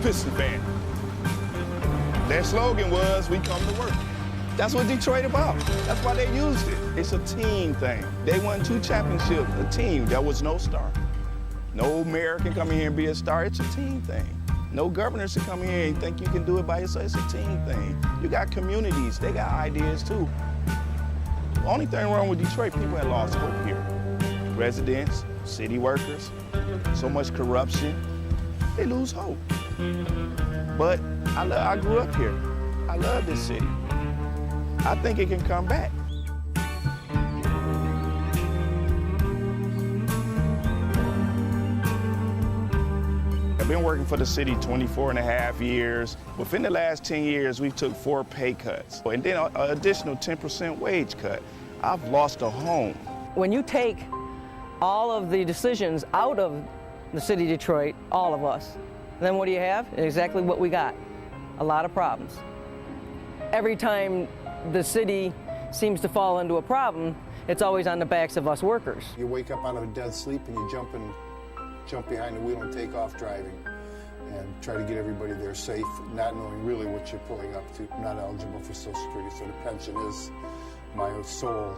Piston fan. Their slogan was, "We come to work." That's what Detroit about. That's why they used it. It's a team thing. They won 2 championships, a team. There was no star. No mayor can come in here and be a star. It's a team thing. No governors can come here and think you can do it by yourself. It's a team thing. You got communities. They got ideas, too. The only thing wrong with Detroit, people had lost hope here. Residents, city workers, so much corruption. They lose hope. But I grew up here. I love this city. I think it can come back. I've been working for the city 24 and a half years. Within the last 10 years, we took 4 pay cuts, and then an additional 10% wage cut. I've lost a home. When you take all of the decisions out of the city of Detroit, all of us, then what do you have? Exactly what we got, a lot of problems. Every time the city seems to fall into a problem, it's always on the backs of us workers. You wake up out of a dead sleep and you jump behind the wheel and take off driving and try to get everybody there safe, not knowing really what you're pulling up to. I'm not eligible for Social Security, so the pension is my sole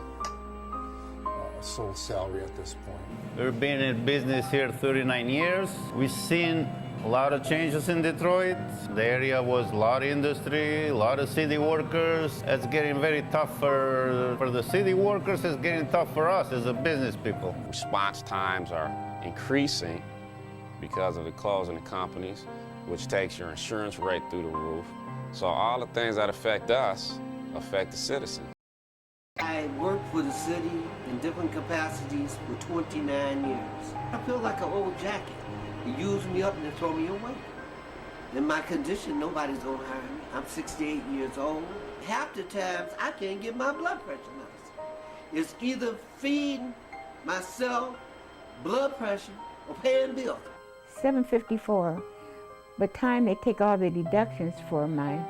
salary at this point. We've been in business here 39 years. We've seen a lot of changes in Detroit. The area was a lot of industry, a lot of city workers. It's getting very tough for the city workers. It's getting tough for us as a business people. Response times are increasing because of the closing of companies, which takes your insurance rate through the roof. So all the things that affect us affect the citizen. I worked for the city in different capacities for 29 years. I feel like an old jacket. They use me up and they throw me away. In my condition, nobody's gonna hire me. I'm 68 years old. Half the times, I can't get my blood pressure medicine. It's either feeding myself, blood pressure, or paying bills. $754. By the time they take all the deductions for I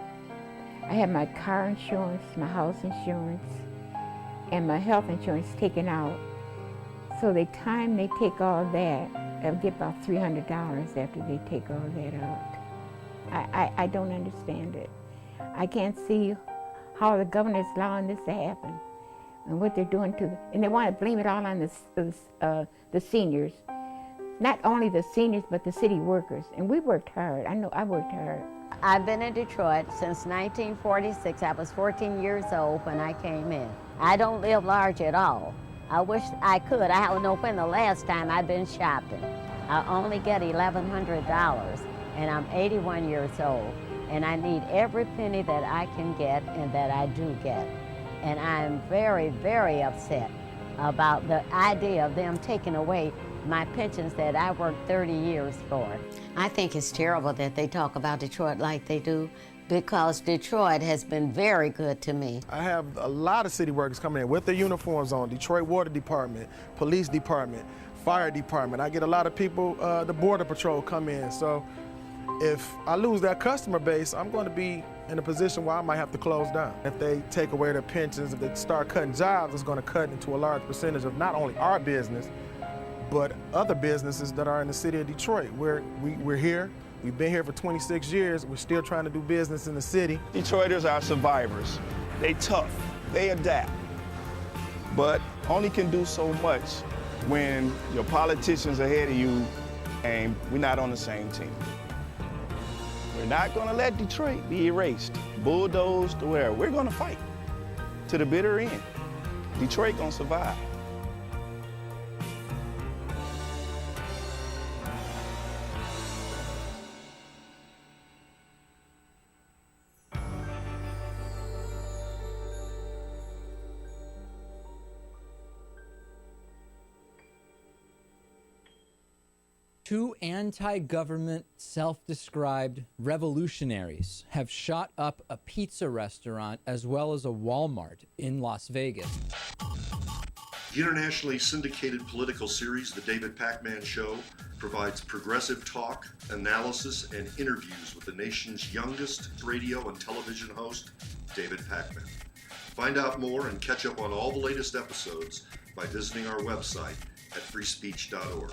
have my car insurance, my house insurance, and my health insurance taken out. So the time they take all that, I'll get about $300 after they take all that out. I don't understand it. I can't see how the governor is allowing this to happen and what they're doing and they want to blame it all on the seniors. Not only the seniors, but the city workers. And we worked hard. I know I worked hard. I've been in Detroit since 1946. I was 14 years old when I came in. I don't live large at all. I wish I could. I don't know when the last time I've been shopping. I only get $1,100, and I'm 81 years old, and I need every penny that I can get and that I do get. And I'm very, very upset about the idea of them taking away my pensions that I worked 30 years for. I think it's terrible that they talk about Detroit like they do, because Detroit has been very good to me. I have a lot of city workers coming in with their uniforms on, Detroit Water Department, Police Department, Fire Department. I get a lot of people, the Border Patrol come in. So if I lose that customer base, I'm going to be in a position where I might have to close down. If they take away their pensions, if they start cutting jobs, it's going to cut into a large percentage of not only our business, but other businesses that are in the city of Detroit. We're here. We've been here for 26 years. We're still trying to do business in the city. Detroiters are survivors. They tough, they adapt, but only can do so much when your politicians ahead of you and we're not on the same team. We're not gonna let Detroit be erased, bulldozed, or whatever. We're gonna fight to the bitter end. Detroit gonna survive. Two anti-government, self-described revolutionaries have shot up a pizza restaurant as well as a Walmart in Las Vegas. The internationally syndicated political series, The David Pakman Show, provides progressive talk, analysis, and interviews with the nation's youngest radio and television host, David Pakman. Find out more and catch up on all the latest episodes by visiting our website at freespeech.org.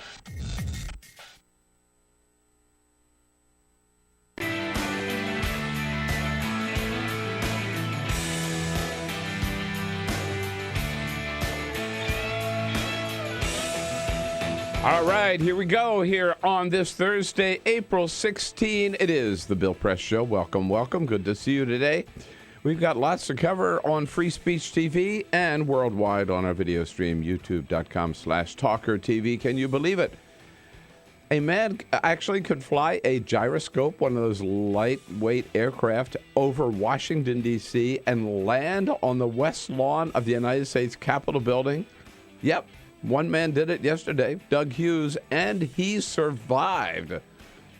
All right, here we go here on this Thursday, April 16. It is the Bill Press Show. Welcome, welcome. Good to see you today. We've got lots to cover on Free Speech TV and worldwide on our video stream, youtube.com/TawkrTV. Can you believe it? A man actually could fly a gyroscope, one of those lightweight aircraft, over Washington, D.C. and land on the west lawn of the United States Capitol building. Yep. One man did it yesterday, Doug Hughes, and he survived.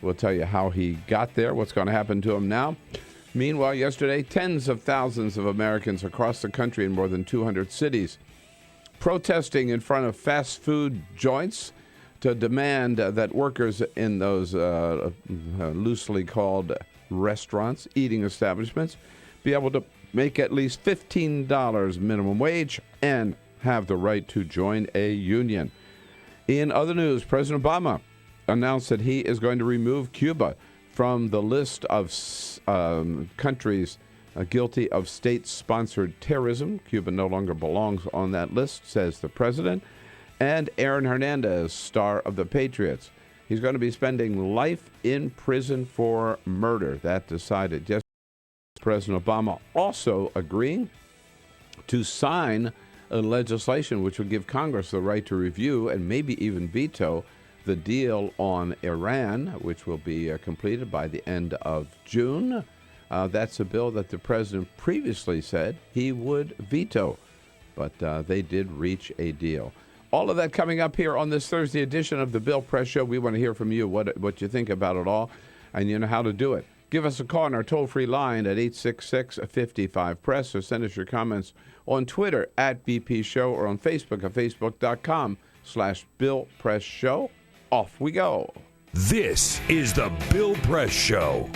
We'll tell you how he got there, what's going to happen to him now. Meanwhile, yesterday, tens of thousands of Americans across the country in more than 200 cities protesting in front of fast food joints to demand that workers in those loosely called restaurants, eating establishments, be able to make at least $15 minimum wage and have the right to join a union. In other news, President Obama announced that he is going to remove Cuba from the list of countries guilty of state-sponsored terrorism. Cuba no longer belongs on that list, says the president. And Aaron Hernandez, star of the Patriots, he's going to be spending life in prison for murder. That decided yesterday. President Obama also agreeing to sign a legislation which would give Congress the right to review and maybe even veto the deal on Iran, which will be completed by the end of June. That's a bill that the president previously said he would veto, but they did reach a deal. All of that coming up here on this Thursday edition of the Bill Press Show. We want to hear from you what you think about it all, and you know how to do it. Give us a call on our toll-free line at 866-55-PRESS, or send us your comments on Twitter at BP Show, or on Facebook at facebook.com/Bill Press Show. Off we go. This is the Bill Press Show.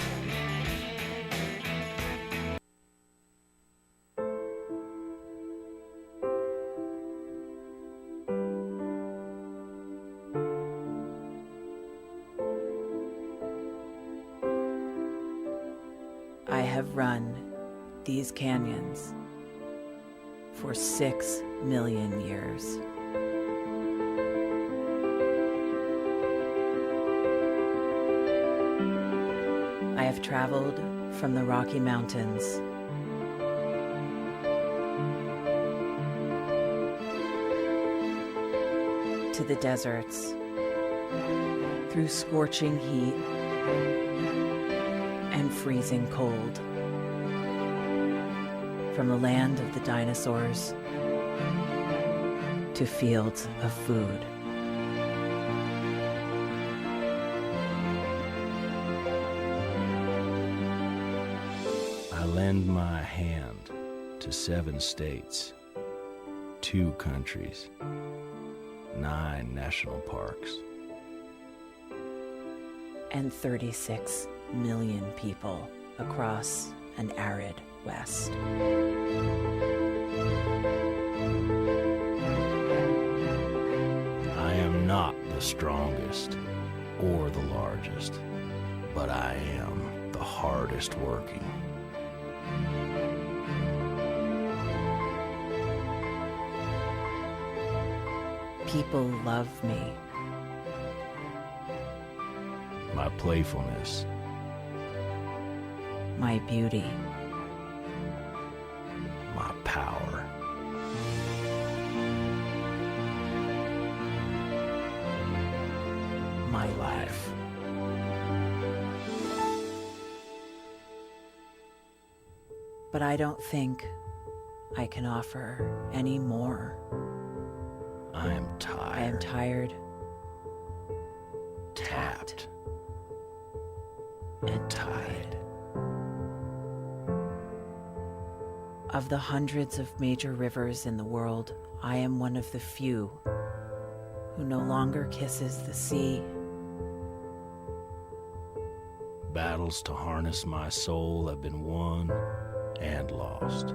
I have run these canyons for 6 million years. I have traveled from the Rocky Mountains to the deserts, through scorching heat and freezing cold, from the land of the dinosaurs to fields of food. I lend my hand to 7 states, 2 countries, 9 national parks, and 36 million people across an arid West. I am not the strongest or the largest, but I am the hardest working. People love me. My playfulness, my beauty, my power, my life. But I don't think I can offer any more. I am tired. I am tired, tapped, and tied. Of the hundreds of major rivers in the world, I am one of the few who no longer kisses the sea. Battles to harness my soul have been won and lost.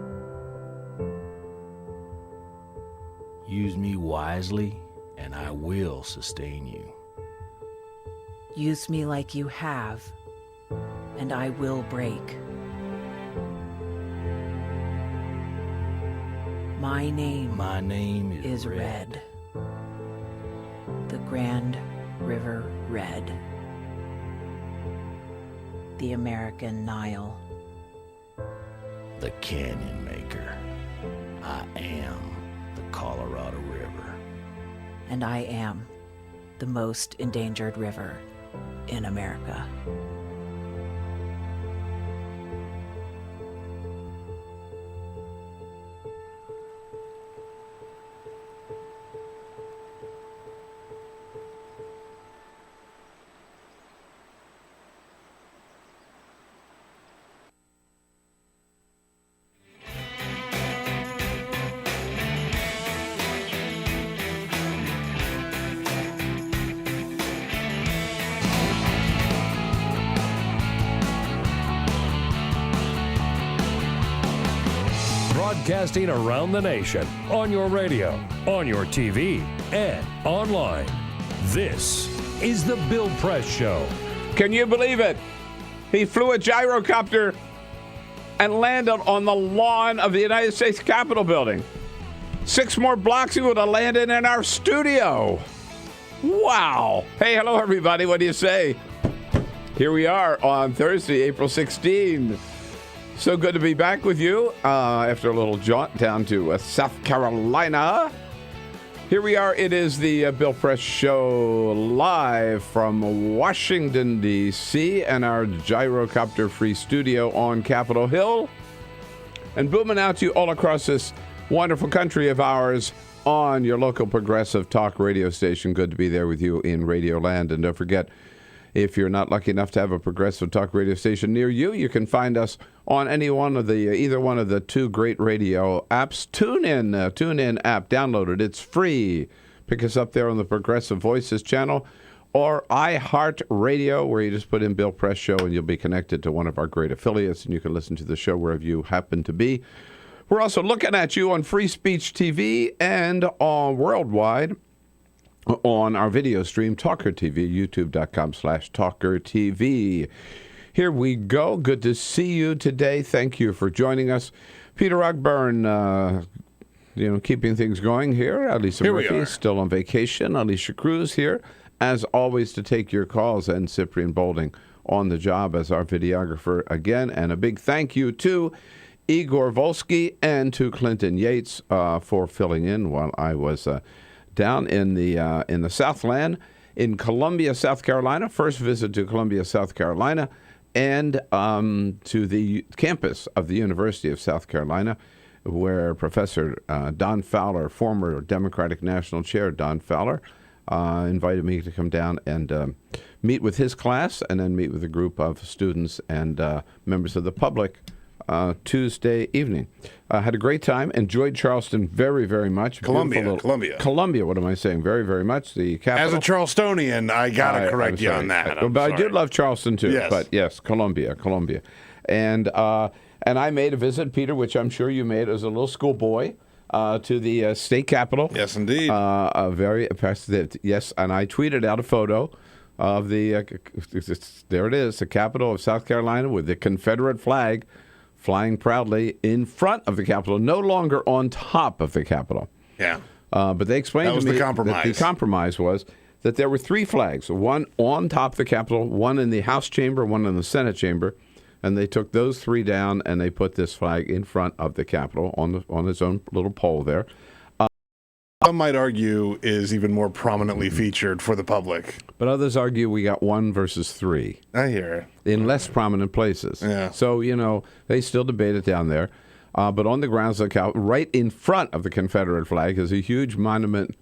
Use me wisely, and I will sustain you. Use me like you have, and I will break. My name is red. the Grand River Red, the American Nile, The Canyon Maker. I am the Colorado River. and I am the most endangered river in America. Broadcasting around the nation, on your radio, on your TV, and online. This is The Bill Press Show. Can you believe it? He flew a gyrocopter and landed on the lawn of the United States Capitol building. 6 more blocks, he would have landed in our studio. Wow. Hey, hello, everybody. What do you say? Here we are on Thursday, April 16th. So good to be back with you after a little jaunt down to South Carolina. Here we are. It is the Bill Press Show live from Washington, D.C. and our gyrocopter-free studio on Capitol Hill. And booming out to you all across this wonderful country of ours on your local progressive talk radio station. Good to be there with you in Radio Land. And don't forget, if you're not lucky enough to have a progressive talk radio station near you, you can find us on any one of the either one of the 2 great radio apps. TuneIn app, download it. It's free. Pick us up there on the Progressive Voices channel, or iHeartRadio, where you just put in Bill Press Show and you'll be connected to one of our great affiliates, and you can listen to the show wherever you happen to be. We're also looking at you on Free Speech TV and on worldwide on our video stream, TawkrTV, youtube.com/TawkrTV. Here we go. Good to see you today. Thank you for joining us. Peter Ogburn, keeping things going here. Lisa Murphy is still on vacation. Alicia Cruz here, as always, to take your calls, and Cyprian Bolding on the job as our videographer again. And a big thank you to Igor Volsky and to Clinton Yates for filling in while I was down in the Southland in Columbia, South Carolina. First visit to Columbia, South Carolina, and to the campus of the University of South Carolina, where Professor Don Fowler, former Democratic National Chair Don Fowler, invited me to come down and meet with his class and then meet with a group of students and members of the public Tuesday evening. Had a great time. Enjoyed Charleston very, very much. Columbia. What am I saying? Very, very much. The capital. As a Charlestonian, I got to correct you on that. But I did love Charleston, too. Yes. But yes, Columbia. And I made a visit, Peter, which I'm sure you made as a little schoolboy, to the state capitol. Yes, indeed. Very impressive. Yes, and I tweeted out a photo of there it is, the capital of South Carolina with the Confederate flag flying proudly in front of the Capitol, no longer on top of the Capitol. Yeah. But they explained to me the compromise. That the compromise was that there were 3 flags, one on top of the Capitol, one in the House chamber, one in the Senate chamber, and they took those 3 down and they put this flag in front of the Capitol on its own little pole there. Some might argue is even more prominently featured for the public. But others argue we got 1 versus 3. I hear it. In less prominent places. Yeah. So, they still debate it down there. But on the grounds of the Capitol, right in front of the Confederate flag, is a huge monument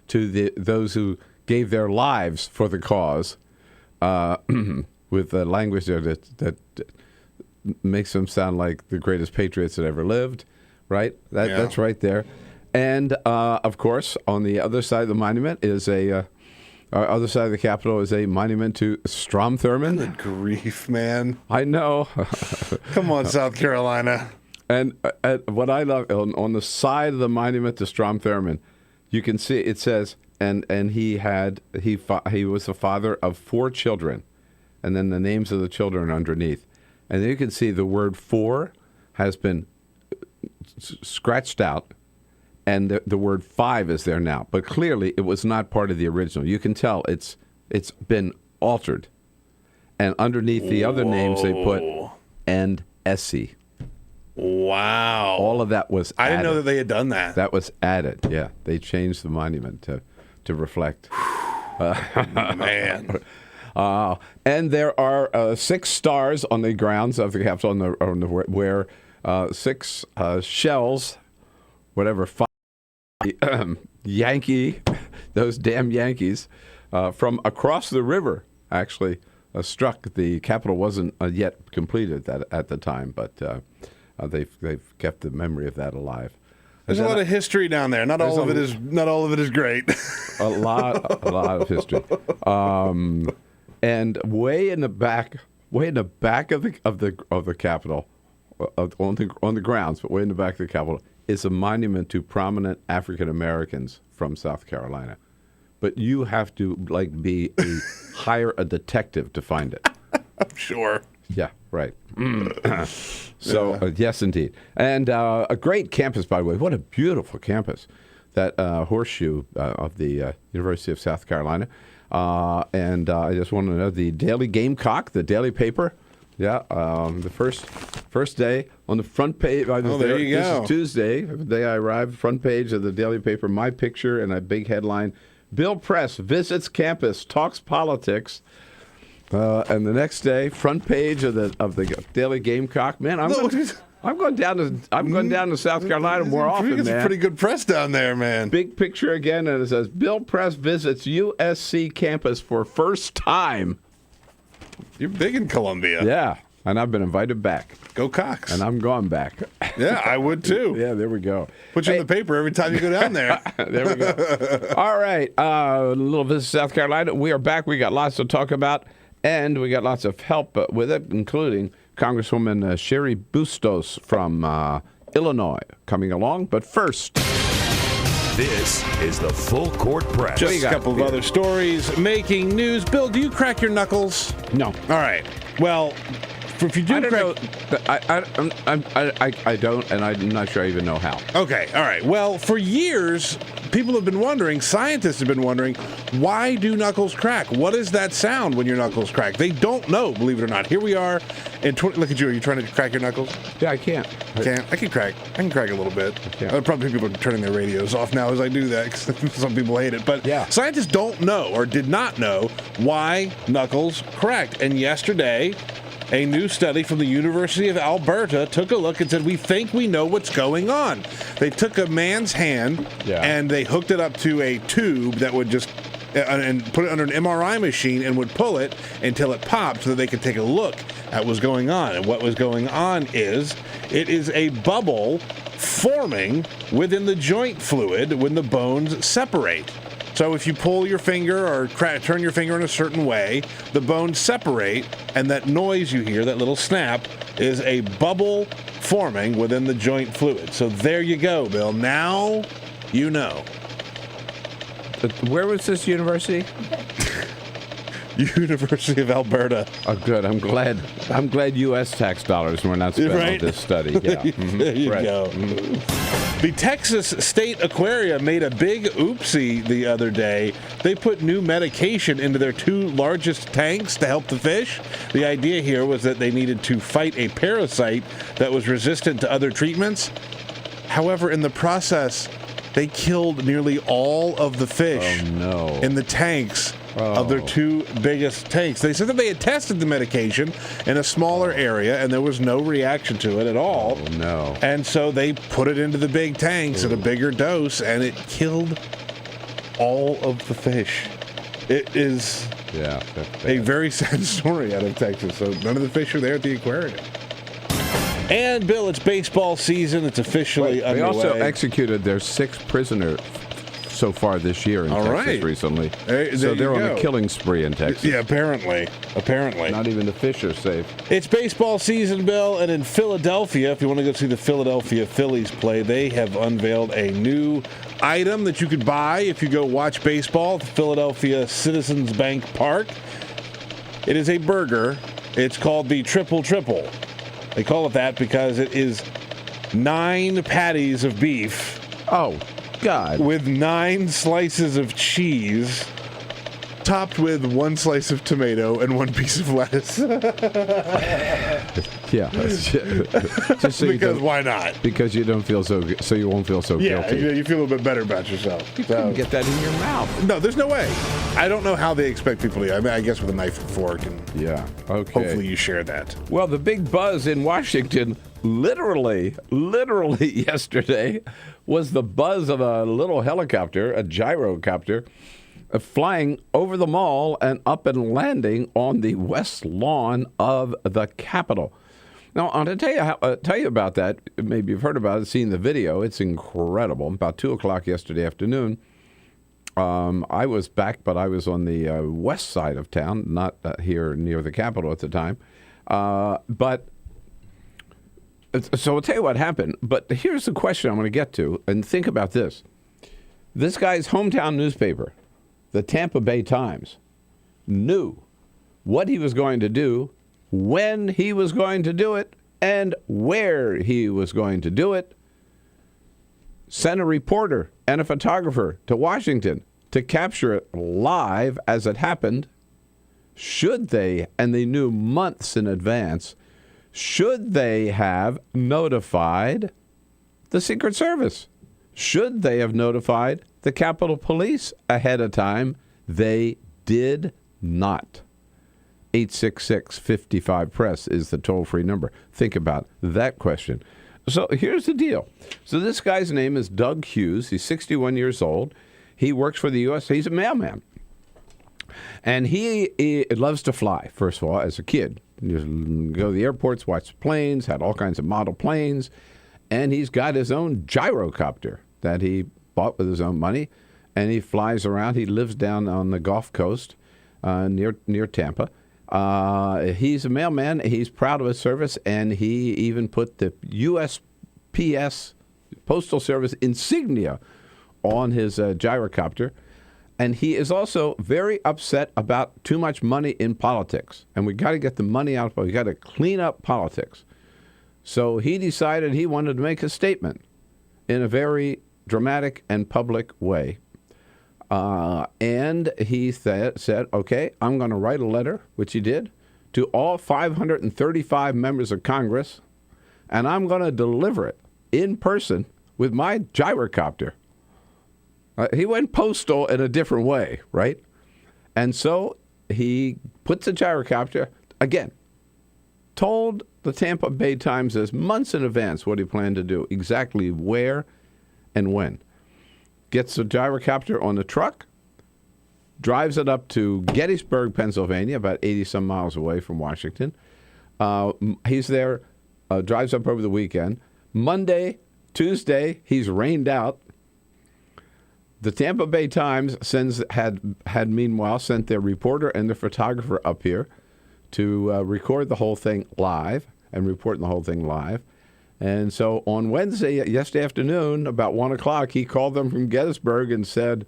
to those who gave their lives for the cause, with the language there that makes them sound like the greatest patriots that ever lived, right? That's right there. And, of course, on the other side of the monument is other side of the Capitol is a monument to Strom Thurmond. Good grief, man. I know. Come on, South Carolina. And what I love, on the side of the monument to Strom Thurmond, you can see it says, and he was the father of 4 children, and then the names of the children underneath. And then you can see the word 4 has been scratched out, and the word 5 is there now. But clearly, it was not part of the original. You can tell it's been altered. And underneath the other names, they put and Essie. Wow. All of that was added. I didn't know that they had done that. That was added, yeah. They changed the monument to reflect. Man. And there are 6 stars on the grounds of the Capitol where 6 shells, whatever, 5 Yankee, those damn Yankees, from across the river actually struck. The Capitol wasn't yet completed at the time, but they've kept the memory of that alive. There's a lot of history down there. Not all of it is great. a lot of history. And way in the back of the Capitol, on the grounds, but way in the back of the Capitol, is a monument to prominent African Americans from South Carolina. But you have to hire a detective to find it. Sure. Yeah, right. So, yes, indeed. And a great campus, by the way. What a beautiful campus. That horseshoe of the University of South Carolina. And I just want to know the Daily Gamecock, the daily paper. Yeah, the first day on the front page. There you go. This is Tuesday, the day I arrived. Front page of the daily paper, my picture and a big headline: Bill Press visits campus, talks politics. And the next day, front page of the Daily Gamecock. Man, I'm going down to South Carolina more often, man. It's a pretty good press down there, man. Big picture again, and it says Bill Press visits USC campus for first time. You're big in Columbia. Yeah, and I've been invited back. Go Cox. And I'm going back. Yeah, I would too. Yeah, there we go. Put you in the paper every time you go down there. There we go. All right, a little visit to South Carolina. We are back. We got lots to talk about, and we got lots of help with it, including Congresswoman Cheri Bustos from Illinois coming along. But first, this is the Full Court Press. Just a couple of other stories making news. Bill, do you crack your knuckles? No. All right. Well, if you do, I don't, and I'm not sure I even know how. Okay. All right. Well, for years, people have been wondering, scientists have been wondering, why do knuckles crack? What is that sound when your knuckles crack? They don't know, believe it or not. Here we are. Look at you. Are you trying to crack your knuckles? Yeah, I can't. I can crack a little bit. Probably people are turning their radios off now as I do that because some people hate it. But yeah, scientists don't know or did not know why knuckles cracked. And yesterday, a new study from the University of Alberta took a look and said, we think we know what's going on. They took a man's hand and they hooked it up to a tube that would just and put it under an MRI machine and would pull it until it popped so that they could take a look at what's going on. And what was going on is it is a bubble forming within the joint fluid when the bones separate. So if you pull your finger or turn your finger in a certain way, the bones separate, and that noise you hear, that little snap, is a bubble forming within the joint fluid. So there you go, Bill. Now you know. Where was this university? University of Alberta. Oh, good. I'm glad U.S. tax dollars were not spent on this study. Yeah. There you go. The Texas State Aquarium made a big oopsie the other day. They put new medication into their 2 largest tanks to help the fish. The idea here was that they needed to fight a parasite that was resistant to other treatments. However, in the process, they killed nearly all of the fish in the tanks of their 2 biggest tanks. They said that they had tested the medication in a smaller area and there was no reaction to it at all. Oh, no. And so they put it into the big tanks at a bigger dose and it killed all of the fish. It is a very sad story out of Texas. So none of the fish are there at the aquarium. And, Bill, it's baseball season. It's officially underway. They also executed their 6th prisoner so far this year in Texas recently. So they're on a killing spree in Texas. Yeah, apparently. Not even the fish are safe. It's baseball season, Bill, and in Philadelphia, if you want to go see the Philadelphia Phillies play, they have unveiled a new item that you could buy if you go watch baseball at the Philadelphia Citizens Bank Park. It is a burger. It's called the Triple Triple. They call it that because it is 9 patties of beef. God. With 9 slices of cheese, topped with 1 slice of tomato and 1 piece of lettuce. Yeah. Just so because why not? Because you don't feel so you won't feel so guilty. Yeah, you feel a little bit better about yourself. You couldn't get that in your mouth. No, there's no way. I don't know how they expect people to eat. I mean, I guess with a knife and fork. And yeah. Okay. Hopefully you share that. Well, the big buzz in Washington, literally yesterday, was the buzz of a little helicopter, a gyrocopter, flying over the mall and up and landing on the west lawn of the Capitol. Now, I'm going to tell you about that. Maybe you've heard about it, seen the video. It's incredible. About 2 o'clock yesterday afternoon, I was back, but I was on the west side of town, not here near the Capitol at the time. So I'll tell you what happened. But here's the question I'm going to get to, and think about this. This guy's hometown newspaper, the Tampa Bay Times, knew what he was going to do, when he was going to do it, and where he was going to do it. Sent a reporter and a photographer to Washington to capture it live as it happened. Should they, and they knew months in advance, should they have notified the Secret Service? Should they have notified the Capitol Police ahead of time? They did not. 866-55-PRESS is the toll-free number. Think about that question. So here's the deal. So this guy's name is Doug Hughes. He's 61 years old. He works for the U.S. He's a mailman. And he loves to fly, first of all, as a kid. You go to the airports, watch planes, had all kinds of model planes. And he's got his own gyrocopter that he bought with his own money. And he flies around. He lives down on the Gulf Coast near Tampa. He's a mailman. He's proud of his service. And he even put the USPS Postal Service insignia on his gyrocopter. And he is also very upset about too much money in politics. And we got to get the money out. We got to clean up politics. So he decided he wanted to make a statement in a very dramatic and public way. And he said, okay, I'm going to write a letter, which he did, to all 535 members of Congress, and I'm going to deliver it in person with my gyrocopter. He went postal in a different way, right? And so he puts the gyrocopter, again, told the Tampa Bay Times as months in advance what he planned to do, exactly where and when. Gets the gyrocopter on the truck, drives it up to Gettysburg, Pennsylvania, about 80-some miles away from Washington. He's there, drives up over the weekend. Monday, Tuesday, he's rained out. The Tampa Bay Times had meanwhile sent their reporter and their photographer up here to record the whole thing live and report the whole thing live. And so on Wednesday, yesterday afternoon, about 1 o'clock, he called them from Gettysburg and said,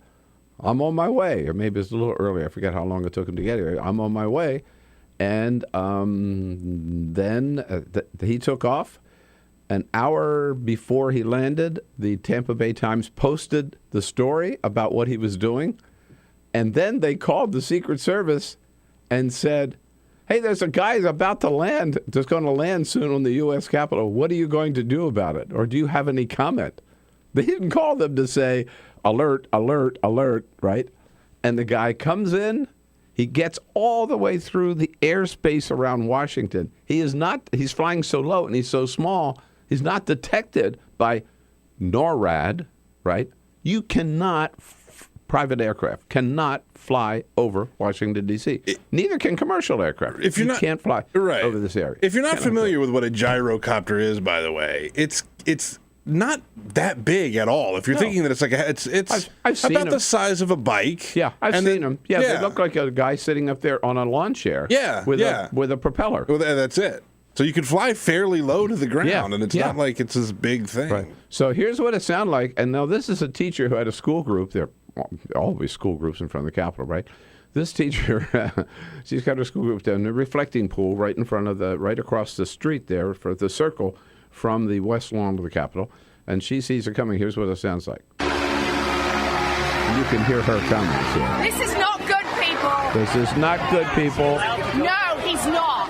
I'm on my way. Or maybe it's a little early. I forget how long it took him to get here. I'm on my way. And then he took off. An hour before he landed, the Tampa Bay Times posted the story about what he was doing. And then they called the Secret Service and said, hey, there's a guy about to land, that's going to land soon on the U.S. Capitol. What are you going to do about it? Or do you have any comment? They didn't call them to say, alert, alert, alert, right? And the guy comes in. He gets all the way through the airspace around Washington. He's flying so low and he's so small, he's not detected by NORAD, right? You cannot, private aircraft cannot fly over Washington, D.C. Neither can commercial aircraft. If you can't fly over this area. If you're not familiar with what a gyrocopter is, by the way, it's not that big at all. If you're thinking that it's like I've seen about the size of a bike. Yeah, I've seen them. Yeah, they look like a guy sitting up there on a lawn chair. Yeah, with a propeller. Well, that's it. So you could fly fairly low to the ground, and it's not like it's this big thing. Right. So here's what it sounded like. And now this is a teacher who had a school group. There are always school groups in front of the Capitol, right? This teacher, she's got her school group down in the reflecting pool right in front of right across the street there for the circle from the west lawn of the Capitol. And she sees it coming. Here's what it sounds like. you can hear her comments here. This is not good, people. This is not good, people. No, he's not.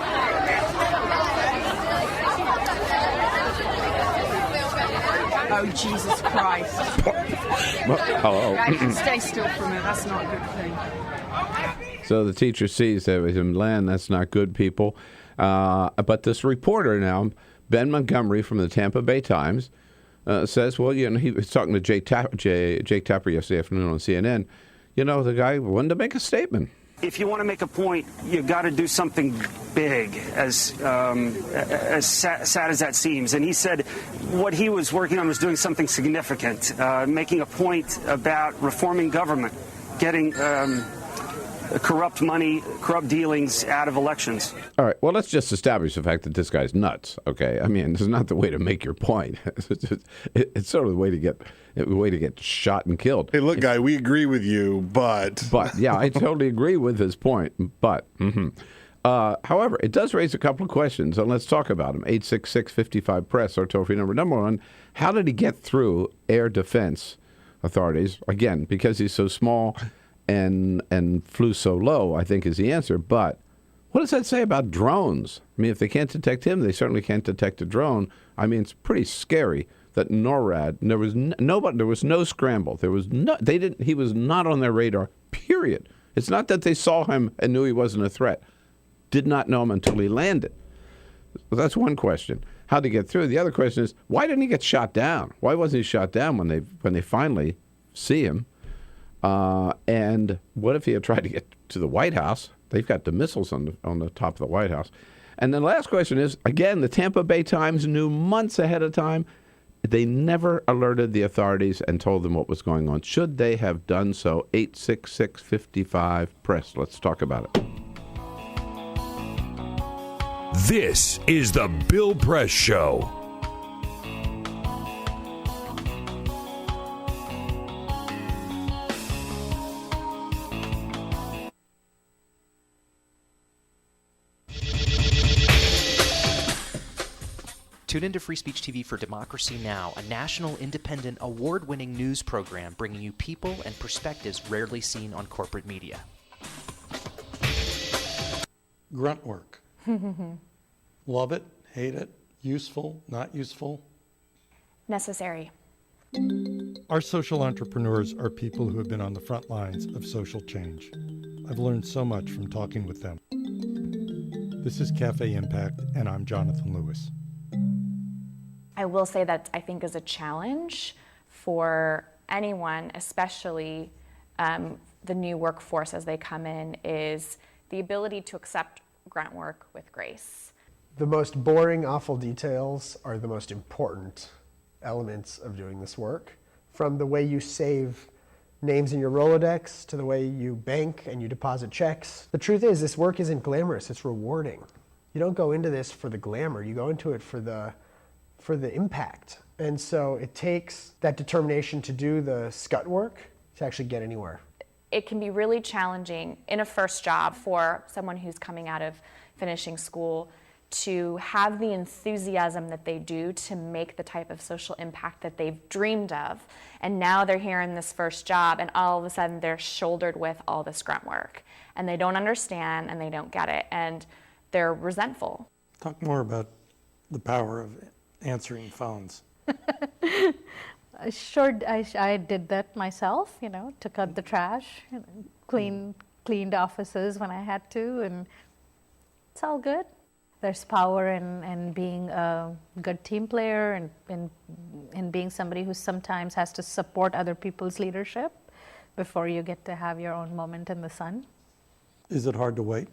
Oh, Jesus Christ. Hello. Guys, stay still for a minute. That's not a good thing. So the teacher sees that with him land. That's not good, people. But this reporter now, Ben Montgomery from the Tampa Bay Times, says, well, you know, he was talking to Jake Tapper yesterday afternoon on CNN. You know, the guy wanted to make a statement. If you want to make a point, you got to do something big, as sad as that seems. And he said what he was working on was doing something significant, making a point about reforming government, getting corrupt money, corrupt dealings out of elections. All right. Well, let's just establish the fact that this guy's nuts. Okay. I mean, this is not the way to make your point. It's sort of the way to get shot and killed. Hey, look, guy, we agree with you, but yeah, I totally agree with his point. But however, it does raise a couple of questions, and let's talk about them. 866-55-PRESS, our toll-free number. Number one, how did he get through air defense authorities? Again, because he's so small and flew so low, I think is the answer. But what does that say about drones? I mean, if they can't detect him, they certainly can't detect a drone. I mean, it's pretty scary that NORAD, there was no scramble. He was not on their radar, period. It's not that they saw him and knew he wasn't a threat. Did not know him until he landed. So that's one question. How to get through? The other question is, why didn't he get shot down? Why wasn't he shot down when they finally see him? And what if he had tried to get to the White House? They've got the missiles on the top of the White House. And then the last question is, again, the Tampa Bay Times knew months ahead of time. They never alerted the authorities and told them what was going on. Should they have done so? 866-55-PRESS. Let's talk about it. This is the Bill Press Show. Tune into Free Speech TV for Democracy Now!, a national, independent, award-winning news program bringing you people and perspectives rarely seen on corporate media. Grunt work. Love it, hate it, useful, not useful. Necessary. Our social entrepreneurs are people who have been on the front lines of social change. I've learned so much from talking with them. This is Cafe Impact, and I'm Jonathan Lewis. I will say that I think is a challenge for anyone, especially the new workforce as they come in, is the ability to accept grunt work with grace. The most boring, awful details are the most important elements of doing this work. From the way you save names in your Rolodex to the way you bank and you deposit checks. The truth is, this work isn't glamorous, it's rewarding. You don't go into this for the glamour, you go into it for the impact. And so it takes that determination to do the scut work to actually get anywhere. It can be really challenging in a first job for someone who's coming out of finishing school to have the enthusiasm that they do to make the type of social impact that they've dreamed of. And now they're here in this first job and all of a sudden they're shouldered with all this grunt work. And they don't understand and they don't get it and they're resentful. Talk more about the power of answering phones. Sure, I did that myself, took out the trash, cleaned offices when I had to, and it's all good. There's power in being a good team player and in being somebody who sometimes has to support other people's leadership before you get to have your own moment in the sun. Is it hard to wait?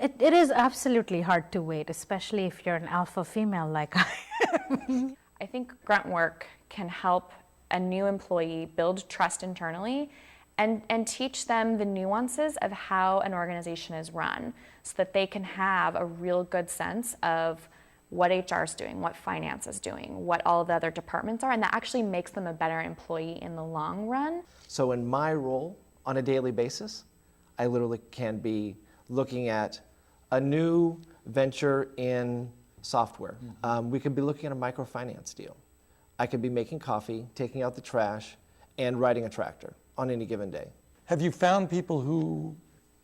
It is absolutely hard to wait, especially if you're an alpha female like I am. I think grunt work can help a new employee build trust internally and teach them the nuances of how an organization is run so that they can have a real good sense of what HR is doing, what finance is doing, what all the other departments are, and that actually makes them a better employee in the long run. So in my role on a daily basis, I literally can be looking at a new venture in software. We could be looking at a microfinance deal. I could be making coffee, taking out the trash, and riding a tractor on any given day. Have you found people who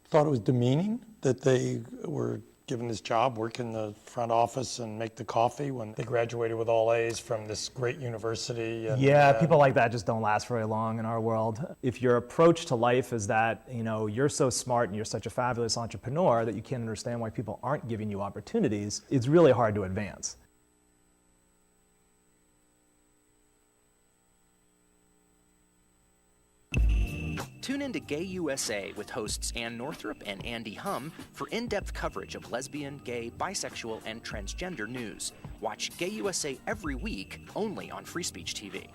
thought it was demeaning that they were given this job, work in the front office and make the coffee when they graduated with all A's from this great university? And, yeah, people like that just don't last very long in our world. If your approach to life is that, you're so smart and you're such a fabulous entrepreneur that you can't understand why people aren't giving you opportunities, it's really hard to advance. Tune in to Gay USA with hosts Ann Northrup and Andy Hum for in-depth coverage of lesbian, gay, bisexual, and transgender news. Watch Gay USA every week, only on Free Speech TV.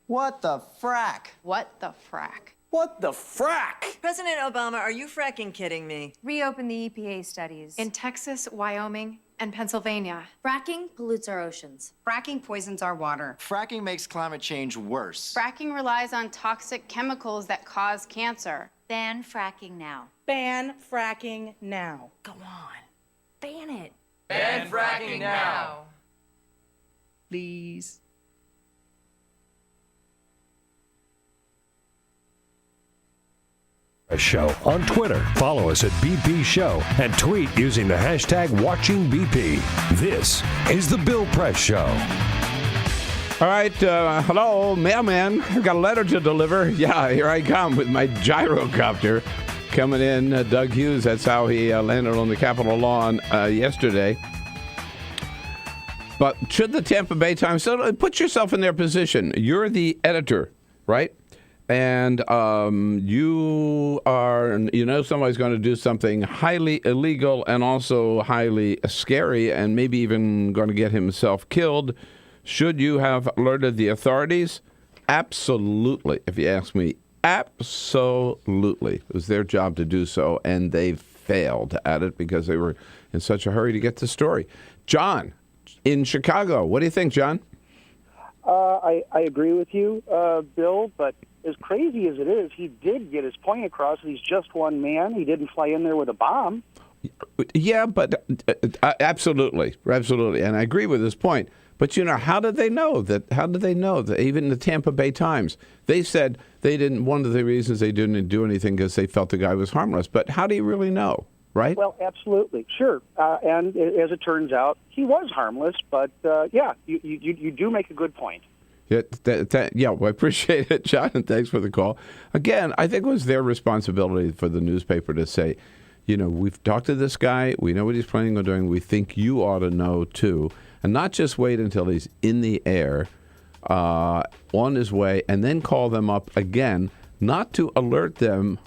What the frack? What the frack? What the frack? President Obama, are you fracking kidding me? Reopen the EPA studies. In Texas, Wyoming, and Pennsylvania. Fracking pollutes our oceans. Fracking poisons our water. Fracking makes climate change worse. Fracking relies on toxic chemicals that cause cancer. Ban fracking now. Ban fracking now. Go on. Ban it. Ban fracking now. Please. Show on Twitter. Follow us at BP Show and tweet using the hashtag WatchingBP. This is the Bill Press Show. All right, hello, mailman. I've got a letter to deliver. Yeah, here I come with my gyrocopter coming in. Doug Hughes, that's how he landed on the Capitol lawn yesterday. But should the Tampa Bay Times, so put yourself in their position. You're the editor, right? And you know somebody's going to do something highly illegal and also highly scary and maybe even going to get himself killed. Should you have alerted the authorities? Absolutely. If you ask me, absolutely. It was their job to do so, and they failed at it because they were in such a hurry to get the story. John, in Chicago, what do you think, John? I agree with you, Bill, but as crazy as it is, he did get his point across. He's just one man. He didn't fly in there with a bomb. Yeah, but absolutely, and I agree with his point. But how did they know that? How did they know that? Even the Tampa Bay Times, they said they didn't. One of the reasons they didn't do anything because they felt the guy was harmless. But how do you really know, right? Well, absolutely, sure. And as it turns out, he was harmless. But yeah, you do make a good point. Yeah, well, I appreciate it, John, and thanks for the call. Again, I think it was their responsibility for the newspaper to say, we've talked to this guy, we know what he's planning on doing, we think you ought to know too, and not just wait until he's in the air, on his way, and then call them up again, not to alert them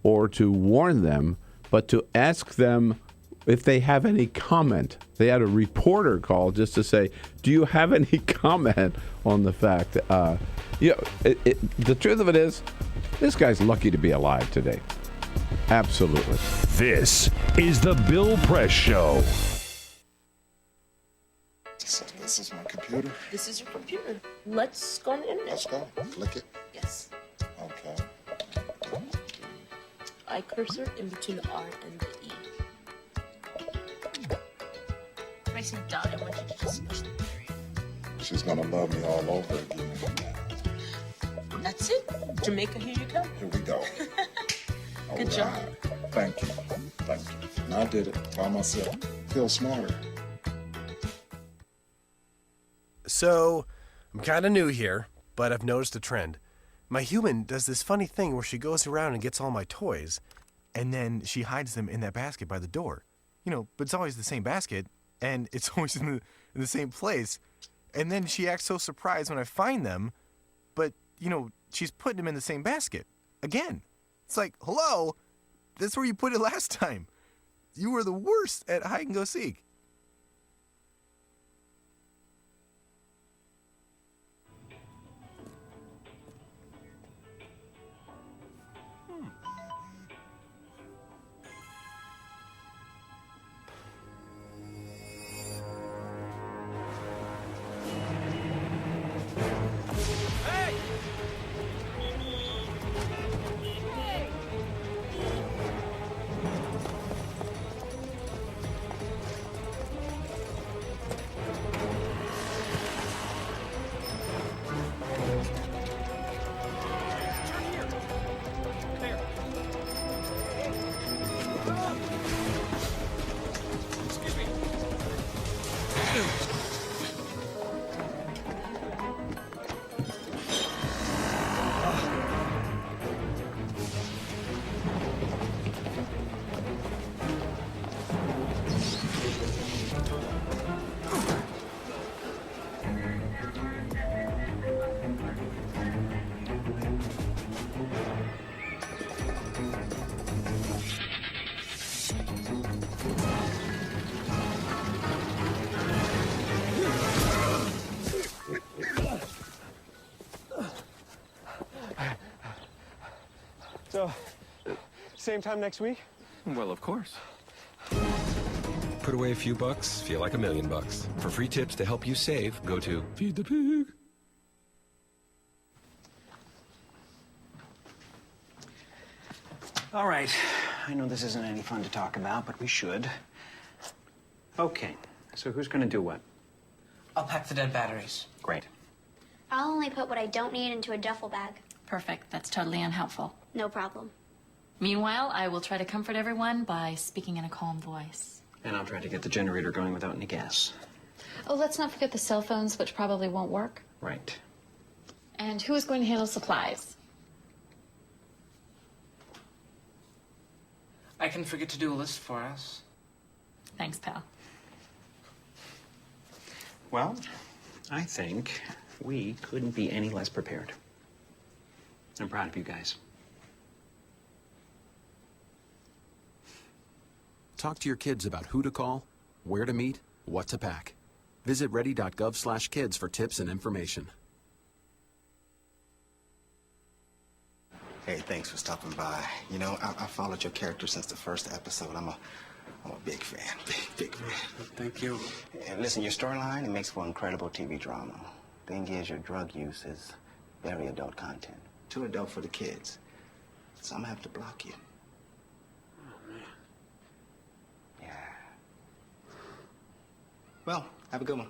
or to warn them, but to ask them if they have any comment. They had a reporter call just to say, do you have any comment on the fact that, the truth of it is, this guy's lucky to be alive today. Absolutely. This is the Bill Press Show. This is my computer. This is your computer. Let's go on the internet. Let's go. Click it. Yes. Okay. I cursor in between the R and the E. I see dot. I want you to just push the period. She's gonna love me all over again. That's it. Jamaica, here you come. Here we go. Good job. Thank you. Thank you. And I did it by myself. Feel smarter. So, I'm kind of new here, but I've noticed a trend. My human does this funny thing where she goes around and gets all my toys, and then she hides them in that basket by the door. But it's always the same basket, and it's always in the same place. And then she acts so surprised when I find them, but, she's putting them in the same basket. Again. It's like, hello, that's where you put it last time. You were the worst at hide and go seek. So, same time next week? Well, of course. Put away a few bucks, feel like $1 million. For free tips to help you save, go to Feed the Pig. All right. I know this isn't any fun to talk about, but we should. Okay. So who's going to do what? I'll pack the dead batteries. Great. I'll only put what I don't need into a duffel bag. Perfect. That's totally unhelpful. No problem. Meanwhile, I will try to comfort everyone by speaking in a calm voice. And I'll try to get the generator going without any gas. Oh, let's not forget the cell phones, which probably won't work. Right. And who is going to handle supplies? I can forget to do a list for us. Thanks, pal. Well, I think we couldn't be any less prepared. I'm proud of you guys. Talk to your kids about who to call, where to meet, what to pack. Visit ready.gov/kids for tips and information. Hey, thanks for stopping by. You know, I followed your character since the first episode. I'm a big fan. Big fan. Thank you. And listen, your storyline, it makes for incredible TV drama. Thing is, your drug use is very adult content. Too adult for the kids. So I'm gonna have to block you. Oh, man. Yeah. Well, have a good one.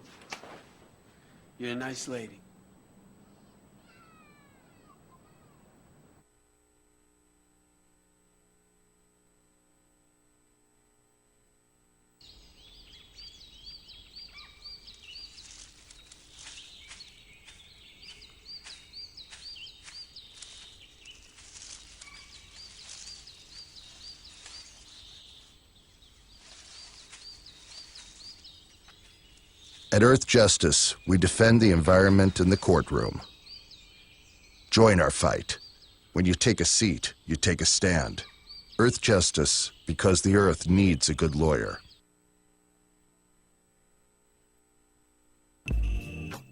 You're a nice lady. At Earth Justice, we defend the environment in the courtroom. Join our fight. When you take a seat, you take a stand. Earth Justice, because the Earth needs a good lawyer.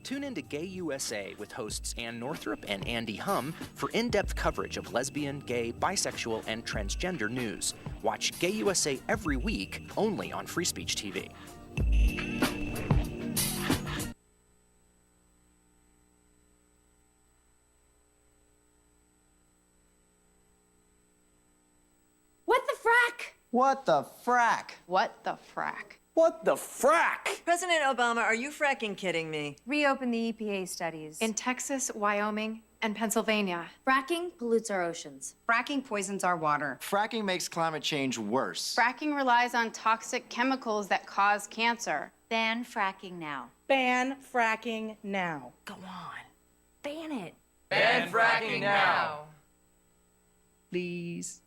Tune in to Gay USA with hosts Ann Northrup and Andy Hum for in-depth coverage of lesbian, gay, bisexual, and transgender news. Watch Gay USA every week, only on Free Speech TV. What the frack? What the frack? What the frack? What the frack? President Obama, are you fracking kidding me? Reopen the EPA studies. In Texas, Wyoming, and Pennsylvania. Fracking pollutes our oceans. Fracking poisons our water. Fracking makes climate change worse. Fracking relies on toxic chemicals that cause cancer. Ban fracking now. Ban fracking now. Go on. Ban it. Ban fracking now. Please.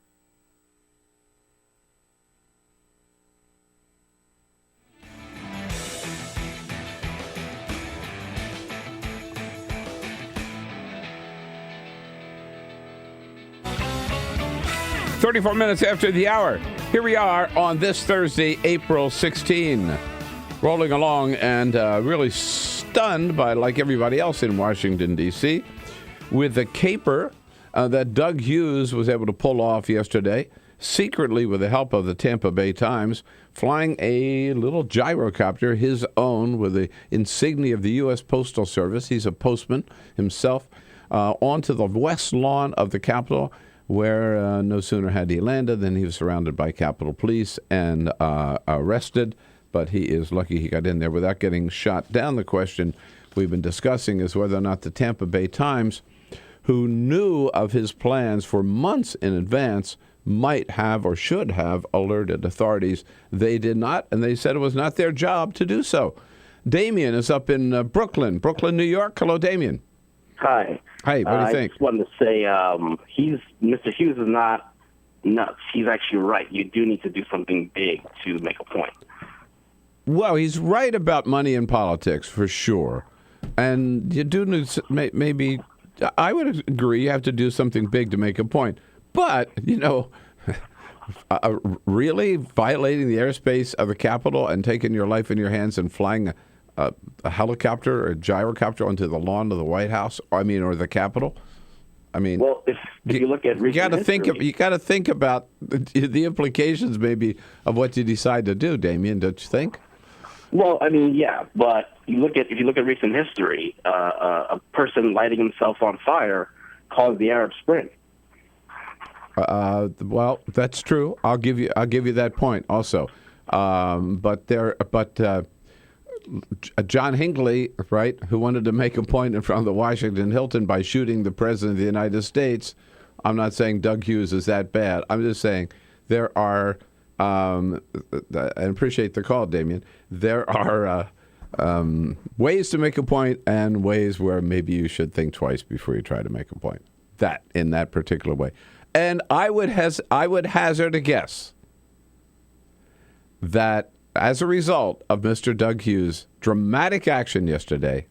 "34 minutes after the hour. Here we are on this Thursday, April 16. Rolling along and really stunned by, like everybody else in Washington, D.C., with the caper that Doug Hughes was able to pull off yesterday, secretly with the help of the Tampa Bay Times, flying a little gyrocopter, his own, with the insignia of the U.S. Postal Service. He's a postman himself, onto the west lawn of the Capitol, where no sooner had he landed than he was surrounded by Capitol Police and arrested. But he is lucky he got in there without getting shot down. The question we've been discussing is whether or not the Tampa Bay Times, who knew of his plans for months in advance, might have or should have alerted authorities. They did not, and they said it was not their job to do so. Damien is up in Brooklyn, New York. Hello, Damien. Hi. Hi, what do you think? I just wanted to say Mr. Hughes is not nuts. He's actually right. You do need to do something big to make a point. Well, he's right about money in politics, for sure. And you do need, maybe, I would agree, you have to do something big to make a point. But, really violating the airspace of the Capitol and taking your life in your hands and flying a helicopter or a gyrocopter onto the lawn of the White House, or the Capitol, I mean, well, if you look at you got to think about the implications maybe of what you decide to do, Damien. Don't you think? Well, I mean, yeah, but if you look at recent history, a person lighting himself on fire caused the Arab Spring. Well, that's true. I'll give you that point also. But John Hinckley, right, who wanted to make a point in front of the Washington Hilton by shooting the President of the United States. I'm not saying Doug Hughes is that bad. I'm just saying there are, I appreciate the call, Damien. There are ways to make a point and ways where maybe you should think twice before you try to make a point. That in that particular way. And I would hazard a guess that as a result of Mr. Doug Hughes' dramatic action yesterday,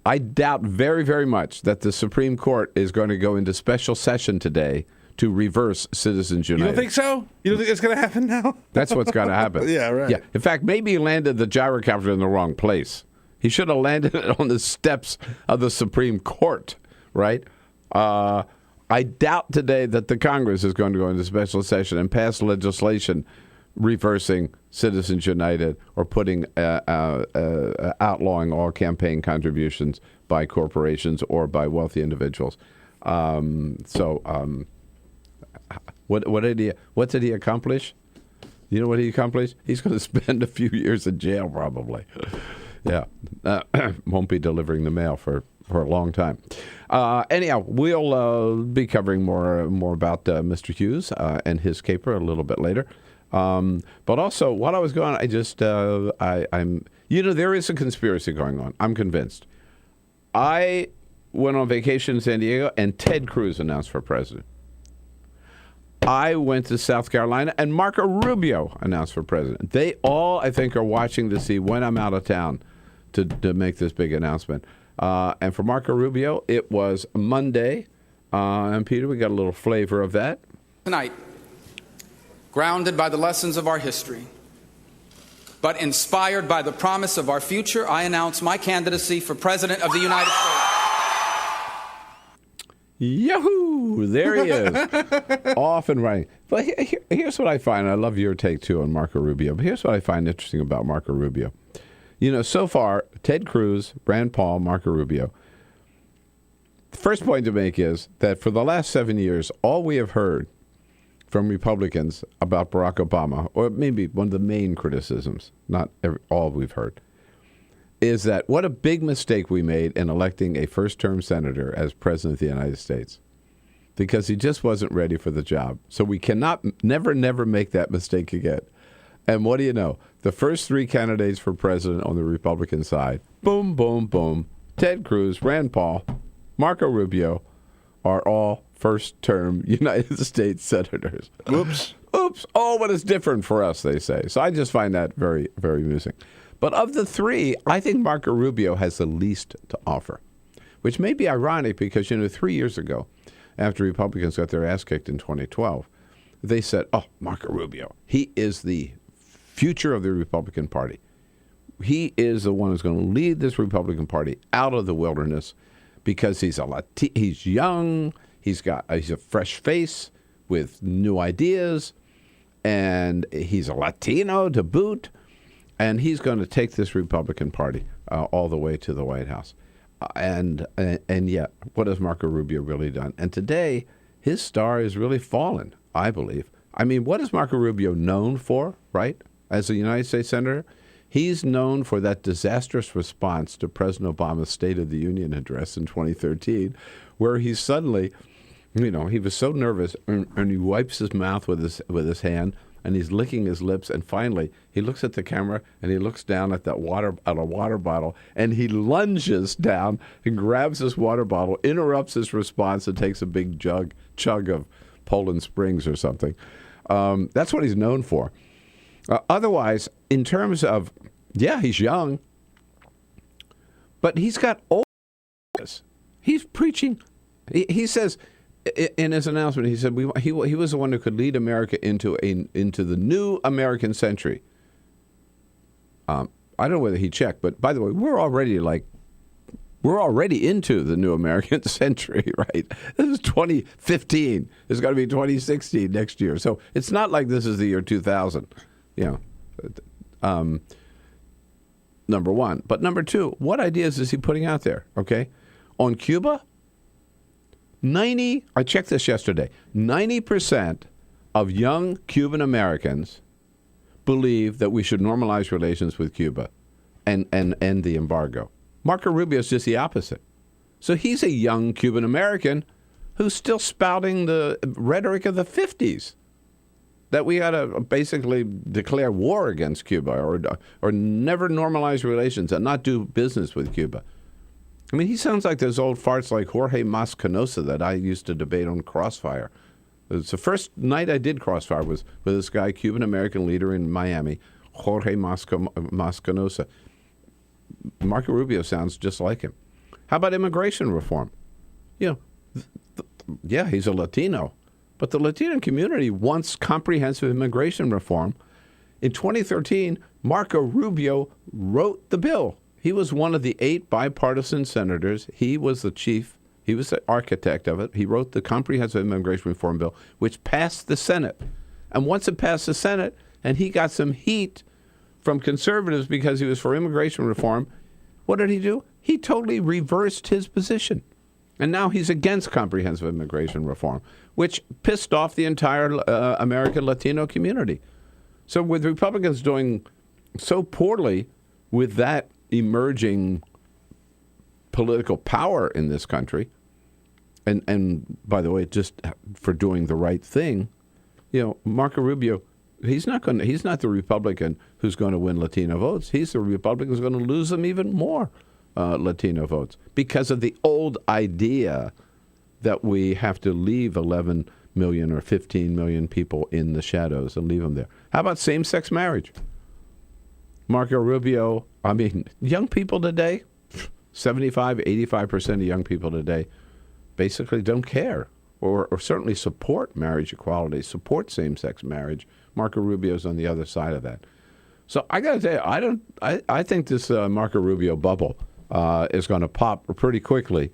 I doubt very, very much that the Supreme Court is going to go into special session today to reverse Citizens United. You don't think so? You don't think it's going to happen now? That's what's going to happen. Yeah, right. Yeah. In fact, maybe he landed the gyrocopter in the wrong place. He should have landed it on the steps of the Supreme Court, right? I doubt today that the Congress is going to go into special session and pass legislation reversing Citizens United or putting outlawing all campaign contributions by corporations or by wealthy individuals. What did he accomplish? You know what he accomplished? He's going to spend a few years in jail probably. Yeah, won't be delivering the mail for a long time. Anyhow, we'll be covering more about Mr. Hughes and his caper a little bit later. But also, while I was gone, I'm there is a conspiracy going on. I'm convinced. I went on vacation in San Diego, and Ted Cruz announced for president. I went to South Carolina, and Marco Rubio announced for president. They all, I think, are watching to see when I'm out of town to make this big announcement. And for Marco Rubio, it was Monday. And Peter, we got a little flavor of that. Tonight, grounded by the lessons of our history, but inspired by the promise of our future, I announce my candidacy for President of the United States. Yahoo! There he is. Off and running. But here's what I find. I love your take, too, on Marco Rubio. But here's what I find interesting about Marco Rubio. So far, Ted Cruz, Rand Paul, Marco Rubio. The first point to make is that for the last 7 years, all we have heard from Republicans about Barack Obama, or maybe one of the main criticisms, not all we've heard, is that what a big mistake we made in electing a first-term senator as president of the United States, because he just wasn't ready for the job. So we cannot never make that mistake again. And what do you know? The first three candidates for president on the Republican side, boom, boom, boom, Ted Cruz, Rand Paul, Marco Rubio, are all first-term United States senators. Oops. Oops. Oh, but it's different for us, they say. So I just find that very, very amusing. But of the three, I think Marco Rubio has the least to offer, which may be ironic because, 3 years ago, after Republicans got their ass kicked in 2012, they said, oh, Marco Rubio, he is the future of the Republican Party. He is the one who's going to lead this Republican Party out of the wilderness because he's young, he's a fresh face with new ideas, and he's a Latino to boot, and he's going to take this Republican Party all the way to the White House. And yet, what has Marco Rubio really done? And today, his star is really fallen, I believe. I mean, what is Marco Rubio known for, right, as a United States Senator? He's known for that disastrous response to President Obama's State of the Union address in 2013, where he suddenly, he was so nervous, and he wipes his mouth with his hand, and he's licking his lips, and finally he looks at the camera and he looks down at a water bottle, and he lunges down and grabs this water bottle, interrupts his response, and takes a big chug of Poland Springs or something. That's what he's known for. Otherwise, in terms of, he's young, but he's got old. He's preaching. He says in his announcement, he said he was the one who could lead America into the new American century. I don't know whether he checked, but by the way, we're already like We're already into the new American century, right? This is 2015. It's going to be 2016 next year. So it's not like this is the year 2000, number one. But number two, what ideas is he putting out there, okay? On Cuba, I checked this yesterday, 90% of young Cuban Americans believe that we should normalize relations with Cuba and end the embargo. Marco Rubio is just the opposite. So he's a young Cuban American who's still spouting the rhetoric of the 50s, that we ought to basically declare war against Cuba or never normalize relations and not do business with Cuba. I mean, he sounds like those old farts like Jorge Mascanosa that I used to debate on Crossfire. It's the first night I did Crossfire was with this guy, Cuban-American leader in Miami, Jorge Mascanosa. Marco Rubio sounds just like him. How about immigration reform? Yeah, he's a Latino, but the Latino community wants comprehensive immigration reform. In 2013, Marco Rubio wrote the bill. He was one of the 8 bipartisan senators. He was the chief. He was the architect of it. He wrote the comprehensive immigration reform bill, which passed the Senate. And once it passed the Senate, and he got some heat from conservatives because he was for immigration reform, what did he do? He totally reversed his position. And now he's against comprehensive immigration reform, which pissed off the entire American Latino community. So with Republicans doing so poorly with that emerging political power in this country, and by the way, just for doing the right thing, Marco Rubio, he's not the Republican who's going to win Latino votes. He's the Republican who's going to lose them even more Latino votes because of the old idea that we have to leave 11 million or 15 million people in the shadows and leave them there. How about same-sex marriage? Marco Rubio, young people today, 75, 85% of young people today basically don't care or certainly support marriage equality, support same-sex marriage. Marco Rubio's on the other side of that. So I got to tell you, I think this Marco Rubio bubble is going to pop pretty quickly.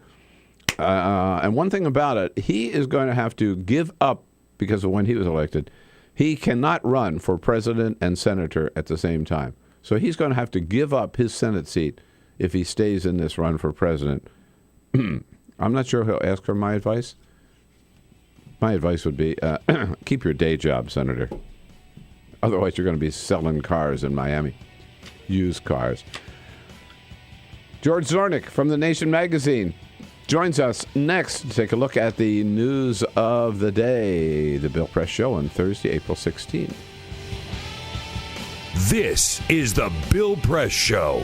And one thing about it, he is going to have to give up, because of when he was elected, he cannot run for president and senator at the same time. So he's going to have to give up his Senate seat if he stays in this run for president. I'm not sure he'll ask for my advice. My advice would be keep your day job, Senator. Otherwise, you're going to be selling cars in Miami, used cars. George Zornick from The Nation magazine joins us next to take a look at the news of the day. The Bill Press Show on Thursday, April 16th. This is the Bill Press Show.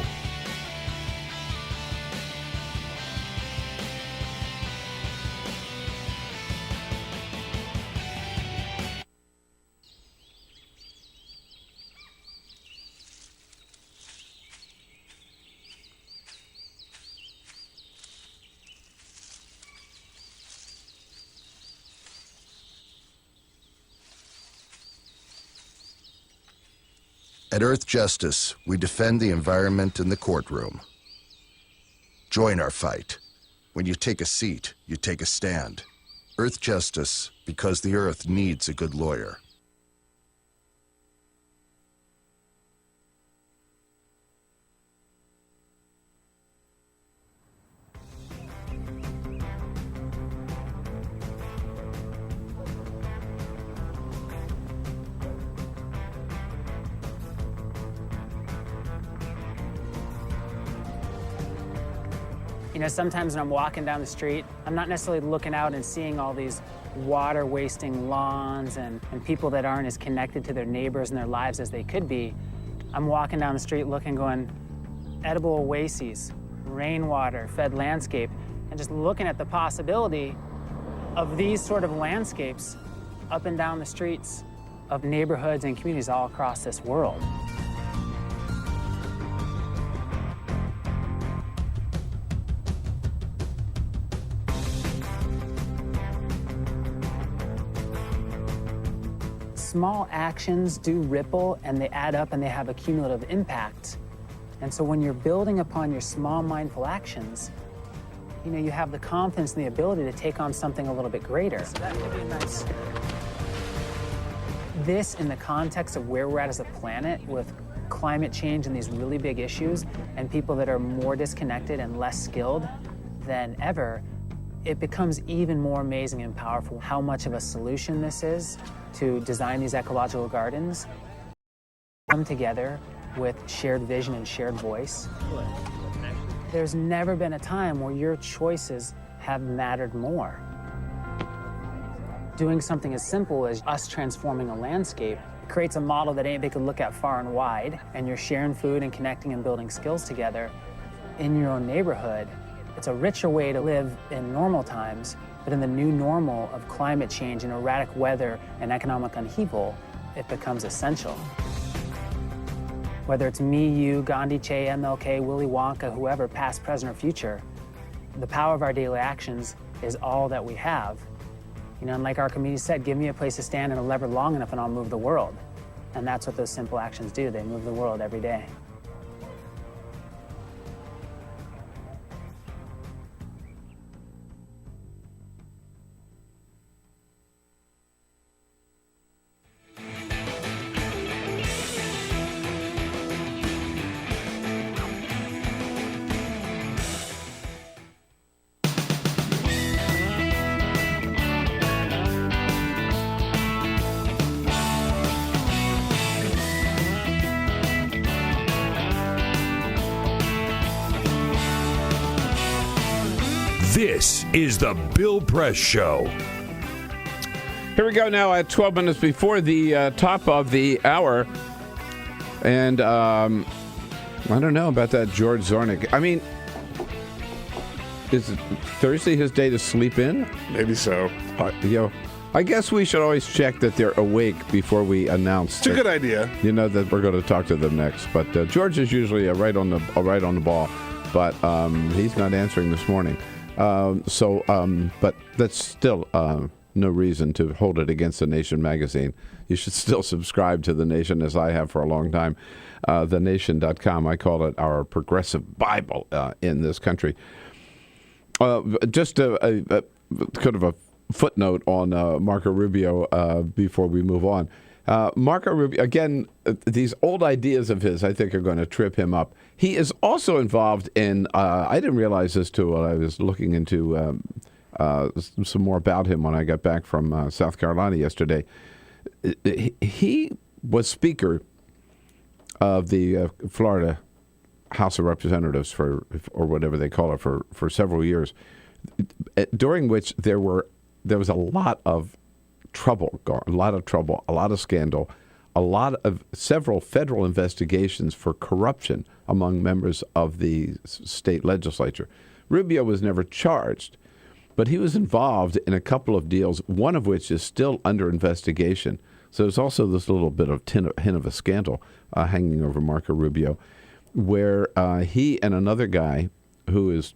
At Earth Justice, we defend the environment in the courtroom. Join our fight. When you take a seat, you take a stand. Earth Justice, because the Earth needs a good lawyer. Sometimes when I'm walking down the street, I'm not necessarily looking out and seeing all these water-wasting lawns and people that aren't as connected to their neighbors and their lives as they could be. I'm walking down the street looking, going, edible oases, rainwater, fed landscape, and just looking at the possibility of these sort of landscapes up and down the streets of neighborhoods and communities all across this world. Small actions do ripple, and they add up, and they have a cumulative impact. And so when you're building upon your small mindful actions, you have the confidence and the ability to take on something a little bit greater. So that could be nice. This, in the context of where we're at as a planet with climate change and these really big issues and people that are more disconnected and less skilled than ever, it becomes even more amazing and powerful how much of a solution this is to design these ecological gardens, come together with shared vision and shared voice. There's never been a time where your choices have mattered more. Doing something as simple as us transforming a landscape creates a model that anybody can look at far and wide, and you're sharing food and connecting and building skills together in your own neighborhood. It's a richer way to live in normal times, but in the new normal of climate change and erratic weather and economic upheaval, it becomes essential. Whether it's me, you, Gandhi, Che, MLK, Willy Wonka, whoever, past, present, or future, the power of our daily actions is all that we have. And like our community said, give me a place to stand and a lever long enough and I'll move the world. And that's what those simple actions do. They move the world every day. This is the Bill Press Show. Here we go now at 12 minutes before the top of the hour. And I don't know about that George Zornick. I mean, is Thursday his day to sleep in? Maybe so. I guess we should always check that they're awake before we announce. It's a good idea. That we're going to talk to them next. But George is usually right on the ball. But he's not answering this morning. But that's still no reason to hold it against The Nation magazine. You should still subscribe to The Nation, as I have for a long time. TheNation.com. I call it our progressive Bible in this country. Just a kind of a footnote on Marco Rubio before we move on. Marco Rubio, again, these old ideas of his, I think, are going to trip him up. He is also involved in, I didn't realize this too when I was looking into some more about him when I got back from South Carolina yesterday. He was Speaker of the Florida House of Representatives or whatever they call it, for several years, during which there was a lot of trouble, a lot of scandal, several federal investigations for corruption among members of the state legislature. Rubio was never charged, but he was involved in a couple of deals, one of which is still under investigation. So there's also this little bit of hint of a scandal hanging over Marco Rubio, where he and another guy who is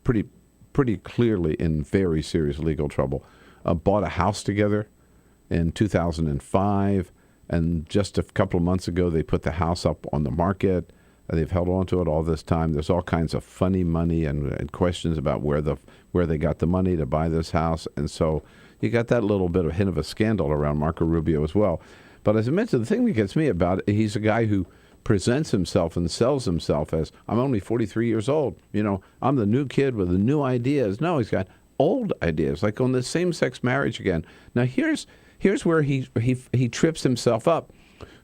pretty clearly in very serious legal trouble bought a house together in 2005, and just a couple of months ago they put the house up on the market. They've held on to it all this time. There's all kinds of funny money and questions about where they got the money to buy this house, and so you got that little bit of hint of a scandal around Marco Rubio as well. But as I mentioned, the thing that gets me about it, he's a guy who presents himself and sells himself as, I'm only 43 years old. I'm the new kid with the new ideas. No, he's got old ideas, like on the same-sex marriage again. Now, here's where he trips himself up.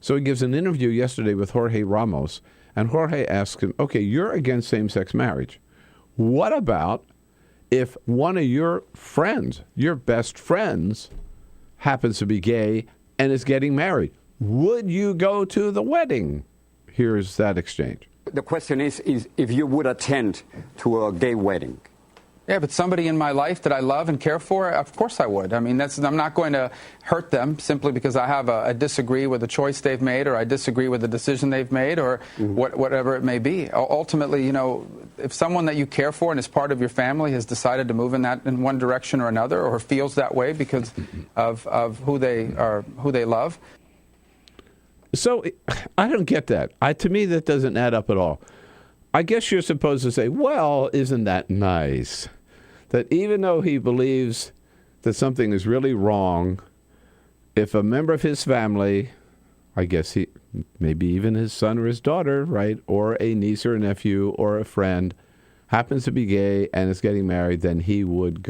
So he gives an interview yesterday with Jorge Ramos, and Jorge asks him, okay, you're against same-sex marriage. What about if one of your friends, your best friends, happens to be gay and is getting married? Would you go to the wedding? Here's that exchange. The question is if you would attend to a gay wedding. Yeah, but somebody in my life that I love and care for, of course I would. I mean, I'm not going to hurt them simply because I disagree with the choice they've made, or I disagree with the decision they've made, or whatever it may be. Ultimately, if someone that you care for and is part of your family has decided to move in one direction or another, or feels that way because of who they love. So I don't get that. To me, that doesn't add up at all. I guess you're supposed to say, well, isn't that nice? That even though he believes that something is really wrong, if a member of his family, I guess maybe even his son or his daughter, right, or a niece or a nephew or a friend happens to be gay and is getting married, then he would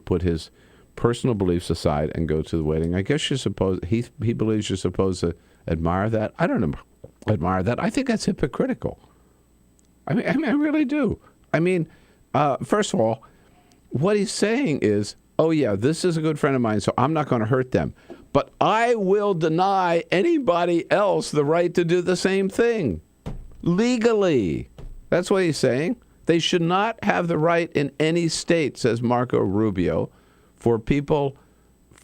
put his personal beliefs aside and go to the wedding. I guess he believes you're supposed to admire that. I don't admire that. I think that's hypocritical. I mean, I really do. I mean, first of all, what he's saying is, oh yeah, this is a good friend of mine, so I'm not going to hurt them. But I will deny anybody else the right to do the same thing legally. That's what he's saying. They should not have the right in any state, says Marco Rubio, for people,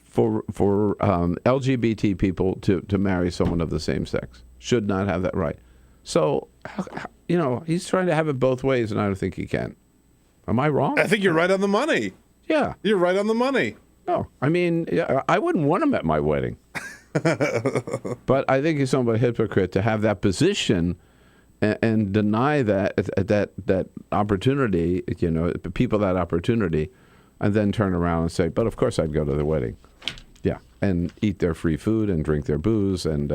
for LGBT people to marry someone of the same sex. Should not have that right. So, he's trying to have it both ways, and I don't think he can. Am I wrong? I think you're right on the money. Yeah. You're right on the money. No, I mean, I wouldn't want him at my wedding. But I think he's somewhat a hypocrite to have that position and deny that opportunity, people that opportunity, and then turn around and say, but of course I'd go to the wedding. Yeah, and eat their free food and drink their booze and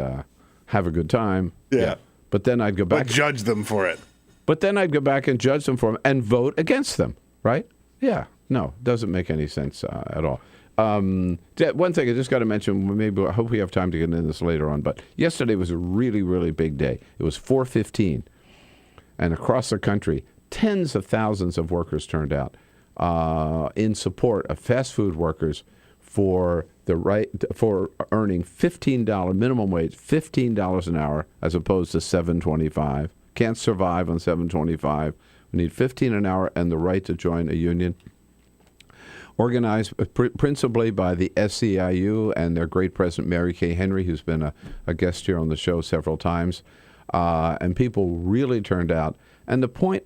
have a good time. Yeah. But then I'd go back. But judge them for it. But then I'd go back and judge them for them and vote against them, right? Yeah. No, doesn't make any sense at all. One thing I just got to mention, maybe I hope we have time to get into this later on, but yesterday was a really, really big day. It was 4/15, and across the country, tens of thousands of workers turned out in support of fast food workers for the right for earning $15 minimum wage, $15 an hour, as opposed to $7.25. Can't survive on $7.25. We need $15 an hour and the right to join a union. Organized principally by the SEIU and their great president, Mary Kay Henry, who's been a guest here on the show several times. And people really turned out. And the point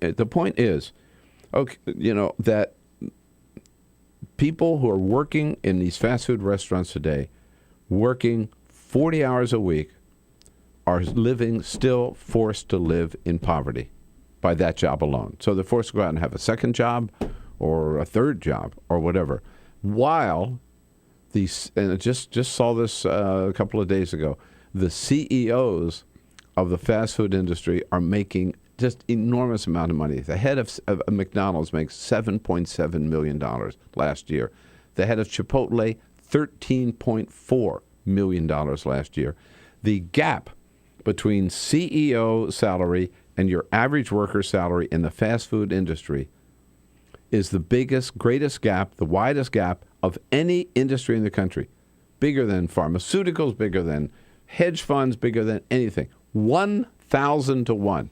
is, that people who are working in these fast food restaurants today, working 40 hours a week, are still forced to live in poverty by that job alone. So they're forced to go out and have a second job or a third job or whatever. While and I just saw this a couple of days ago, the CEOs of the fast food industry are making just enormous amount of money. The head of McDonald's makes $7.7 million last year. The head of Chipotle, $13.4 million last year. The gap between CEO salary and your average worker salary in the fast food industry is the greatest gap, the widest gap of any industry in the country. Bigger than pharmaceuticals, bigger than hedge funds, bigger than anything. 1,000 to 1.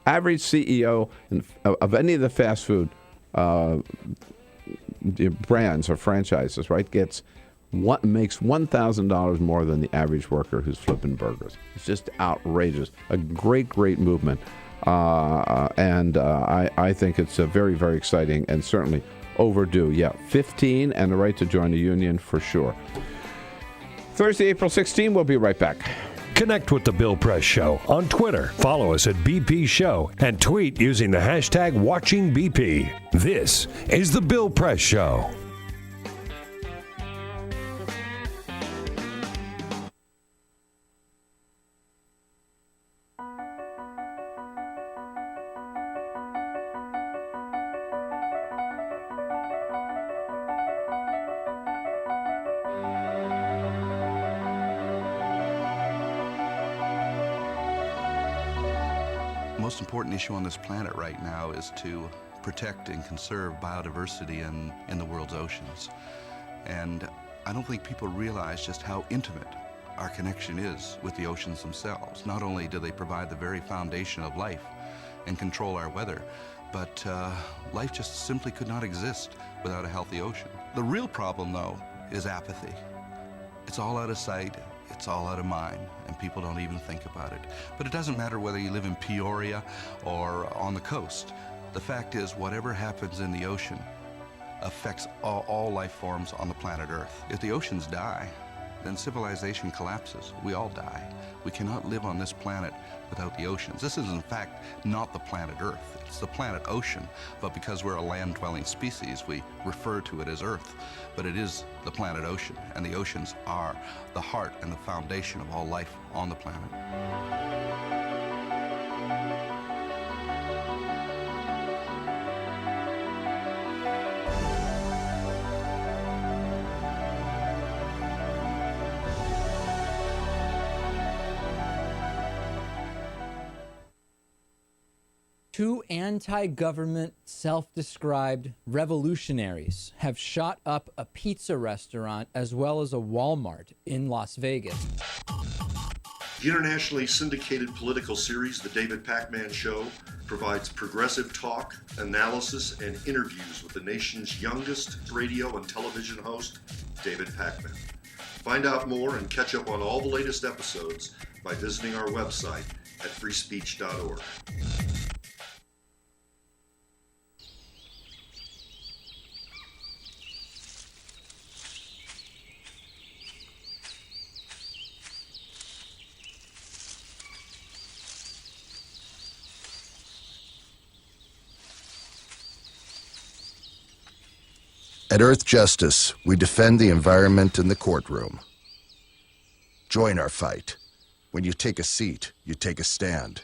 Average CEO of any of the fast food brands or franchises, right, makes $1,000 more than the average worker who's flipping burgers. It's just outrageous. A great, great movement. And I think it's very, very exciting and certainly overdue. Yeah, 15 and the right to join a union for sure. Thursday, April 16, we'll be right back. Connect with The Bill Press Show on Twitter. Follow us at BP Show and tweet using the hashtag WatchingBP. This is The Bill Press Show. The most important issue on this planet right now is to protect and conserve biodiversity in the world's oceans. And I don't think people realize just how intimate our connection is with the oceans themselves. Not only do they provide the very foundation of life and control our weather, but life just simply could not exist without a healthy ocean. The real problem, though, is apathy. It's all out of sight. It's all out of mind, and people don't even think about it. But it doesn't matter whether you live in Peoria or on the coast. The fact is, whatever happens in the ocean affects all life forms on the planet Earth. If the oceans die, then civilization collapses. We all die. We cannot live on this planet without the oceans. This is, in fact, not the planet Earth. It's the planet ocean, but because we're a land-dwelling species, we refer to it as Earth. But it is the planet ocean, and the oceans are the heart and the foundation of all life on the planet. Two anti-government, self-described revolutionaries have shot up a pizza restaurant as well as a Walmart in Las Vegas. The internationally syndicated political series, The David Pakman Show, provides progressive talk, analysis, and interviews with the nation's youngest radio and television host, David Pakman. Find out more and catch up on all the latest episodes by visiting our website at freespeech.org. At Earth Justice, we defend the environment in the courtroom. Join our fight. When you take a seat, you take a stand.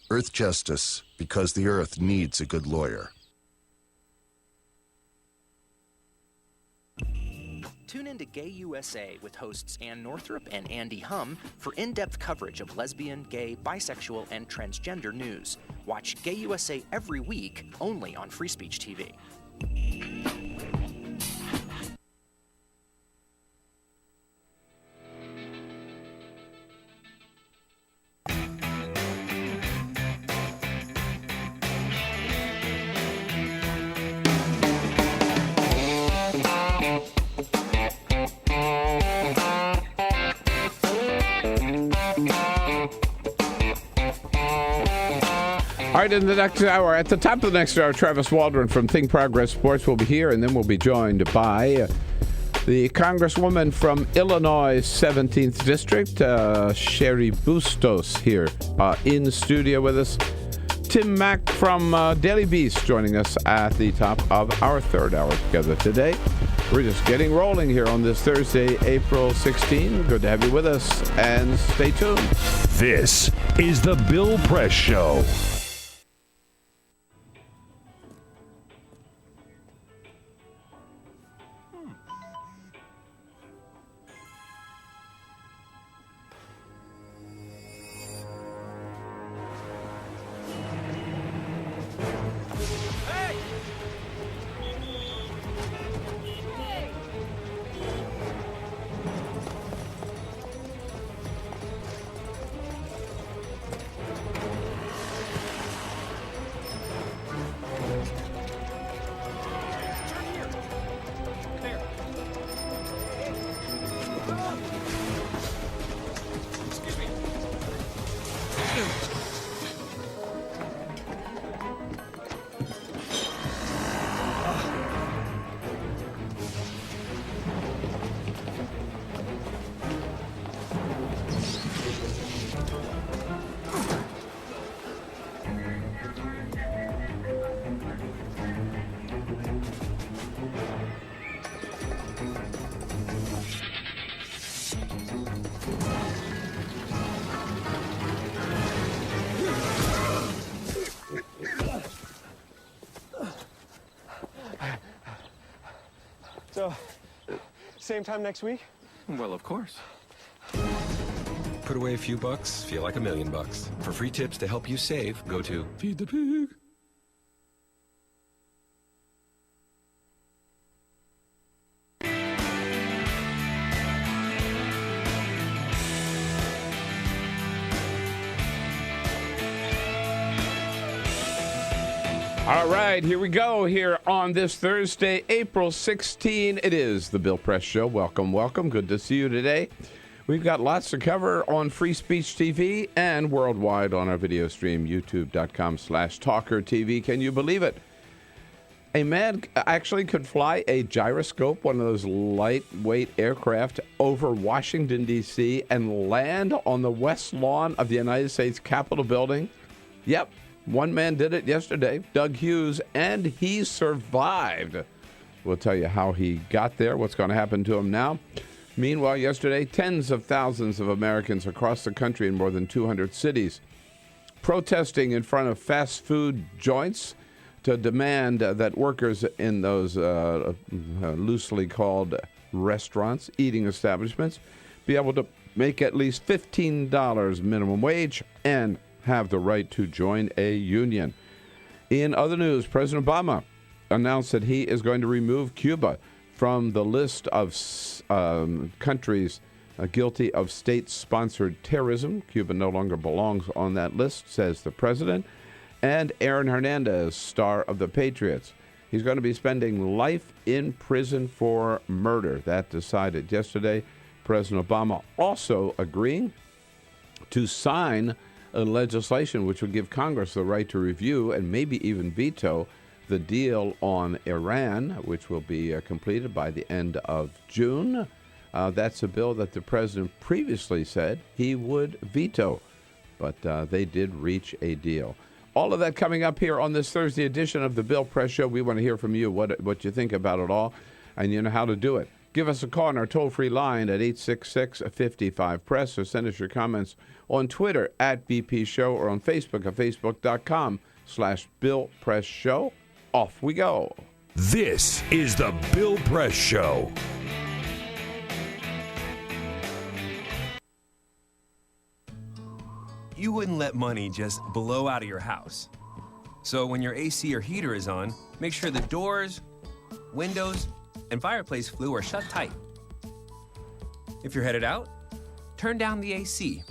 Earth Justice, because the Earth needs a good lawyer. Tune in to Gay USA with hosts Ann Northrup and Andy Hum for in-depth coverage of lesbian, gay, bisexual, and transgender news. Watch Gay USA every week, only on Free Speech TV. All right, in the next hour, at the top of the next hour, Travis Waldron from Think Progress Sports will be here, and then we'll be joined by the Congresswoman from Illinois' 17th District, Cheri Bustos, here in the studio with us. Tim Mack from Daily Beast joining us at the top of our third hour together today. We're just getting rolling here on this Thursday, April 16. Good to have you with us, and stay tuned. This is the Bill Press Show. So, same time next week? Well, of course. Put away a few bucks, feel like $1 million. For free tips to help you save, go to Feed the Pig. All right, here we go here on this Thursday, April 16. It is the Bill Press Show. Welcome, welcome. Good to see you today. We've got lots to cover on Free Speech TV and worldwide on our video stream, youtube.com/TawkrTV. Can you believe it? A man actually could fly a gyroscope, one of those lightweight aircraft, over Washington, D.C. and land on the west lawn of the United States Capitol building. Yep, one man did it yesterday, Doug Hughes, and he survived. We'll tell you how he got there, what's going to happen to him now. Meanwhile, yesterday, tens of thousands of Americans across the country in more than 200 cities protesting in front of fast food joints to demand that workers in those loosely called restaurants, eating establishments, be able to make at least $15 minimum wage and have the right to join a union. In other news, President Obama announced that he is going to remove Cuba from the list of countries guilty of state-sponsored terrorism. Cuba no longer belongs on that list, says the president. And Aaron Hernandez, star of the Patriots. He's going to be spending life in prison for murder. That decided yesterday. President Obama also agreeing to sign a legislation which would give Congress the right to review and maybe even veto the deal on Iran, which will be completed by the end of June. That's a bill that the president previously said he would veto, but they did reach a deal. All of that coming up here on this Thursday edition of the Bill Press Show. We want to hear from you what you think about it all, and you know how to do it. Give us a call on our toll-free line at 866-55-PRESS, or send us your comments on Twitter at BP Show, or on Facebook at facebook.com/Bill Press Show. Off we go. This is the Bill Press Show. You wouldn't let money just blow out of your house. So when your AC or heater is on, make sure the doors, windows, and fireplace flue are shut tight. If you're headed out, turn down the AC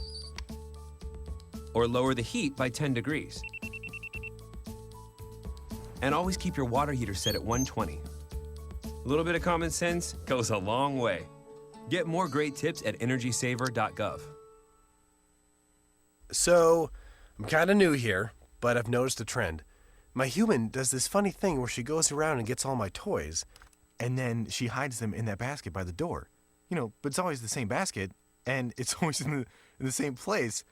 or lower the heat by 10 degrees. And always keep your water heater set at 120. A little bit of common sense goes a long way. Get more great tips at energysaver.gov. So, I'm kind of new here, but I've noticed a trend. My human does this funny thing where she goes around and gets all my toys, and then she hides them in that basket by the door. You know, but it's always the same basket, and it's always in the same place.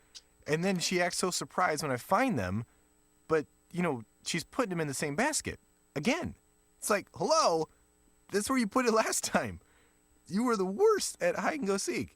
And then she acts so surprised when I find them, but, you know, she's putting them in the same basket. Again. It's like, hello? That's where you put it last time. You were the worst at hide and go seek.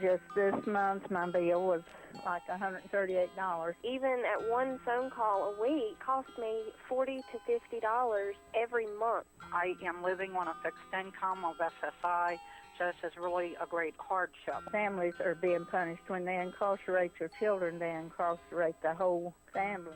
Just this month, my bill was like $138. Even at one phone call a week cost me $40 to $50 every month. I am living on a fixed income of SSI, so this is really a great hardship. Families are being punished. When they incarcerate your children, they incarcerate the whole family.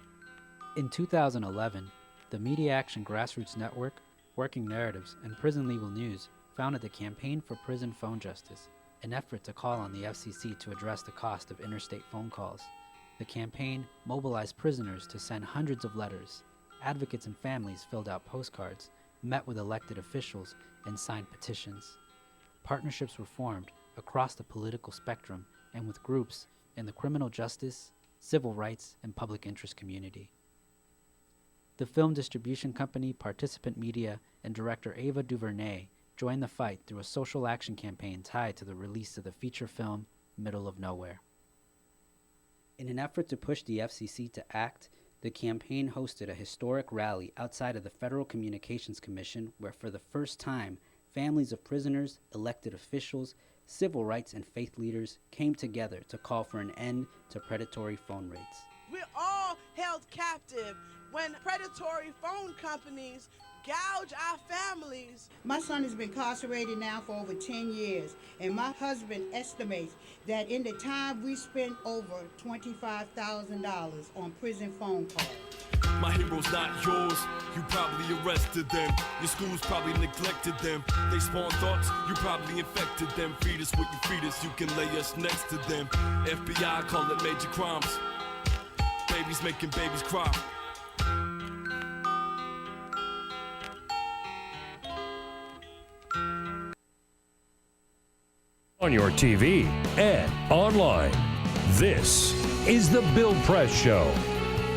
In 2011, the Media Action Grassroots Network, Working Narratives, and Prison Legal News founded the Campaign for Prison Phone Justice, an effort to call on the FCC to address the cost of interstate phone calls. The campaign mobilized prisoners to send hundreds of letters. Advocates and families filled out postcards, met with elected officials, and signed petitions. Partnerships were formed across the political spectrum and with groups in the criminal justice, civil rights, and public interest community. The film distribution company Participant Media and director Ava DuVernay joined the fight through a social action campaign tied to the release of the feature film Middle of Nowhere. In an effort to push the FCC to act, the campaign hosted a historic rally outside of the Federal Communications Commission where for the first time, families of prisoners, elected officials, civil rights and faith leaders came together to call for an end to predatory phone rates. We're all held captive when predatory phone companies gouge our families. My son has been incarcerated now for over 10 years, and my husband estimates that in the time we spent over $25,000 on prison phone calls. My hero's not yours, you probably arrested them. Your schools probably neglected them. They spawn thoughts, you probably infected them. Feed us what you feed us, you can lay us next to them. FBI call it major crimes. Babies making babies cry. On your TV and online. This is the Bill Press Show.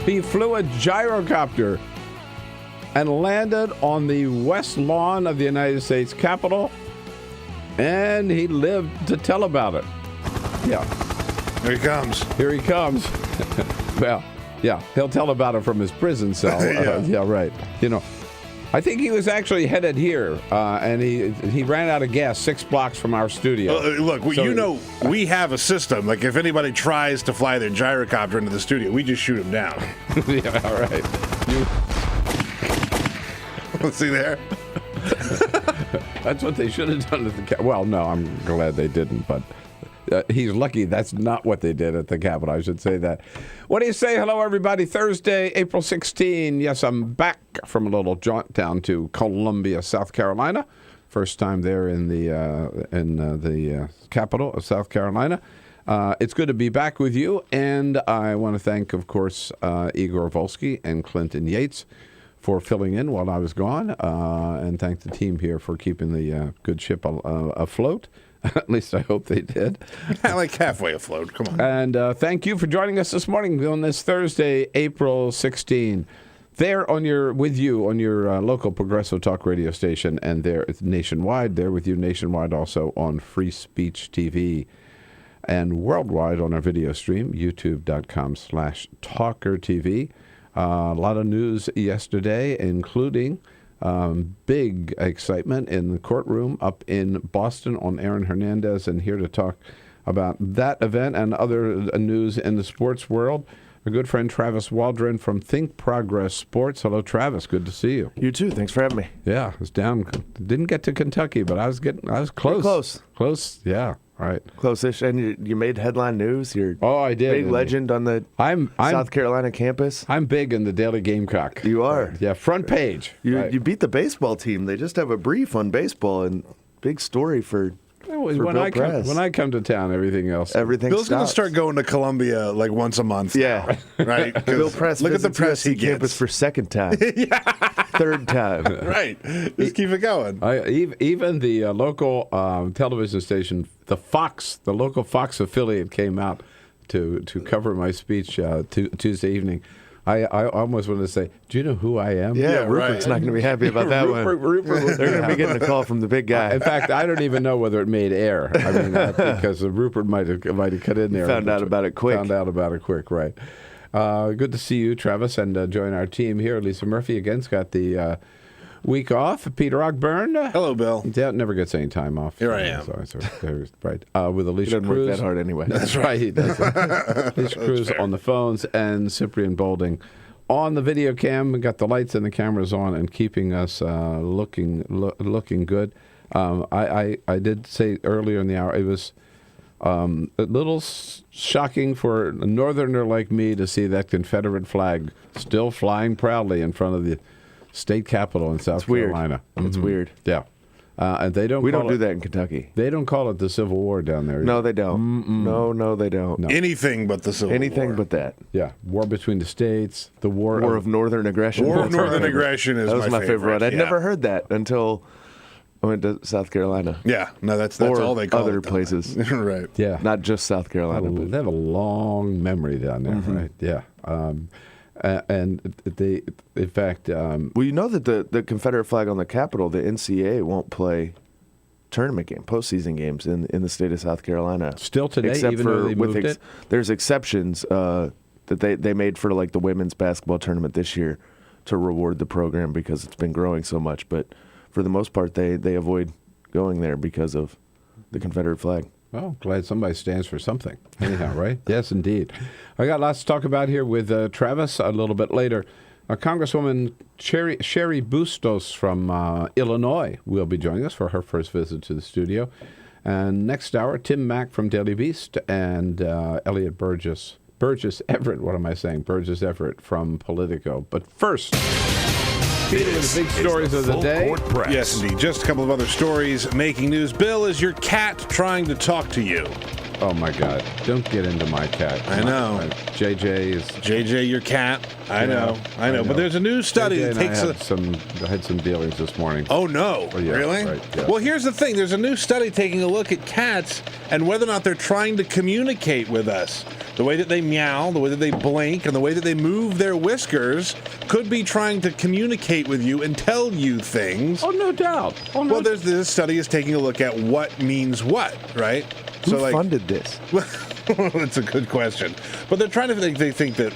He flew a gyrocopter and landed on the west lawn of the United States Capitol, and he lived to tell about it. Yeah. Here he comes. Here he comes. Well, yeah, he'll tell about it from his prison cell. Yeah, right. You know, I think he was actually headed here, and he ran out of gas 6 blocks from our studio. Look, we have a system. Like, if anybody tries to fly their gyrocopter into the studio, we just shoot them down. Yeah, all right. See there? That's what they should have done at the Well, no, I'm glad they didn't, but he's lucky that's not what they did at the Capitol. I should say that. What do you say? Hello, everybody. Thursday, April 16. Yes, I'm back from a little jaunt down to Columbia, South Carolina. First time there in the capital of South Carolina. It's good to be back with you, and I want to thank, of course, Igor Volsky and Clinton Yates for filling in while I was gone, and thank the team here for keeping the good ship afloat. At least I hope they did. Like halfway afloat. Come on. And thank you for joining us this morning on this Thursday, April 16. There with you on your local Progressive Talk radio station, and there nationwide. There with you nationwide also on Free Speech TV, and worldwide on our video stream, youtube.com/TawkrTV. A lot of news yesterday, including big excitement in the courtroom up in Boston on Aaron Hernandez, and here to talk about that event and other news in the sports world, our good friend Travis Waldron from Think Progress Sports. Hello, Travis. Good to see you. You too. Thanks for having me. Yeah, I was down. Didn't get to Kentucky, but I was close. Close. Yeah. Right. Close-ish. And you made headline news. You're I did. Big legend on the South Carolina campus. I'm big in the Daily Gamecock. You are. Yeah, front page. You beat the baseball team. They just have a brief on baseball, and big story for when I come to town, everything else. Bill's going to start going to Columbia like once a month. Yeah. Now, right? Bill Press. Look at the press he gets. Campus for second time. Third time. Right. Just keep it going. Even the local television station, the local Fox affiliate came out to cover my speech Tuesday evening. I almost wanted to say, do you know who I am? Yeah, Rupert's not going to be happy about that one. Rupert they're going to be getting a call from the big guy. In fact, I don't even know whether it made air. I mean, because Rupert might have cut in there. Found out about it quick, right. Good to see you, Travis, and join our team here. Lisa Murphy again's got the week off. Peter Ogburn. Hello, Bill. That never gets any time off. Here I am. Right. With Alicia Cruz. He doesn't work that hard anyway. That's right. He doesn't. Alicia Cruz on the phones, and Cyprian Bolding on the video cam. We got the lights and the cameras on and keeping us looking good. I did say earlier in the hour, it was a little shocking for a northerner like me to see that Confederate flag still flying proudly in front of the state capitol in South Carolina. It's weird. Yeah. And they don't. We don't do that in Kentucky. They don't call it the Civil War down there. No, they don't. No, they don't. No. Anything but the Civil War. Anything but that. Yeah. War between the states. The war of Northern Aggression. War of Northern Aggression is my favorite. I'd never heard that until I went to South Carolina. Yeah. No, that's all they call other it. places. Right. Yeah. Not just South Carolina. They have a long memory down there, right? Yeah. And they, in fact, well, you know that the Confederate flag on the Capitol, the NCAA won't play tournament postseason games in the state of South Carolina. Still today, except even for though they moved it? There's exceptions that they made for like the women's basketball tournament this year to reward the program because it's been growing so much. But for the most part, they avoid going there because of the Confederate flag. Well, glad somebody stands for something. Anyhow, right? Yes, indeed. I got lots to talk about here with Travis a little bit later. Congresswoman Cheri Bustos from Illinois will be joining us for her first visit to the studio. And next hour, Tim Mack from Daily Beast and Elliot Burgess Everett, what am I saying? Burgess Everett from Politico. But first, feeding the big stories of the day. Yes, indeed. Just a couple of other stories making news. Bill, is your cat trying to talk to you? Oh, my God. Don't get into my cat. I know. JJ, your cat. I know. But there's a new study that takes I had some dealings this morning. Oh, no. Oh, yeah, really? Right, yeah. Well, here's the thing. There's a new study taking a look at cats and whether or not they're trying to communicate with us. The way that they meow, the way that they blink, and the way that they move their whiskers could be trying to communicate with you and tell you things. Oh, no doubt. Well, this study is taking a look at what means what, right? Who funded this? It's a good question. But they're trying to think, they think that,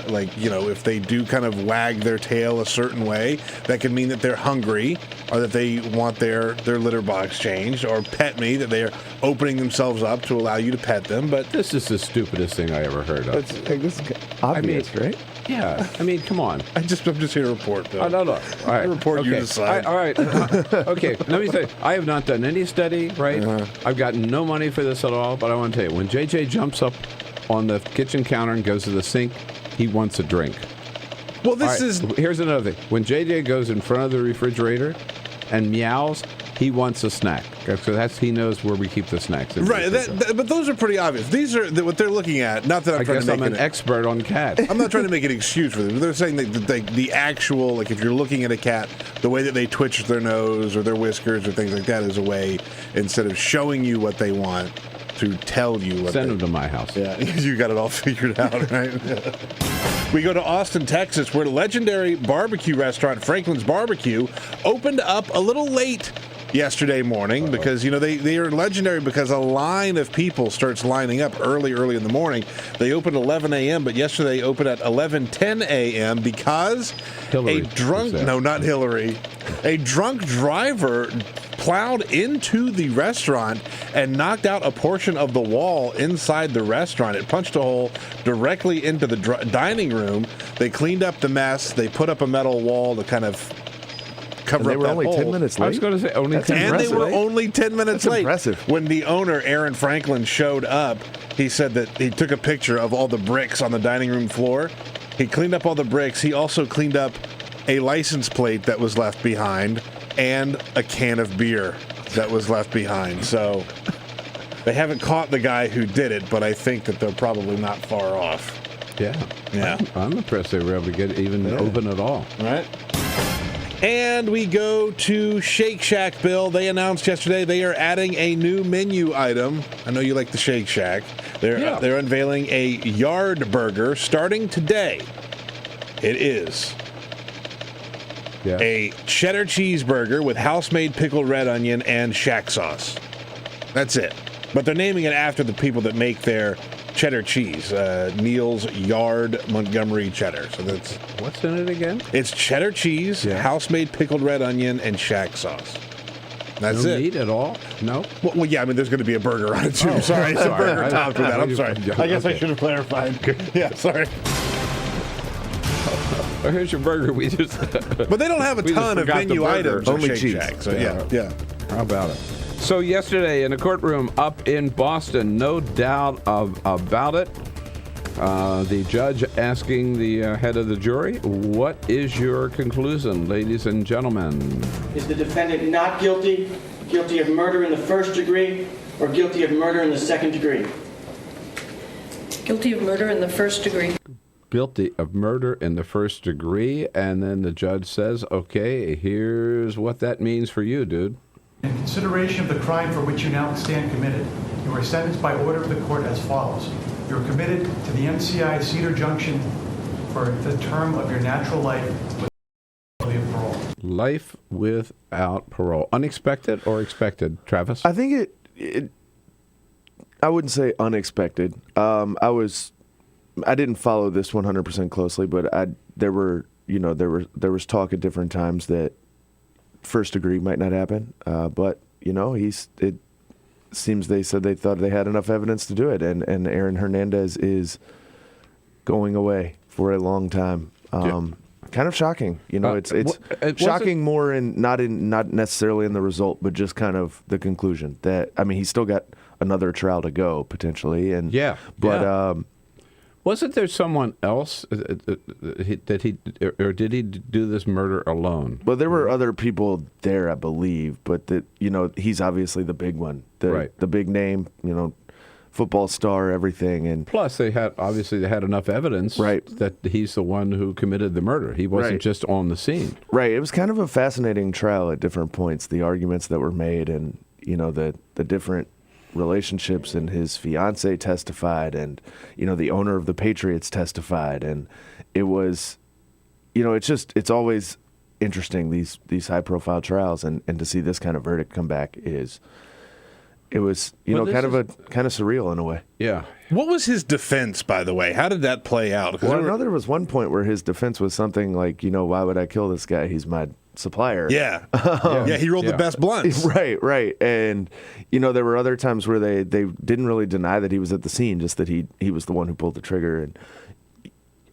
if they do kind of wag their tail a certain way, that could mean that they're hungry or that they want their litter box changed, or pet me, that they're opening themselves up to allow you to pet them. But this is the stupidest thing I ever heard of. It's obvious, right? Yeah. I mean, come on. I'm just here to report, Bill. Oh, no. All right. I report, you decide. All right. Okay, let me say, I have not done any study, right? I've gotten no money for this at all, but I want to tell you, when JJ jumps up on the kitchen counter and goes to the sink, he wants a drink. Well, here's another thing. When JJ goes in front of the refrigerator and meows, he wants a snack. So he knows where we keep the snacks. Right, but those are pretty obvious. These are what they're looking at. Not that I'm an expert on cats. I'm not trying to make an excuse for them. They're saying that the actual, like if you're looking at a cat, the way that they twitch their nose or their whiskers or things like that is a way, instead of showing you what they want, to tell you what Send them to my house. Yeah, you got it all figured out, right? We go to Austin, Texas, where the legendary barbecue restaurant Franklin's Barbecue opened up a little late yesterday morning because, they are legendary because a line of people starts lining up early in the morning. They opened at 11 a.m., but yesterday opened at 11:10 a.m. because Hillary not Hillary, a drunk driver plowed into the restaurant and knocked out a portion of the wall inside the restaurant. It punched a hole directly into the dining room. They cleaned up the mess. They put up a metal wall to kind of cover up that hole. They were only 10 minutes late. I was going to say only 10 minutes late. And they were only 10 minutes late. Impressive. When the owner, Aaron Franklin, showed up, he said that he took a picture of all the bricks on the dining room floor. He cleaned up all the bricks. He also cleaned up a license plate that was left behind and a can of beer that was left behind. So they haven't caught the guy who did it, but I think that they're probably not far off. Yeah. I'm impressed they were able to get even open at all. Right. And we go to Shake Shack, Bill. They announced yesterday they are adding a new menu item. I know you like the Shake Shack. They're unveiling a yard burger starting today. It is a cheddar cheeseburger with house-made pickled red onion and shack sauce. That's it. But they're naming it after the people that make their cheddar cheese, Neil's Yard Montgomery Cheddar. So that's what's in it again? It's cheddar cheese, house-made pickled red onion, and shack sauce. That's no it. meat at all? No? Well, yeah, I mean, there's going to be a burger on it, too. Oh, sorry, it's a burger topped with that. I'm sorry. Okay. I guess I should have clarified. Yeah, sorry. Oh, here's your burger. But they don't have a ton of menu items. Only Shake cheese. Shack, so yeah. How about it? So yesterday in a courtroom up in Boston, no doubt about it, the judge asking the head of the jury, what is your conclusion, ladies and gentlemen? Is the defendant not guilty of murder in the first degree, or guilty of murder in the second degree? Guilty of murder in the first degree. Guilty of murder in the first degree, and then the judge says, okay, here's what that means for you, dude. In consideration of the crime for which you now stand committed, you are sentenced by order of the court as follows. You are committed to the MCI Cedar Junction for the term of your natural life with parole. Life without parole. Unexpected or expected, Travis? I think I wouldn't say unexpected. I didn't follow this 100% closely, but there was talk at different times that first degree might not happen, but it seems they said they thought they had enough evidence to do it, and Aaron Hernandez is going away for a long time. kind of shocking. You know, it's shocking more not necessarily in the result, but just kind of the conclusion that, I mean, he's still got another trial to go potentially. And wasn't there someone else that did he do this murder alone? Well, there were other people there, I believe, but that, you know, he's obviously the big one, the big name, you know, football star, everything. And plus, they had enough evidence that he's the one who committed the murder. He wasn't just on the scene. Right. It was kind of a fascinating trial at different points, the arguments that were made, and, you know, the different relationships. And his fiance testified, and, you know, the owner of the Patriots testified, and it was, you know, it's always interesting, these high profile trials, and to see this kind of verdict come back it was, kind of surreal in a way. Yeah. What was his defense, by the way? How did that play out? Well, I know there was one point where his defense was something like, you know, why would I kill this guy? He's my supplier. Yeah. He rolled the best blunts. Right. And, you know, there were other times where they didn't really deny that he was at the scene, just that he was the one who pulled the trigger. And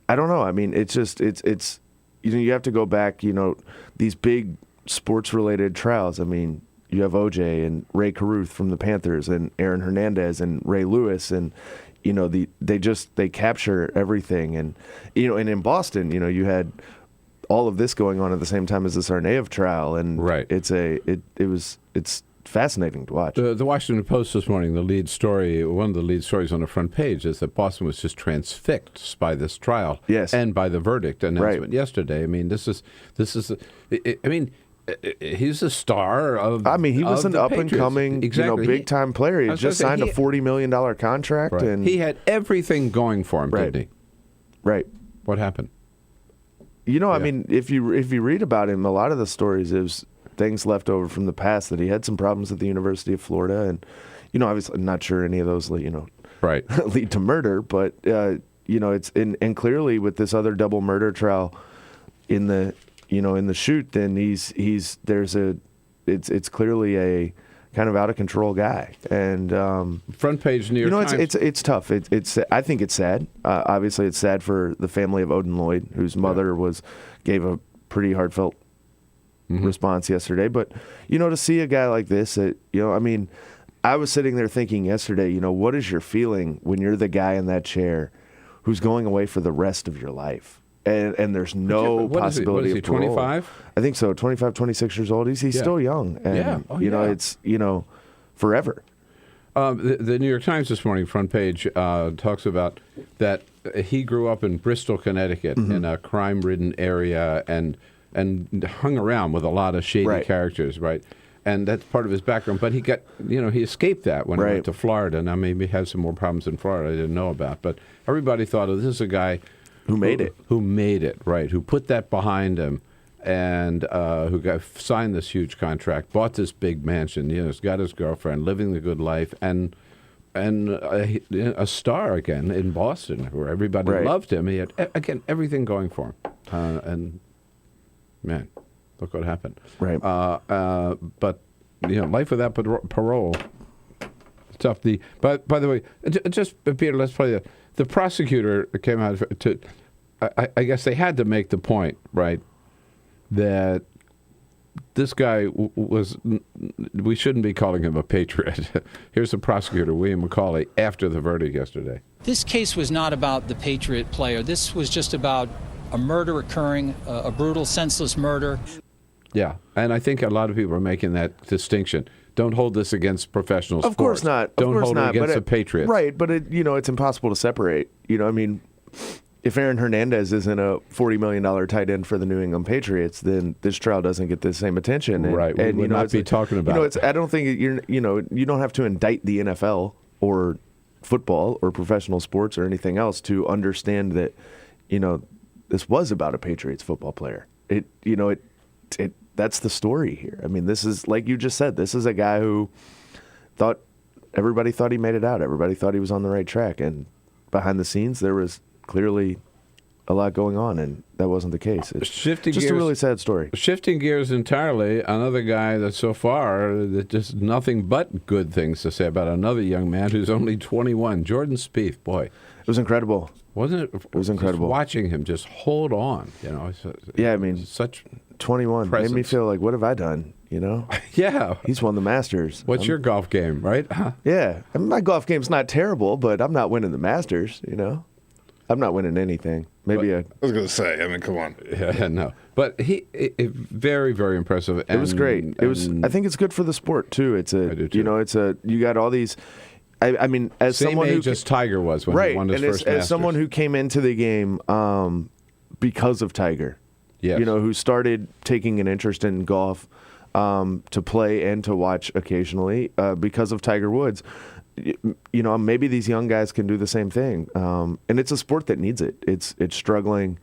I don't know. I mean, it's you know, you have to go back, you know, these big sports-related trials. I mean, you have O.J. and Ray Caruth from the Panthers, and Aaron Hernandez and Ray Lewis, and, you know, they capture everything. And, you know, and in Boston, you know, you had all of this going on at the same time as this Tsarnaev trial, and it's fascinating to watch. The Washington Post this morning, one of the lead stories on the front page is that Boston was just transfixed by this trial, and by the verdict announcement yesterday. I mean, this is. I mean, he's a star of. I mean, he was an up and coming, big time player. He just signed a $40 million contract, and he had everything going for him, didn't he? Right. What happened? You know, I mean, if you read about him, a lot of the stories is things left over from the past, that he had some problems at the University of Florida, and, you know, obviously I'm not sure any of those, you know, lead to murder, but you know, and clearly with this other double murder trial in the chute, then it's clearly a kind of out of control guy. And front page New York Times. It's tough. I think it's sad. Obviously, it's sad for the family of Odin Lloyd, whose mother gave a pretty heartfelt response yesterday. But, you know, to see a guy like this, you know, I mean, I was sitting there thinking yesterday, you know, what is your feeling when you're the guy in that chair who's going away for the rest of your life? And there's no possibility of parole. 25? I think so, 25, 26 years old. He's still young. And, you know, it's, you know, forever. The New York Times this morning, front page, talks about that he grew up in Bristol, Connecticut, in a crime-ridden area, and hung around with a lot of shady characters, right? And that's part of his background. But he escaped that when he went to Florida. Now, maybe he had some more problems in Florida I didn't know about. But everybody thought, this is a guy who made it. Who made it, right? Who put that signed this huge contract, bought this big mansion, you know, has got his girlfriend, living the good life, and a star again in Boston, where everybody loved him. He had, again, everything going for him. And, man, look what happened. Right. But, you know, life without parole, it's tough. But, by the way, just, Peter, let's play that. The prosecutor came out I guess they had to make the point, right, that this guy we shouldn't be calling him a patriot. Here's the prosecutor, William McCauley, after the verdict yesterday. This case was not about the patriot player. This was just about a murder occurring, a brutal, senseless murder. Yeah, and I think a lot of people are making that distinction. Don't hold this against professional sports. Of course not. Don't hold it against the Patriots. Right, but it's impossible to separate. You know, I mean, if Aaron Hernandez isn't a $40 million tight end for the New England Patriots, then this trial doesn't get the same attention. Right, we would not be talking about it. I don't think you don't have to indict the NFL or football or professional sports or anything else to understand that, you know, this was about a Patriots football player. That's the story here. I mean, this is, like you just said, this is a guy who everybody thought he made it out. Everybody thought he was on the right track. And behind the scenes, there was clearly a lot going on, and that wasn't the case. It's Shifting just gears, a really sad story. Shifting gears entirely, another guy that so far that just nothing but good things to say about another young man who's only 21, Jordan Spieth. Boy, it was incredible. Wasn't it? It was incredible. Just watching him just hold on, Yeah, I mean, such 21 presence. made me feel like, what have I done? Yeah. He's won the Masters. What's your golf game, right? Yeah. I mean, my golf game's not terrible, but I'm not winning the Masters, I'm not winning anything. Maybe I was going to say, I mean, come on. Yeah, no. But very, very impressive. It was great. It was. I think it's good for the sport too. It's you got all these. I mean, as same someone age who as Tiger was when he won his first as Masters. someone who came into the game because of Tiger, yes. Who started taking an interest in golf to play and to watch occasionally because of Tiger Woods. Maybe these young guys can do the same thing. And it's a sport that needs it. It's struggling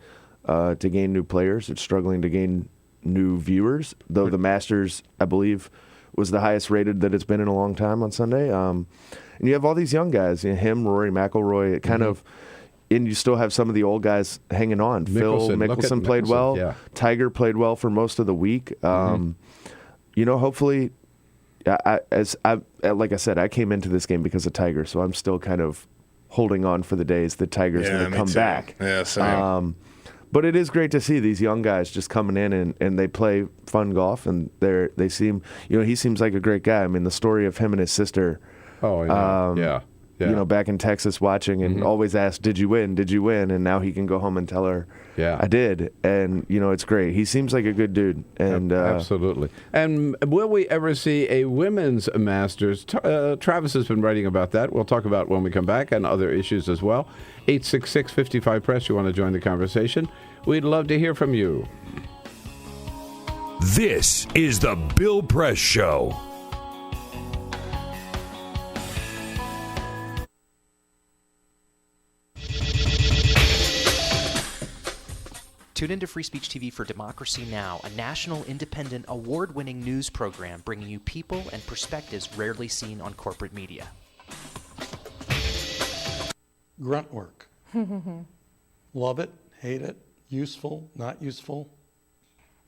to gain new players. It's struggling to gain new viewers, though the Masters, I believe, was the highest rated that it's been in a long time on Sunday. And you have all these young guys, him, Rory McIlroy, it kind of, and you still have some of the old guys hanging on. Phil Mickelson played well. Yeah. Tiger played well for most of the week. Hopefully, like I said, I came into this game because of Tiger, so I'm still kind of holding on for the days that Tiger's going to come back. Yeah, same. But it is great to see these young guys just coming in and they play fun golf, and they seem, he seems like a great guy. I mean, the story of him and his sister. Oh, yeah. Back in Texas watching and always asked, "Did you win? Did you win?" And now he can go home and tell her, "Yeah, I did." And it's great. He seems like a good dude. And absolutely. And will we ever see a women's Masters? Travis has been writing about that. We'll talk about when we come back and other issues as well. 866-55-PRESS. You want to join the conversation? We'd love to hear from you. This is the Bill Press Show. Tune into Free Speech TV for Democracy Now!, a national, independent, award-winning news program bringing you people and perspectives rarely seen on corporate media. Grunt work. Love it, hate it, useful, not useful?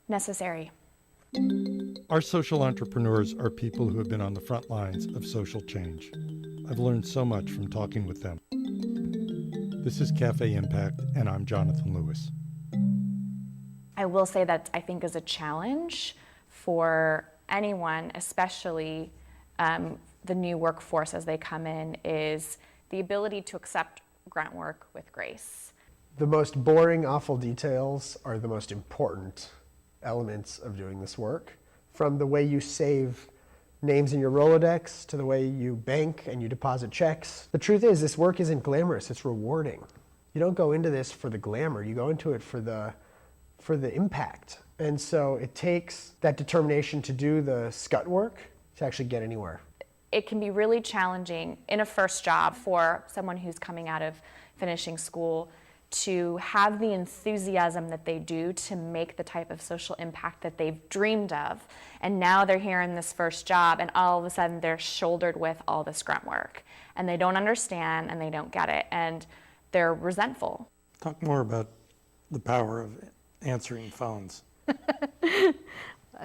Necessary. Our social entrepreneurs are people who have been on the front lines of social change. I've learned so much from talking with them. This is Cafe Impact, and I'm Jonathan Lewis. I will say that I think is a challenge for anyone, especially the new workforce as they come in, is the ability to accept grunt work with grace. The most boring, awful details are the most important elements of doing this work. From the way you save names in your Rolodex to the way you bank and you deposit checks. The truth is, this work isn't glamorous, it's rewarding. You don't go into this for the glamour, you go into it for the impact. And so it takes that determination to do the scut work to actually get anywhere. It can be really challenging in a first job for someone who's coming out of finishing school to have the enthusiasm that they do to make the type of social impact that they've dreamed of. And now they're here in this first job and all of a sudden they're shouldered with all this grunt work. And they don't understand and they don't get it and they're resentful. Talk more about the power of answering phones.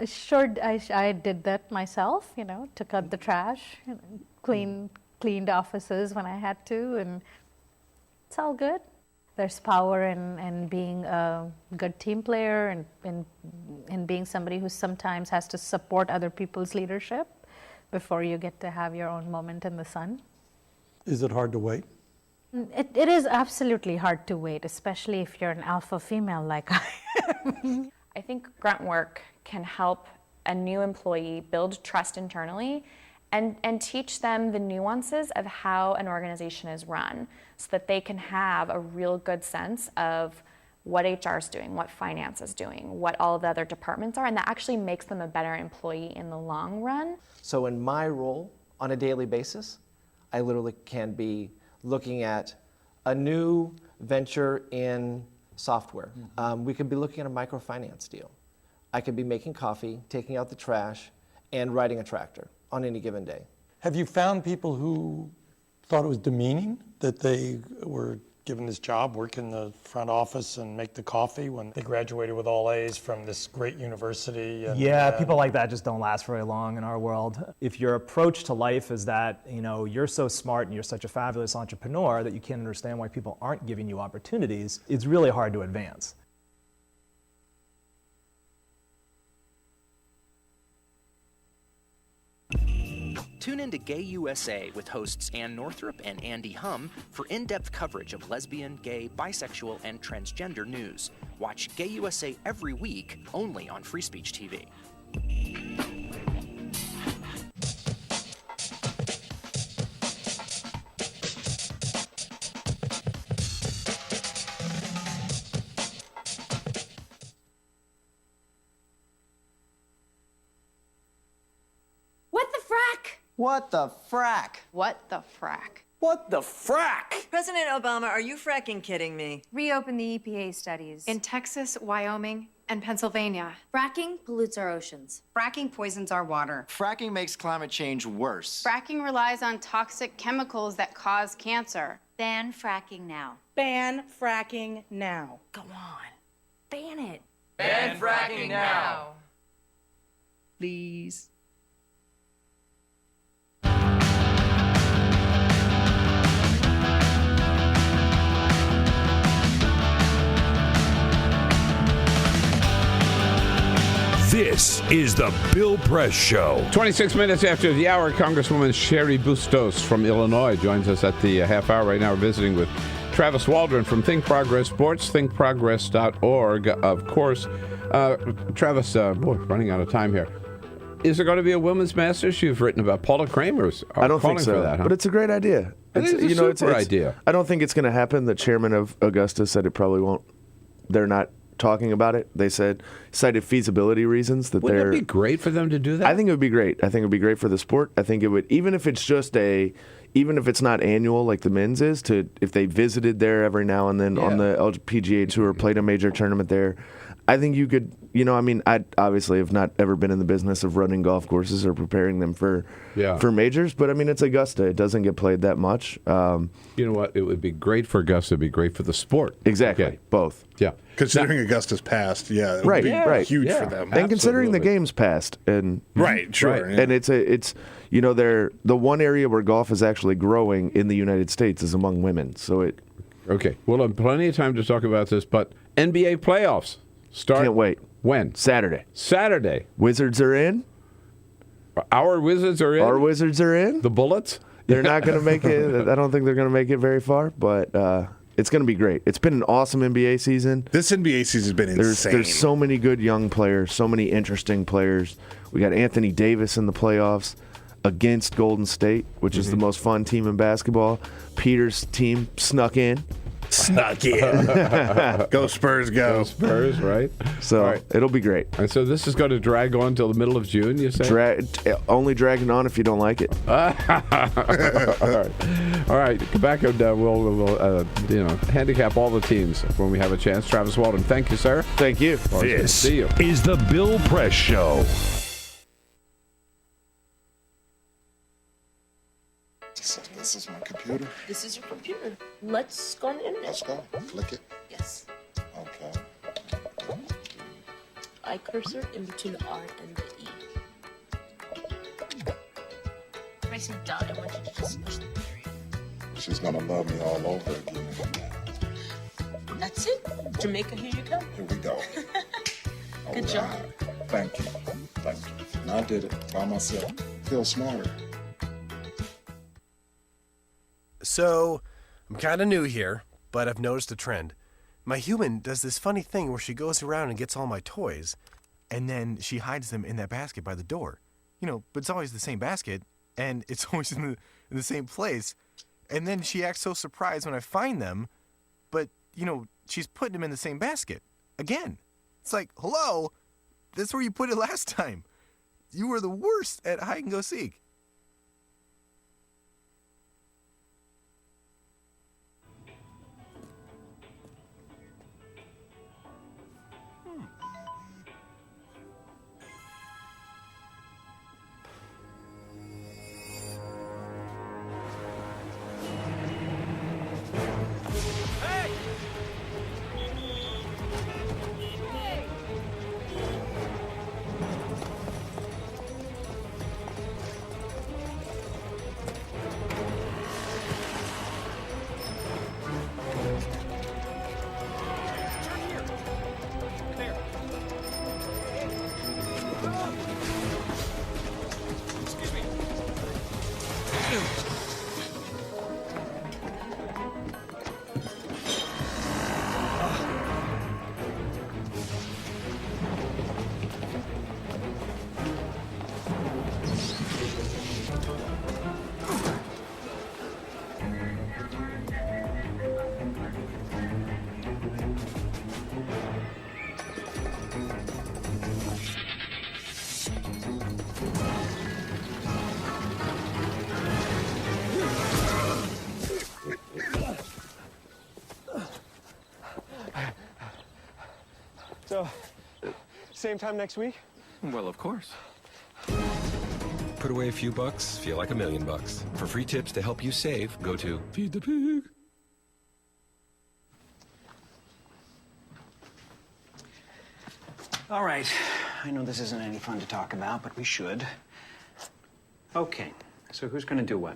Sure, I did that myself, took out the trash, cleaned offices when I had to, and it's all good. There's power in being a good team player and in being somebody who sometimes has to support other people's leadership before you get to have your own moment in the sun. Is it hard to wait? It is absolutely hard to wait, especially if you're an alpha female like I am. I think grunt work can help a new employee build trust internally and teach them the nuances of how an organization is run so that they can have a real good sense of what HR is doing, what finance is doing, what all the other departments are, and that actually makes them a better employee in the long run. So in my role on a daily basis, I literally can be looking at a new venture in software. We could be looking at a microfinance deal. I could be making coffee, taking out the trash, and riding a tractor on any given day. Have you found people who thought it was demeaning that they were given this job, work in the front office and make the coffee when they graduated with all A's from this great university. And, yeah, people like that just don't last very long in our world. If your approach to life is that, you're so smart and you're such a fabulous entrepreneur that you can't understand why people aren't giving you opportunities, it's really hard to advance. Tune in to Gay USA with hosts Ann Northrup and Andy Hum for in-depth coverage of lesbian, gay, bisexual, and transgender news. Watch Gay USA every week, only on Free Speech TV. What the frack? What the frack? What the frack? President Obama, are you fracking kidding me? Reopen the EPA studies. In Texas, Wyoming, and Pennsylvania. Fracking pollutes our oceans. Fracking poisons our water. Fracking makes climate change worse. Fracking relies on toxic chemicals that cause cancer. Ban fracking now. Ban fracking now. Go on. Ban it. Ban fracking now. Please. This is the Bill Press Show. 26 minutes after the hour, Congresswoman Cheri Bustos from Illinois joins us at the half hour right now. We're visiting with Travis Waldron from Think Progress Sports, thinkprogress.org, of course. Travis, running out of time here. Is there going to be a women's Masters? You've written about Paula Kramer's. I don't think so, for that, huh? but it's a great idea. It's a super idea. I don't think it's going to happen. The chairman of Augusta said it probably won't. They're not talking about it. They cited feasibility reasons that Wouldn't it be great for them to do that? I think it would be great. I think it would be great for the sport. I think it would, even if it's not annual like the men's is, if they visited there every now and then on the LPGA Tour, played a major tournament there. I think you could, I obviously have not ever been in the business of running golf courses or preparing them for majors, but it's Augusta. It doesn't get played that much. You know what? It would be great for Augusta. It would be great for the sport. Exactly. Okay. Both. Yeah. Considering Augusta's past, it would be huge for them. And considering the game's past. And sure. Right. And it's the one area where golf is actually growing in the United States is among women. So it. Okay. We'll have plenty of time to talk about this, but NBA playoffs start. Can't wait. When? Saturday. Wizards are in. Our Wizards are in. Our Wizards are in. The Bullets. They're not going to make it. I don't think they're going to make it very far, but it's going to be great. It's been an awesome NBA season. This NBA season has been insane. There's so many good young players, so many interesting players. We got Anthony Davis in the playoffs against Golden State, which is the most fun team in basketball. Peter's team snuck in. Go Spurs, go. Go Spurs, right? So it'll be great. And so this is going to drag on till the middle of June, you say? Only dragging on if you don't like it. All right. Come back and we'll handicap all the teams when we have a chance. Travis Waldron, thank you, sir. Thank you. This see you. is the Bill Press Show. This is my computer. This is your computer. Let's go on the internet. Let's go. Click it. Yes. Okay. I cursor in between the R and the E. When I say dot, I want you to just push the area. She's gonna love me all over again. That's it. Jamaica, here you come. Here we go. Good job. Thank you. And I did it by myself. Feel smarter. So, I'm kind of new here, but I've noticed a trend. My human does this funny thing where she goes around and gets all my toys, and then she hides them in that basket by the door. But it's always the same basket, and it's always in the same place. And then she acts so surprised when I find them, but, she's putting them in the same basket. Again. It's like, hello? That's where you put it last time. You were the worst at hide and go seek. Same time next week? Well, of course. Put away a few bucks, feel like $1 million. For free tips to help you save, go to Feed the Pig. All right. I know this isn't any fun to talk about, but we should. Okay. So who's going to do what?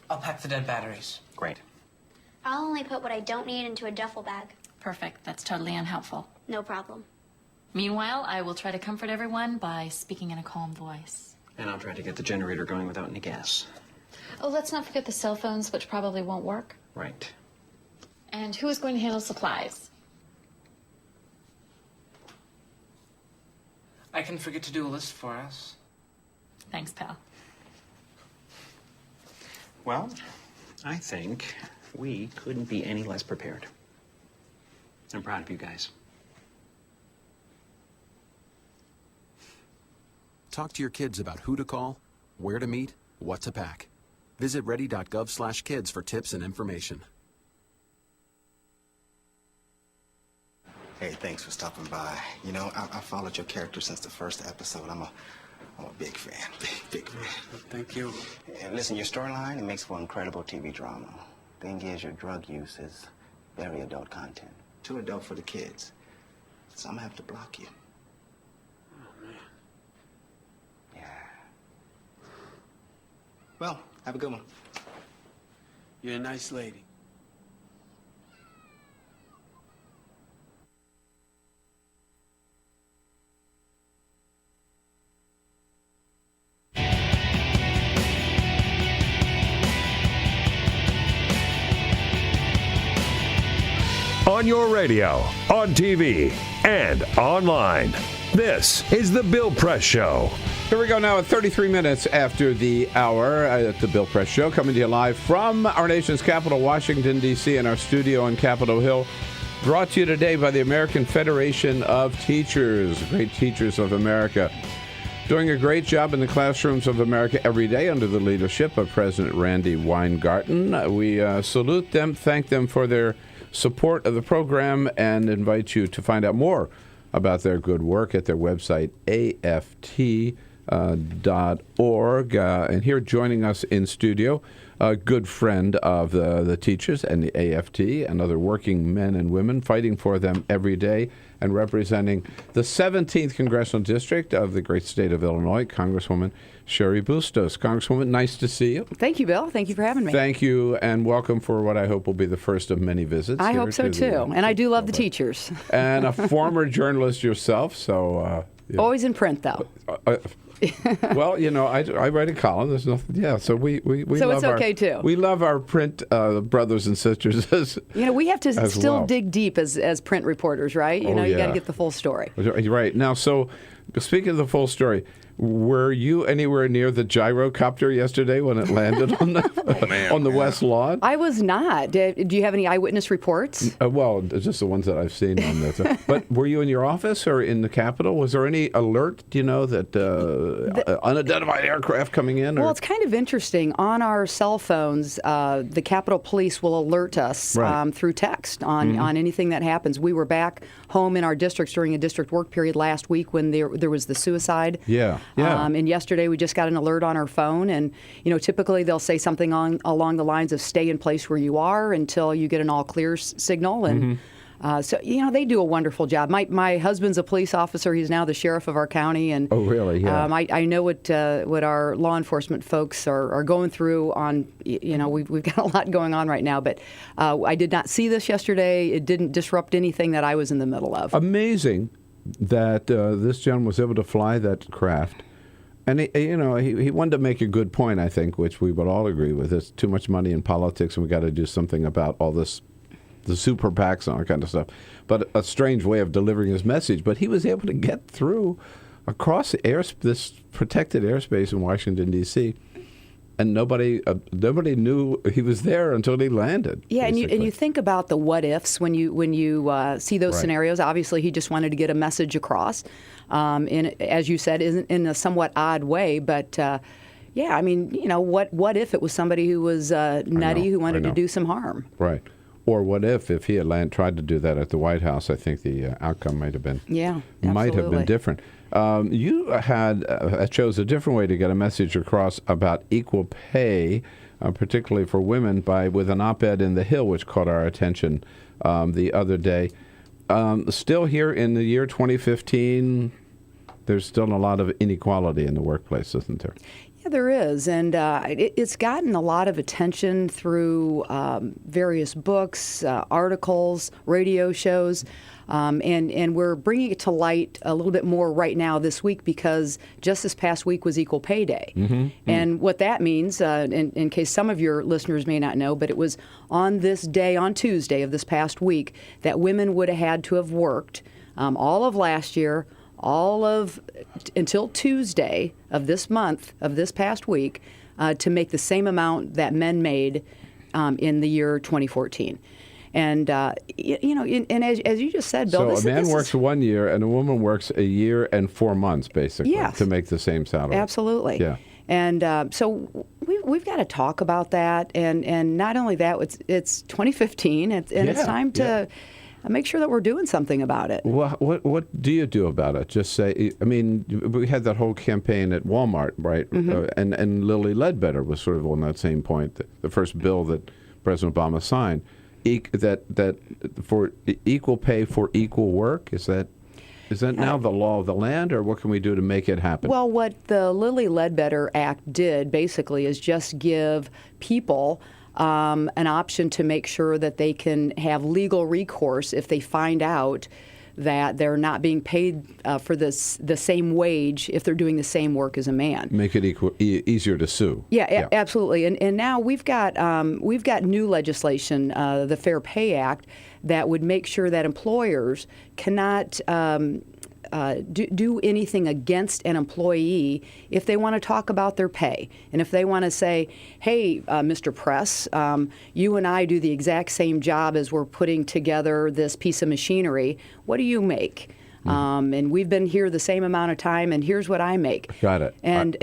I'll pack the dead batteries. Great. I'll only put what I don't need into a duffel bag. Perfect. That's totally unhelpful. No problem. Meanwhile, I will try to comfort everyone by speaking in a calm voice. And I'll try to get the generator going without any gas. Oh, let's not forget the cell phones, which probably won't work. Right. And who is going to handle supplies? I can forget to do a list for us. Thanks, pal. Well, I think we couldn't be any less prepared. I'm proud of you guys. Talk to your kids about who to call, where to meet, what to pack. Visit ready.gov/kids for tips and information. Hey, thanks for stopping by. You know, I followed your character since the first episode. I'm a big fan, big fan. Thank you. And listen, your storyline, it makes for incredible TV drama. Thing is, your drug use is very adult content. Too adult for the kids. So I'm gonna have to block you. Oh, man. Yeah. Well, have a good one. You're a nice lady. On your radio, on TV, and online. This is The Bill Press Show. Here we go now at 33 minutes after the hour at The Bill Press Show, coming to you live from our nation's capital, Washington, D.C., and our studio on Capitol Hill. Brought to you today by the American Federation of Teachers, Great Teachers of America. Doing a great job in the classrooms of America every day under the leadership of President Randy Weingarten. We salute them, thank them for their support of the program, and invite you to find out more about their good work at their website, aft.org. And here joining us in studio, a good friend of the teachers and the AFT and other working men and women fighting for them every day and representing the 17th Congressional District of the great state of Illinois, Congresswoman Cheri Bustos. Congresswoman, nice to see you. Thank you, Bill. Thank you for having me. Thank you, and welcome for what I hope will be the first of many visits. I hope so, too. And I do love the teachers. And a former journalist yourself, so... yeah. Always in print, though. Well, you know, I write a column. There's nothing. Yeah, so we so love it's okay too. We love our print brothers and sisters. As we have to still well. dig deep as print reportors, right? You yeah. got to get the full story. Right now, so speaking of the full story, were you anywhere near the gyrocopter yesterday when it landed on the West Lawn? I was not. Do you have any eyewitness reports? Well, just the ones that I've seen on this. But were you in your office or in the Capitol? Was there any alert, that unidentified aircraft coming in? Well, it's kind of interesting. On our cell phones, the Capitol Police will alert us through text on anything that happens. We were back home in our districts during a district work period last week when there was the suicide. Yeah. And yesterday we just got an alert on our phone, and typically they'll say something along the lines of "stay in place where you are until you get an all clear signal." And so they do a wonderful job. My husband's a police officer; he's now the sheriff of our county. And oh, really? Yeah. I know what our law enforcement folks are going through. On we've got a lot going on right now, but I did not see this yesterday. It didn't disrupt anything that I was in the middle of. Amazing that this gentleman was able to fly that craft. And, he wanted to make a good point, I think, which we would all agree with. There's too much money in politics, and we got to do something about all this, the super PACs and all that kind of stuff. But a strange way of delivering his message. But he was able to get through across this protected airspace in Washington, D.C., and nobody knew he was there until he landed. Yeah, and you think about the what ifs when you see those scenarios. Obviously, he just wanted to get a message across, as you said, in a somewhat odd way. But what if it was somebody who was nutty who wanted to do some harm? Right. Or what if he had tried to do that at the White House? I think the outcome might have been might have been different. You chose a different way to get a message across about equal pay, particularly for women, with an op-ed in The Hill, which caught our attention the other day. Still here in the year 2015, there's still a lot of inequality in the workplace, isn't there? Yeah, there is, and it's gotten a lot of attention through various books, articles, radio shows, and we're bringing it to light a little bit more right now this week because just this past week was Equal Pay Day. And what that means, in case some of your listeners may not know, but it was on this day, on Tuesday of this past week, that women would have had to have worked all of last year, until Tuesday of this month, of this past week, to make the same amount that men made in the year 2014. And, and as you just said, Bill, so a man works 1 year and a woman works a year and 4 months, basically, to make the same salary. Absolutely. Yeah. And so we've got to talk about that. And not only that, it's 2015, and it's time to make sure that we're doing something about it. What do you do about it? Just say, I mean, we had that whole campaign at Walmart, right? And Lilly Ledbetter was sort of on that same point. The first bill that President Obama signed, that for equal pay for equal work, is that now the law of the land, or what can we do to make it happen? Well, what the Lilly Ledbetter Act did basically is just give people an option to make sure that they can have legal recourse if they find out that they're not being paid for the same wage if they're doing the same work as a man. Make it easier to sue. Yeah. Absolutely. And now we've got new legislation, the Fair Pay Act, that would make sure that employers cannot do anything against an employee if they want to talk about their pay. And if they want to say, hey, Mr. Press, you and I do the exact same job as we're putting together this piece of machinery. What do you make? And we've been here the same amount of time, and here's what I make. Got it. And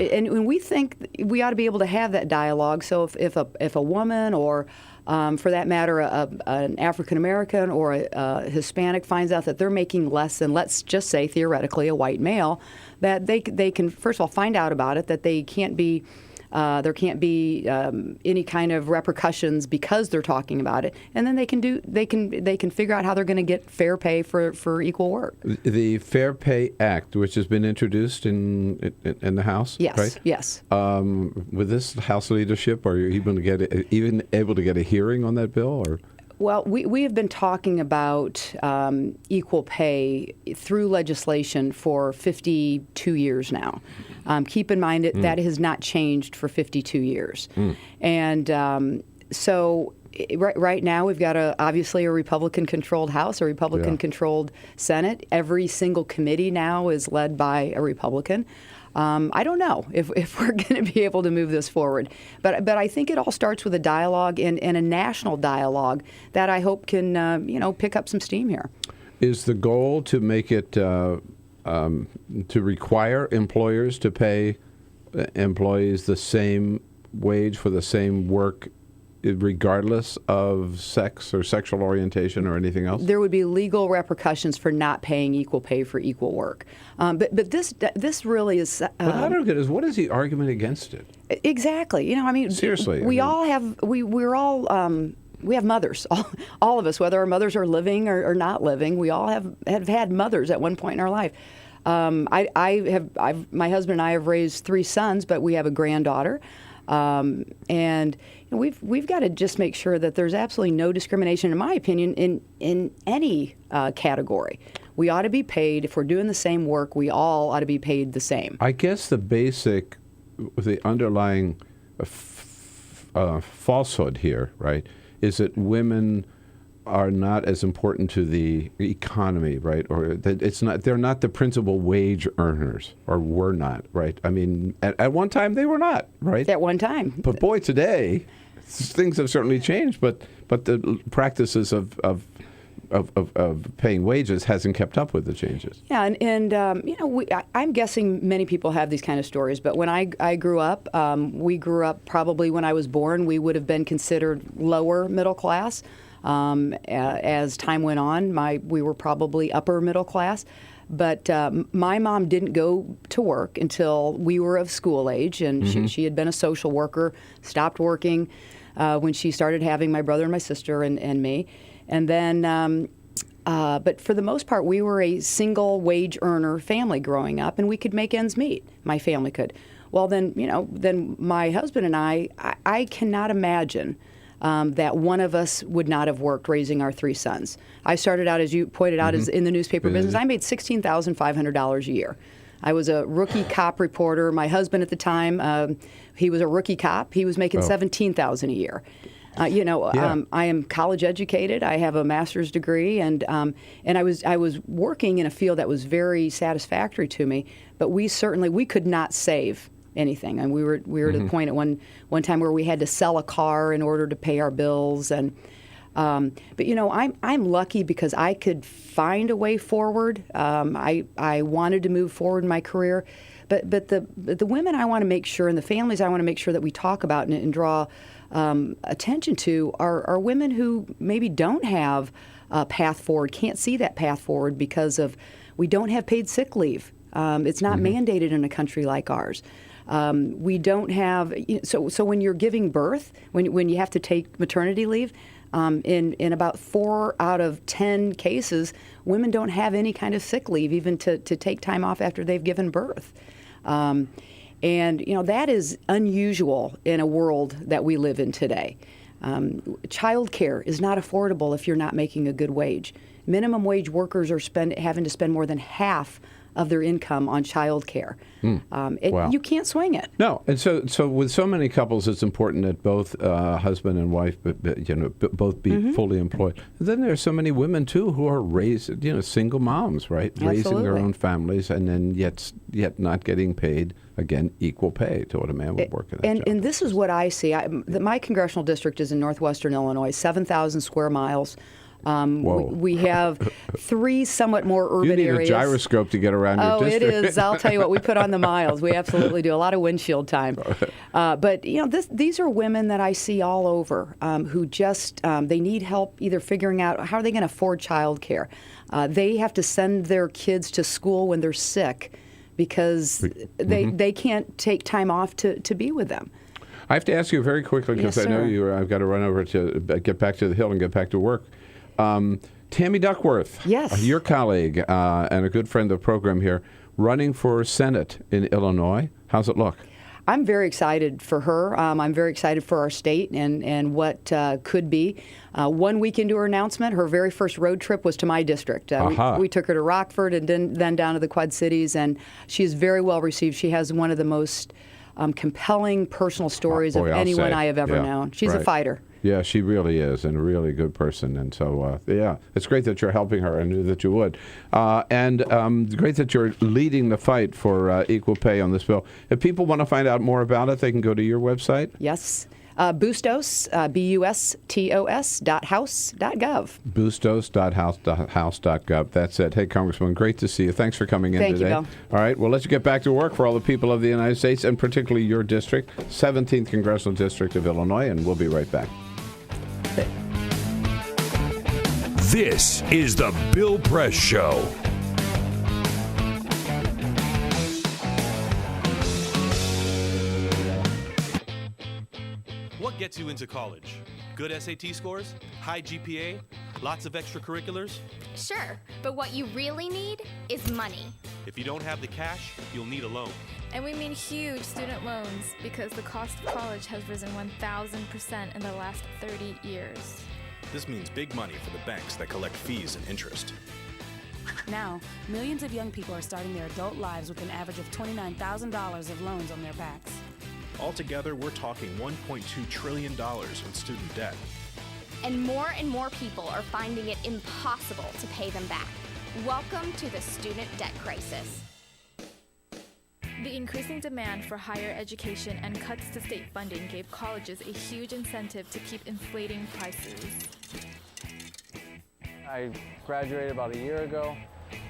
we think we ought to be able to have that dialogue. So if a woman or for that matter, an African American or a Hispanic finds out that they're making less than, let's just say theoretically, a white male, that they can first of all find out about it, that there can't be any kind of repercussions because they're talking about it, and then they can figure out how they're going to get fair pay for equal work. The Fair Pay Act, which has been introduced in the House, yes, right? Yes. With this House leadership, are you even able to get a hearing on that bill, or? Well, we have been talking about equal pay through legislation for 52 years now. Keep in mind that has not changed for 52 years. And so right now we've got obviously a Republican-controlled House, a Republican-controlled Senate. Every single committee now is led by a Republican. I don't know if we're going to be able to move this forward, but I think it all starts with a dialogue and a national dialogue that I hope can pick up some steam here. Is the goal to make it to require employers to pay employees the same wage for the same work, regardless of sex or sexual orientation or anything else? There would be legal repercussions for not paying equal pay for equal work. But this really is. What I don't get is, what is the argument against it? Exactly. Seriously. We have mothers. All of us, whether our mothers are living or not living, we all have had mothers at one point in our life. My husband and I have raised 3 sons, but we have a granddaughter. And we've got to just make sure that there's absolutely no discrimination, in my opinion, in any category. We ought to be paid, if we're doing the same work, we all ought to be paid the same. I guess the underlying falsehood here, right, is that women are not as important to the economy, right? Or that they're not the principal wage earners, or were not, right? I mean, at one time they were not, right? At one time. But boy, today things have certainly changed. But the practices of paying wages hasn't kept up with the changes. Yeah, and I'm guessing many people have these kind of stories. But when I grew up, we grew up probably when I was born, we would have been considered lower middle class. As time went on, we were probably upper middle class. But my mom didn't go to work until we were of school age, and she had been a social worker, stopped working when she started having my brother and my sister and me. And then, but for the most part, we were a single wage earner family growing up, and we could make ends meet. My family could. Well, then my husband and I cannot imagine that one of us would not have worked raising our 3 sons. I started out, as you pointed out, as in the newspaper business. I made $16,500 a year. I was a rookie cop reporter. My husband at the time, he was a rookie cop. He was making $17,000 a year. I am college educated. I have a master's degree, and I was working in a field that was very satisfactory to me. But we could not save anything, and we were to the point at one time where we had to sell a car in order to pay our bills. And but I'm lucky because I could find a way forward. I wanted to move forward in my career, but the women I want to make sure, and the families I want to make sure that we talk about and draw attention to are women who maybe don't have a path forward, can't see that path forward because we don't have paid sick leave. It's not mandated in a country like ours. We don't have, so when you're giving birth, when you have to take maternity leave, in about 4 out of 10 cases, women don't have any kind of sick leave, even to take time off after they've given birth. And that is unusual in a world that we live in today. Child care is not affordable if you're not making a good wage. Minimum wage workers are having to spend more than half of their income on child care. Wow. You can't swing it. No, and so with so many couples, it's important that both husband and wife, both be fully employed. And then there are so many women too who are single moms, right? Absolutely. Raising their own families, and then yet not getting paid, again, equal pay to what a man would work in that job. And this is what I see. My congressional district is in northwestern Illinois, 7,000 square miles. We have 3 somewhat more urban areas. You need a gyroscope to get around your district. Oh, it is. I'll tell you what, we put on the miles. We absolutely do. A lot of windshield time. But, these are women that I see all over who just, they need help either figuring out how are they going to afford child care. They have to send their kids to school when they're sick because they can't take time off to be with them. I have to ask you very quickly because I know I've got to run over to get back to the Hill and get back to work. Tammy Duckworth, yes, your colleague and a good friend of the program here, running for Senate in Illinois. How's it look? I'm very excited for her. I'm very excited for our state and what could be. 1 week into her announcement, her very first road trip was to my district. We took her to Rockford and then down to the Quad Cities, and she is very well received. She has one of the most compelling personal stories of anyone I have ever known. She's a fighter. Yeah, she really is, and a really good person. And so, it's great that you're helping her. I knew that you would. And great that you're leading the fight for equal pay on this bill. If people want to find out more about it, they can go to your website? Yes. Bustos, bustos.house.gov. Bustos.house.gov. That's it. Hey, Congresswoman, great to see you. Thanks for coming in today. Thank you, Bill. All right, well, let's get back to work for all the people of the United States, and particularly your district, 17th Congressional District of Illinois, and we'll be right back. This is the Bill Press Show. What gets you into college? Good SAT scores? High GPA? Lots of extracurriculars? Sure, but what you really need is money. If you don't have the cash, you'll need a loan. And we mean huge student loans because the cost of college has risen 1,000% in the last 30 years. This means big money for the banks that collect fees and interest. Now, millions of young people are starting their adult lives with an average of $29,000 of loans on their backs. Altogether, we're talking $1.2 trillion in student debt. And more people are finding it impossible to pay them back. Welcome to the student debt crisis. The increasing demand for higher education and cuts to state funding gave colleges a huge incentive to keep inflating prices. I graduated about a year ago,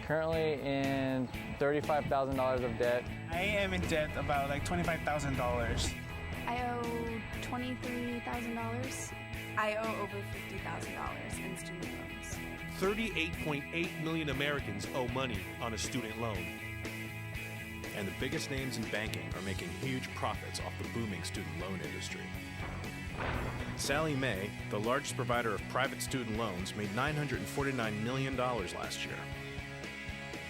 currently in $35,000 of debt. I am in debt about like $25,000. I owe $23,000. I owe over $50,000 in student loans. 38.8 million Americans owe money on a student loan. And the biggest names in banking are making huge profits off the booming student loan industry. Sallie Mae, the largest provider of private student loans, made $949 million last year.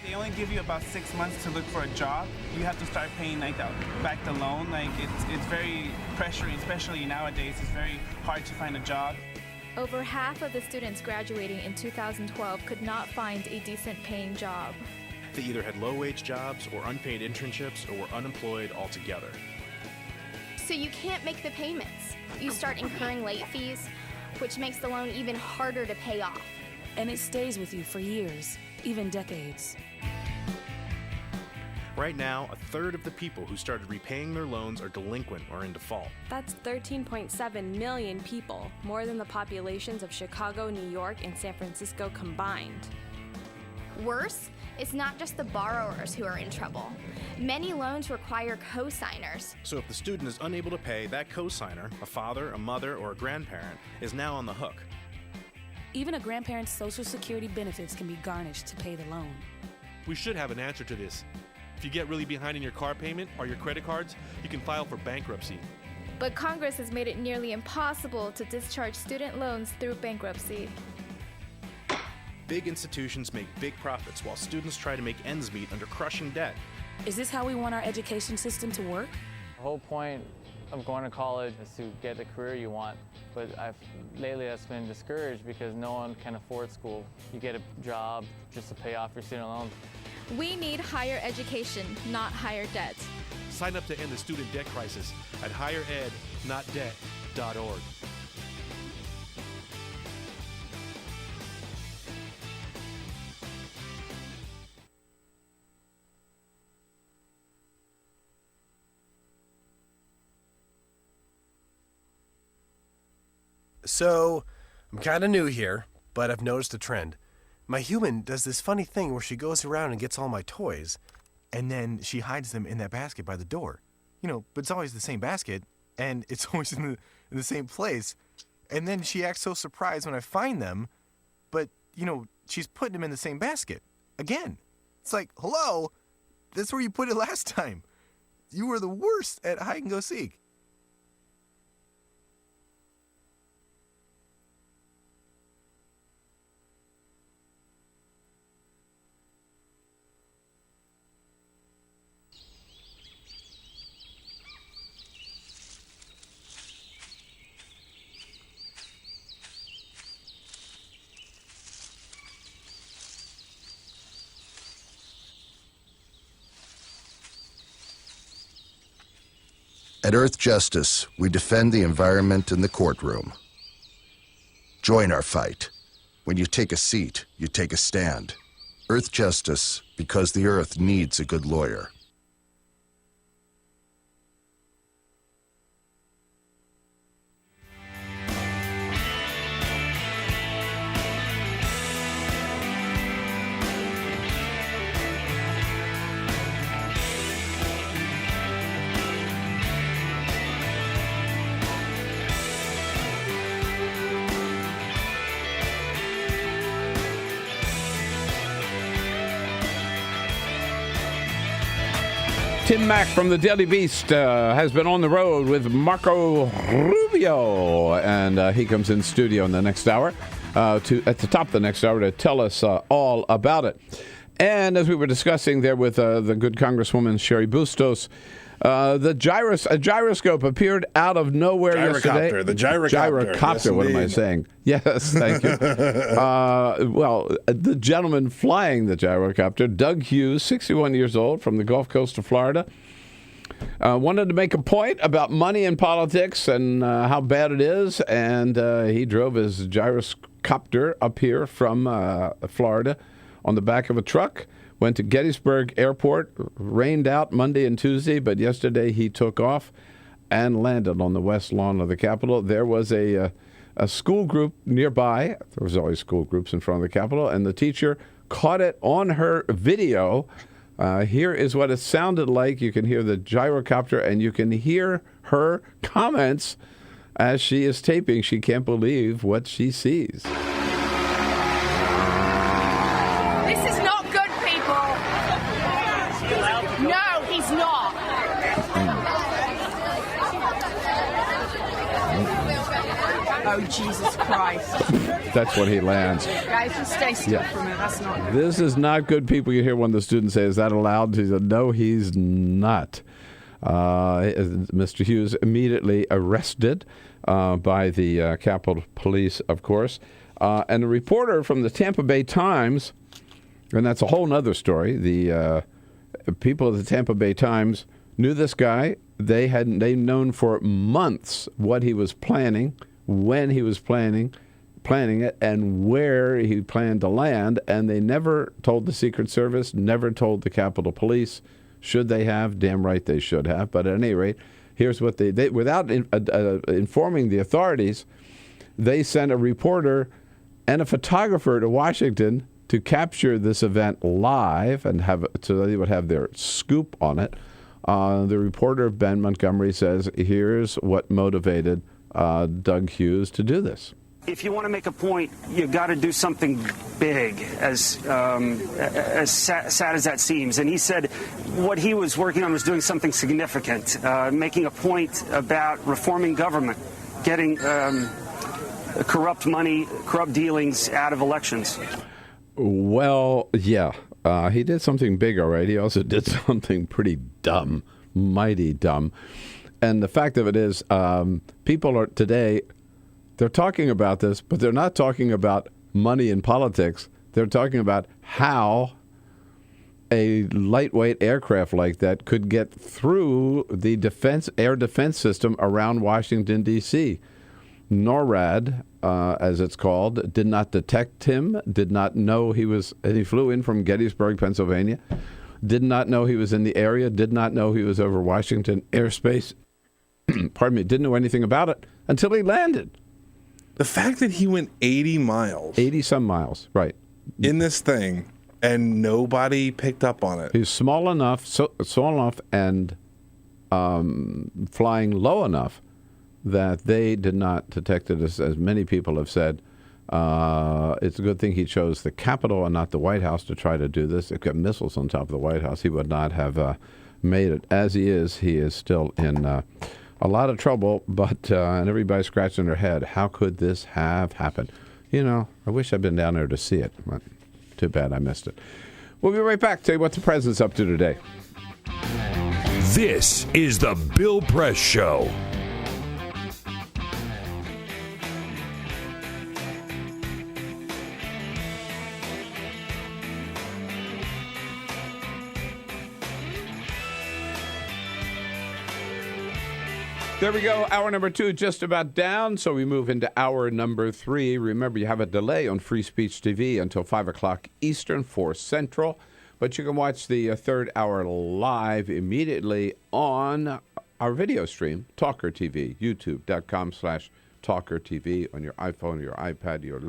They only give you about 6 months to look for a job. You have to start paying back the loan. It's very pressuring, especially nowadays. It's very hard to find a job. Over half of the students graduating in 2012 could not find a decent paying job. They either had low-wage jobs or unpaid internships or were unemployed altogether. So you can't make the payments. You start incurring late fees, which makes the loan even harder to pay off. And it stays with you for years, even decades. Right now, a third of the people who started repaying their loans are delinquent or in default. That's 13.7 million people, more than the populations of Chicago, New York, and San Francisco combined. Worse, it's not just the borrowers who are in trouble. Many loans require co-signers. So if the student is unable to pay, that co-signer, a father, a mother, or a grandparent, is now on the hook. Even a grandparent's Social Security benefits can be garnished to pay the loan. We should have an answer to this. If you get really behind in your car payment or your credit cards, you can file for bankruptcy. But Congress has made it nearly impossible to discharge student loans through bankruptcy. Big institutions make big profits while students try to make ends meet under crushing debt. Is this how we want our education system to work? The whole point of going to college is to get the career you want, but lately that's been discouraged because no one can afford school. You get a job just to pay off your student loans. We need higher education, not higher debt. Sign up to end the student debt crisis at higherednotdebt.org. So, I'm kind of new here, but I've noticed a trend. My human does this funny thing where she goes around and gets all my toys, and then she hides them in that basket by the door. But it's always the same basket, and it's always in the same place. And then she acts so surprised when I find them, but, she's putting them in the same basket. Again. It's like, hello? That's where you put it last time. You were the worst at hide and go seek. At Earth Justice, we defend the environment in the courtroom. Join our fight. When you take a seat, you take a stand. Earth Justice, because the Earth needs a good lawyer. Tim Mack from the Daily Beast has been on the road with Marco Rubio, and he comes in studio in the next hour, at the top of the next hour, to tell us all about it. And as we were discussing there with the good Congresswoman Cheri Bustos, a gyroscope appeared out of nowhere yesterday. The gyrocopter. Gyrocopter, yes, what am I indeed. saying? Yes, thank you. Well, the gentleman flying the gyrocopter, Doug Hughes, 61 years old, from the Gulf Coast of Florida, wanted to make a point about money in politics and how bad it is, and he drove his gyrocopter up here from Florida on the back of a truck. Went to Gettysburg Airport, rained out Monday and Tuesday, but yesterday he took off and landed on the west lawn of the Capitol. There was a school group nearby. There was always school groups in front of the Capitol, and the teacher caught it on her video. Here is what it sounded like. You can hear the gyrocopter, and you can hear her comments As she is taping, she can't believe what she sees. This is not good, people. No, he's not. Oh, Jesus Christ. That's when he lands. Guys, just stay still for a minute. That's not good. This is not good, people. You hear one of the students say, is that allowed? He said, no, he's not. Mr. Hughes immediately arrested by the Capitol Police, of course. And a reporter from the Tampa Bay Times, and that's a whole other story. The people of the Tampa Bay Times knew this guy. They'd known for months what he was planning, when he was planning it, and where he planned to land. And they never told the Secret Service, never told the Capitol Police. Should they have? Damn right they should have. But at any rate, here's what they without informing the authorities, they sent a reporter and a photographer to Washington to capture this event live and so they would have their scoop on it. The reporter, Ben Montgomery, says, here's what motivated Doug Hughes to do this. If you want to make a point, you got to do something big, as sad as that seems. And he said what he was working on was doing something significant, making a point about reforming government, getting corrupt money, corrupt dealings out of elections. Well, yeah, he did something big, all right. He also did something pretty dumb, mighty dumb. And the fact of it is, people are today, they're talking about this, but they're not talking about money in politics. They're talking about how a lightweight aircraft like that could get through the air defense system around Washington, D.C. NORAD, as it's called, did not detect him, did not know he was, and he flew in from Gettysburg, Pennsylvania, did not know he was in the area, did not know he was over Washington airspace, pardon me, didn't know anything about it until he landed. The fact that he went 80 miles. 80-some miles, right. In this thing, and nobody picked up on it. He's small enough and flying low enough that they did not detect it, as many people have said. It's a good thing he chose the Capitol and not the White House to try to do this. They've got missiles on top of the White House. He would not have made it. As he is still in a lot of trouble, but and everybody's scratching their head. How could this have happened? You know, I wish I'd been down there to see it, but too bad I missed it. We'll be right back. Tell you what the president's up to today. This is the Bill Press Show. There we go. Hour number 2 just about down, so we move into hour number 3. Remember, you have a delay on Free Speech TV until 5 o'clock Eastern, 4 Central. But you can watch the third hour live immediately on our video stream, TawkrTV, youtube.com/TawkrTV on your iPhone, your iPad, your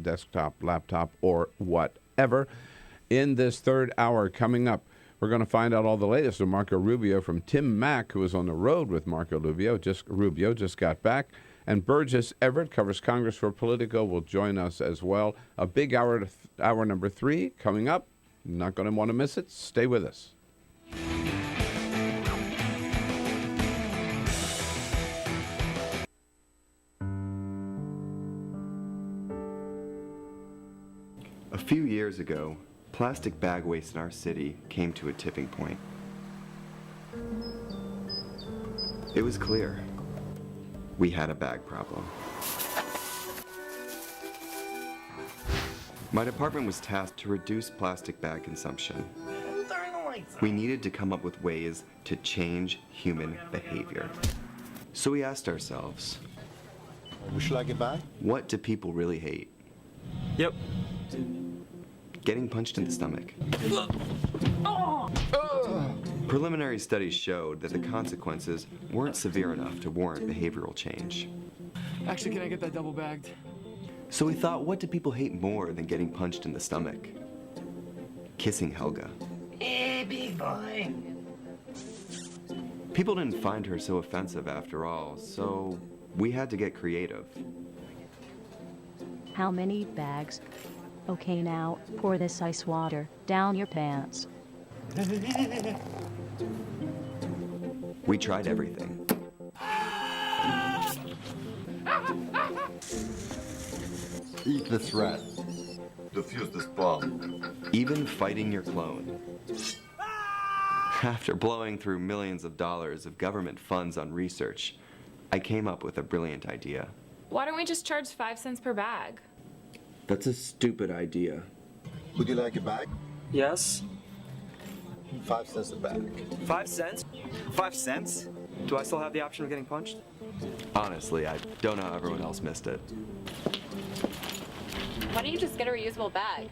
desktop, laptop, or whatever. In this third hour coming up, we're going to find out all the latest on Marco Rubio from Tim Mack, who was on the road with Marco Rubio. Just got back. And Burgess Everett covers Congress for Politico, will join us as well. A big hour number 3 coming up. Not going to want to miss it. Stay with us. A few years ago, plastic bag waste in our city came to a tipping point. It was clear we had a bag problem. My department was tasked to reduce plastic bag consumption. We needed to come up with ways to change human behavior. So we asked ourselves, would you like it back? What do people really hate? Yep. Getting punched in the stomach. Preliminary studies showed that the consequences weren't severe enough to warrant behavioral change. Actually, can I get that double bagged? So we thought, what do people hate more than getting punched in the stomach? Kissing Helga. Hey, big boy. People didn't find her so offensive after all, so We had to get creative. How many bags? Okay, now pour this ice water down your pants. We tried everything. Eat the threat. Defuse this bomb. Even fighting your clone. After blowing through millions of dollars of government funds on research, I came up with a brilliant idea. Why don't we just charge 5 cents per bag? That's a stupid idea. Would you like a bag? Yes. 5 cents a bag. 5 cents? 5 cents? Do I still have the option of getting punched? Honestly, I don't know how everyone else missed it. Why don't you just get a reusable bag?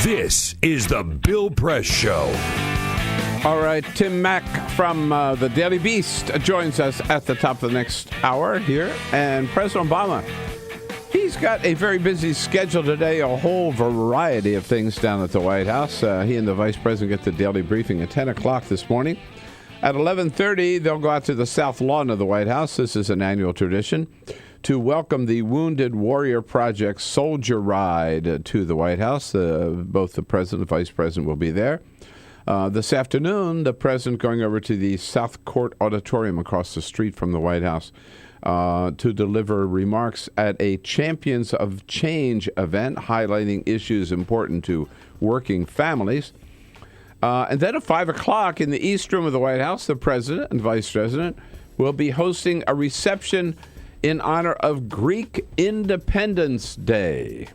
This is the Bill Press Show. All right, Tim Mack from the Daily Beast joins us at the top of the next hour here. And President Obama, he's got a very busy schedule today, a whole variety of things down at the White House. He and the Vice President get the daily briefing at 10 o'clock this morning. At 11:30, they'll go out to the South Lawn of the White House. This is an annual tradition to welcome the Wounded Warrior Project Soldier Ride to the White House. Both the President and Vice President will be there. This afternoon, the President going over to the South Court Auditorium across the street from the White House to deliver remarks at a Champions of Change event highlighting issues important to working families. And then at 5 o'clock in the East Room of the White House, the President and Vice President will be hosting a reception in honor of Greek Independence Day.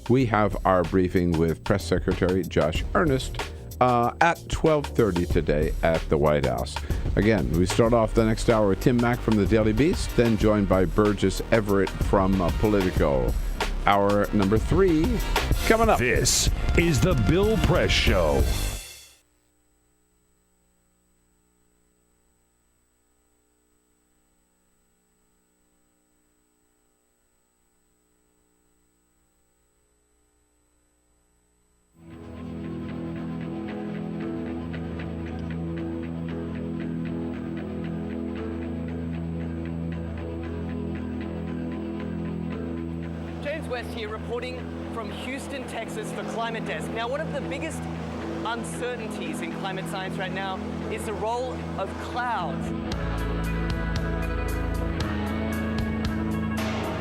We have our briefing with Press Secretary Josh Earnest at 12:30 today at the White House. Again, we start off the next hour with Tim Mack from the Daily Beast, then joined by Burgess Everett from Politico. Hour number 3 coming up. This is the Bill Press Show. Here reporting from Houston, Texas for Climate Desk. Now, one of the biggest uncertainties in climate science right now is the role of clouds.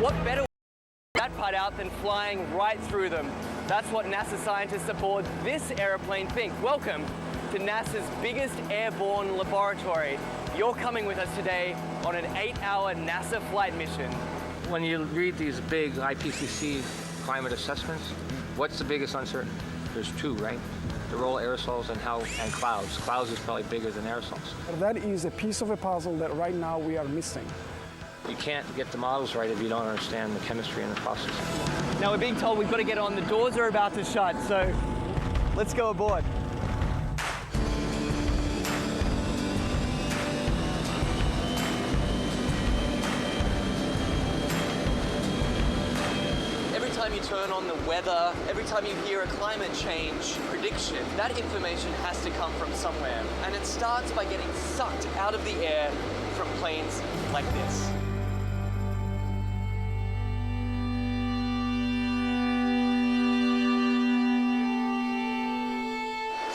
What better way to get that part out than flying right through them? That's what NASA scientists aboard this airplane think. Welcome to NASA's biggest airborne laboratory. You're coming with us today on an 8-hour NASA flight mission. When you read these big IPCC climate assessments, what's the biggest uncertainty? There's two, right? The role of aerosols and clouds. Clouds is probably bigger than aerosols. That is a piece of a puzzle that right now we are missing. You can't get the models right if you don't understand the chemistry and the process. Now we're being told we've got to get on. The doors are about to shut, so let's go aboard. Every time you turn on the weather, every time you hear a climate change prediction, that information has to come from somewhere. And it starts by getting sucked out of the air from planes like this.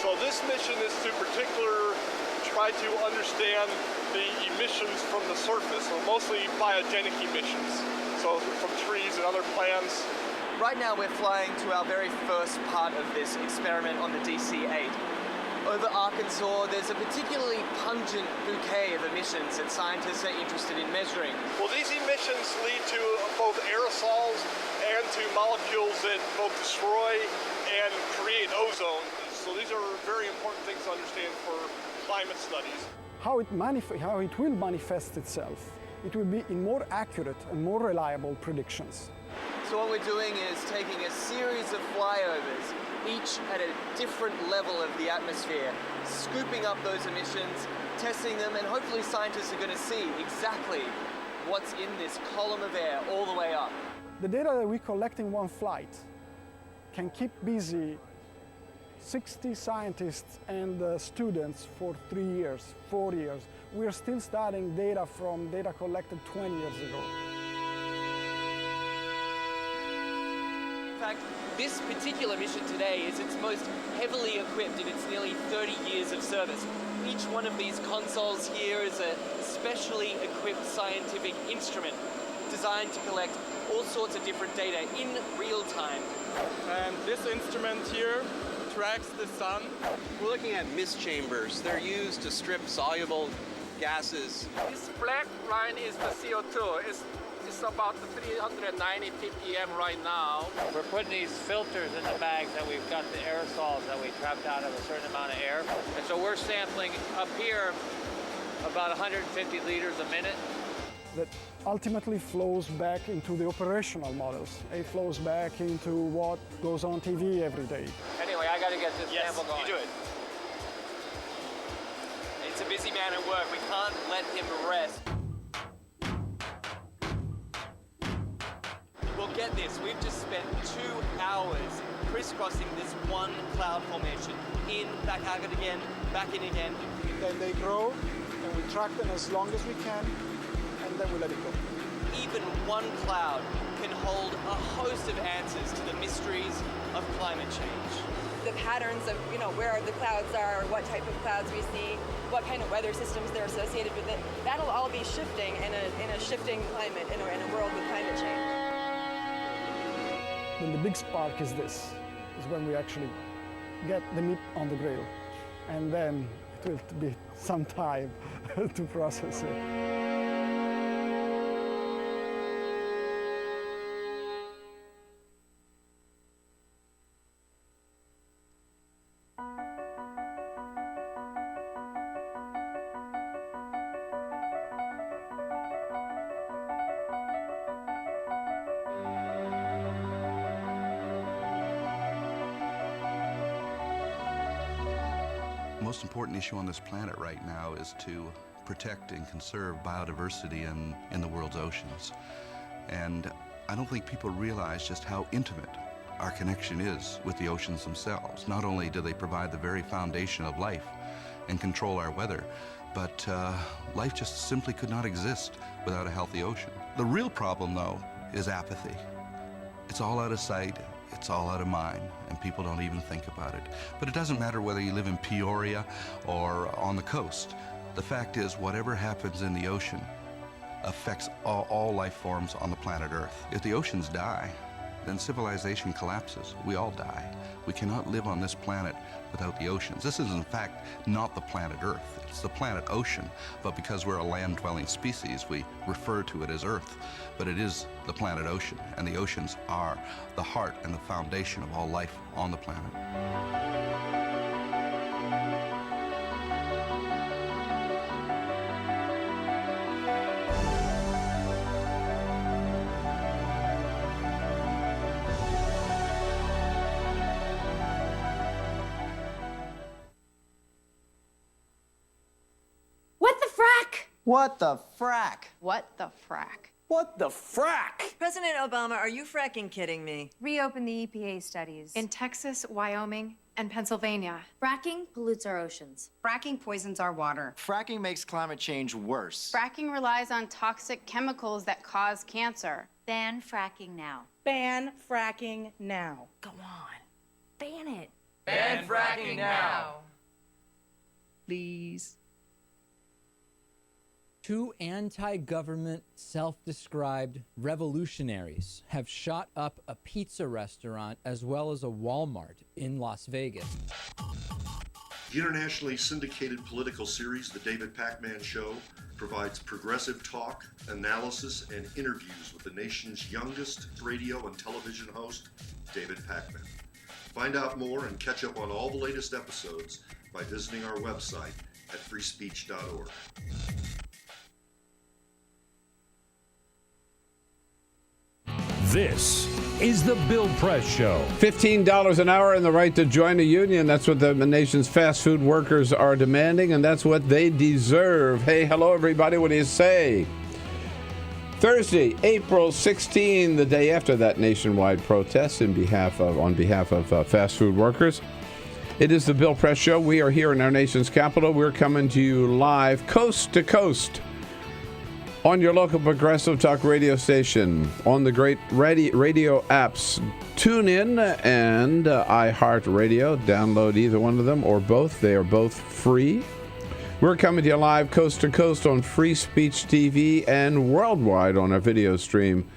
So this mission is to try to understand the emissions from the surface, so mostly biogenic emissions. So from trees and other plants. Right now we're flying to our very first part of this experiment on the DC-8. Over Arkansas, there's a particularly pungent bouquet of emissions that scientists are interested in measuring. Well, these emissions lead to both aerosols and to molecules that both destroy and create ozone. So these are very important things to understand for climate studies. how it will manifest itself. It will be in more accurate and more reliable predictions. So what we're doing is taking a series of flyovers, each at a different level of the atmosphere, scooping up those emissions, testing them, and hopefully scientists are going to see exactly what's in this column of air all the way up. The data that we collect in one flight can keep busy 60 scientists and students for 3 years, 4 years. We're still studying data from data collected 20 years ago. In fact, this particular mission today is its most heavily equipped in its nearly 30 years of service. Each one of these consoles here is a specially equipped scientific instrument designed to collect all sorts of different data in real time. And this instrument here tracks the sun. We're looking at mist chambers. They're used to strip soluble gases. This black line is the CO2. It's about 390 ppm right now. We're putting these filters in the bags that we've got the aerosols that we trapped out of a certain amount of air. And so we're sampling up here about 150 liters a minute. That ultimately flows back into the operational models. It flows back into what goes on TV every day. Anyway, I got to get this sample going. You do it. It's a busy man at work. We can't let him rest. Well, get this. We've just spent 2 hours crisscrossing this one cloud formation. In, back out again, back in again. Then they grow, and we track them as long as we can, and then we let it go. Even one cloud can hold a host of answers to the mysteries of climate change. The patterns of, where the clouds are, what type of clouds we see, what kind of weather systems they're associated with it, that'll all be shifting in a shifting climate, in a world with climate change. Then the big spark is when we actually get the meat on the grill. And then it will be some time to process it. The most important issue on this planet right now is to protect and conserve biodiversity in the world's oceans. And I don't think people realize just how intimate our connection is with the oceans themselves. Not only do they provide the very foundation of life and control our weather, but life just simply could not exist without a healthy ocean. The real problem, though, is apathy. It's all out of sight. It's all out of mind, and people don't even think about it. But it doesn't matter whether you live in Peoria or on the coast. The fact is, whatever happens in the ocean affects all life forms on the planet Earth. If the oceans die, then civilization collapses. We all die. We cannot live on this planet without the oceans. This is, in fact, not the planet Earth. It's the planet ocean, but because we're a land-dwelling species, we refer to it as Earth. But it is the planet ocean, and the oceans are the heart and the foundation of all life on the planet. What the frack? What the frack? What the frack? President Obama, are you fracking kidding me? Reopen the EPA studies. In Texas, Wyoming, and Pennsylvania. Fracking pollutes our oceans. Fracking poisons our water. Fracking makes climate change worse. Fracking relies on toxic chemicals that cause cancer. Ban fracking now. Ban fracking now. Go on. Ban it. Ban fracking now. Please. 2 anti-government, self-described revolutionaries have shot up a pizza restaurant as well as a Walmart in Las Vegas. The internationally syndicated political series, The David Pakman Show, provides progressive talk, analysis, and interviews with the nation's youngest radio and television host, David Pakman. Find out more and catch up on all the latest episodes by visiting our website at freespeech.org. This is the Bill Press Show. $15 an hour and the right to join a union. That's what the nation's fast food workers are demanding, and that's what they deserve. Hey, hello, everybody. What do you say? Thursday, April 16, the day after that nationwide protest on behalf of fast food workers. It is the Bill Press Show. We are here in our nation's capital. We're coming to you live, coast to coast, on your local progressive talk radio station, on the great radio apps, TuneIn and iHeartRadio. Download either one of them or both. They are both free. We're coming to you live coast to coast on Free Speech TV and worldwide on our video stream,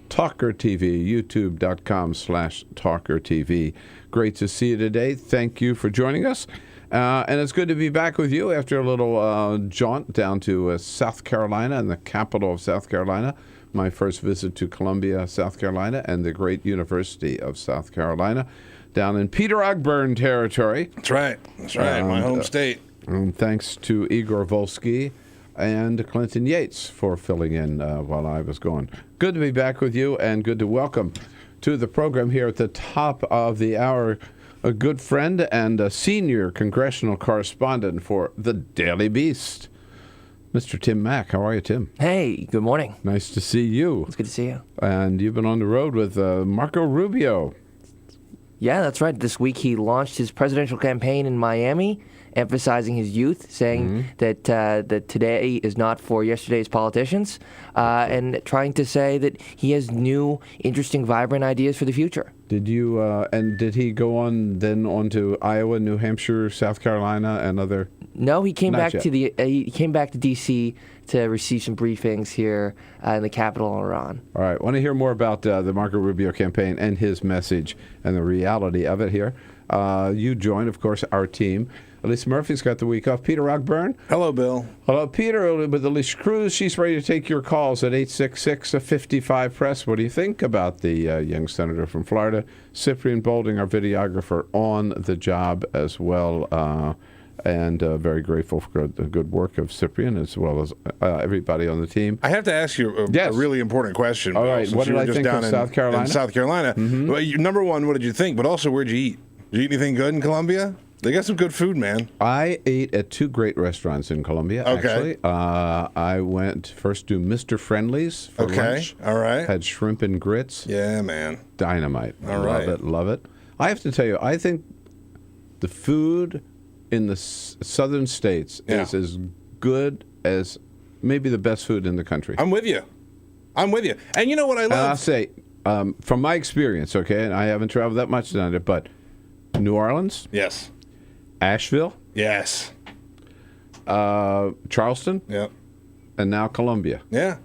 TawkrTV, youtube.com/TawkrTV. Great to see you today. Thank you for joining us. And it's good to be back with you after a little jaunt down to South Carolina, and the capital of South Carolina. My first visit to Columbia, South Carolina, and the great University of South Carolina, down in Peter Ogburn territory. That's right. My home state. And thanks to Igor Volsky and Clinton Yates for filling in while I was gone. Good to be back with you, and good to welcome to the program here at the top of the hour a good friend and a senior congressional correspondent for the Daily Beast, Mr. Tim Mack. How are you, Tim? Hey, good morning. Nice to see you. It's good to see you. And you've been on the road with Marco Rubio. Yeah, that's right. This week he launched his presidential campaign in Miami, emphasizing his youth, saying that today is not for yesterday's politicians, and trying to say that he has new, interesting, vibrant ideas for the future. Did you did he go on to Iowa, New Hampshire, South Carolina, and other? No, he came back to D.C. to receive some briefings here in the Capitol in Iran. All right, want to hear more about the Marco Rubio campaign and his message and the reality of it here. You join, of course, our team. Elise Murphy's got the week off. Peter Ogburn. Hello, Bill. Hello, Peter. With Elise Cruz, she's ready to take your calls at 866-55-PRESS. What do you think about the young senator from Florida? Cyprian Bolding, our videographer, on the job as well. And very grateful for the good work of Cyprian as well as everybody on the team. I have to ask you a really important question. All right. What did I think of South Carolina? In South Carolina. Well, number one, what did you think? But also, where'd you eat? Did you eat anything good in Columbia? They got some good food, man. I ate at two great restaurants in Columbia, actually. I went first to Mr. Friendly's for lunch. All right. Had shrimp and grits. Yeah, man. Dynamite. All right. Love it. I have to tell you, I think the food in the southern states is as good as maybe the best food in the country. I'm with you. And you know what I love? I'll say, from my experience, okay, and I haven't traveled that much down there, but New Orleans. Yes. Asheville. Yes. Charleston. Yeah. And now Columbia. Yeah.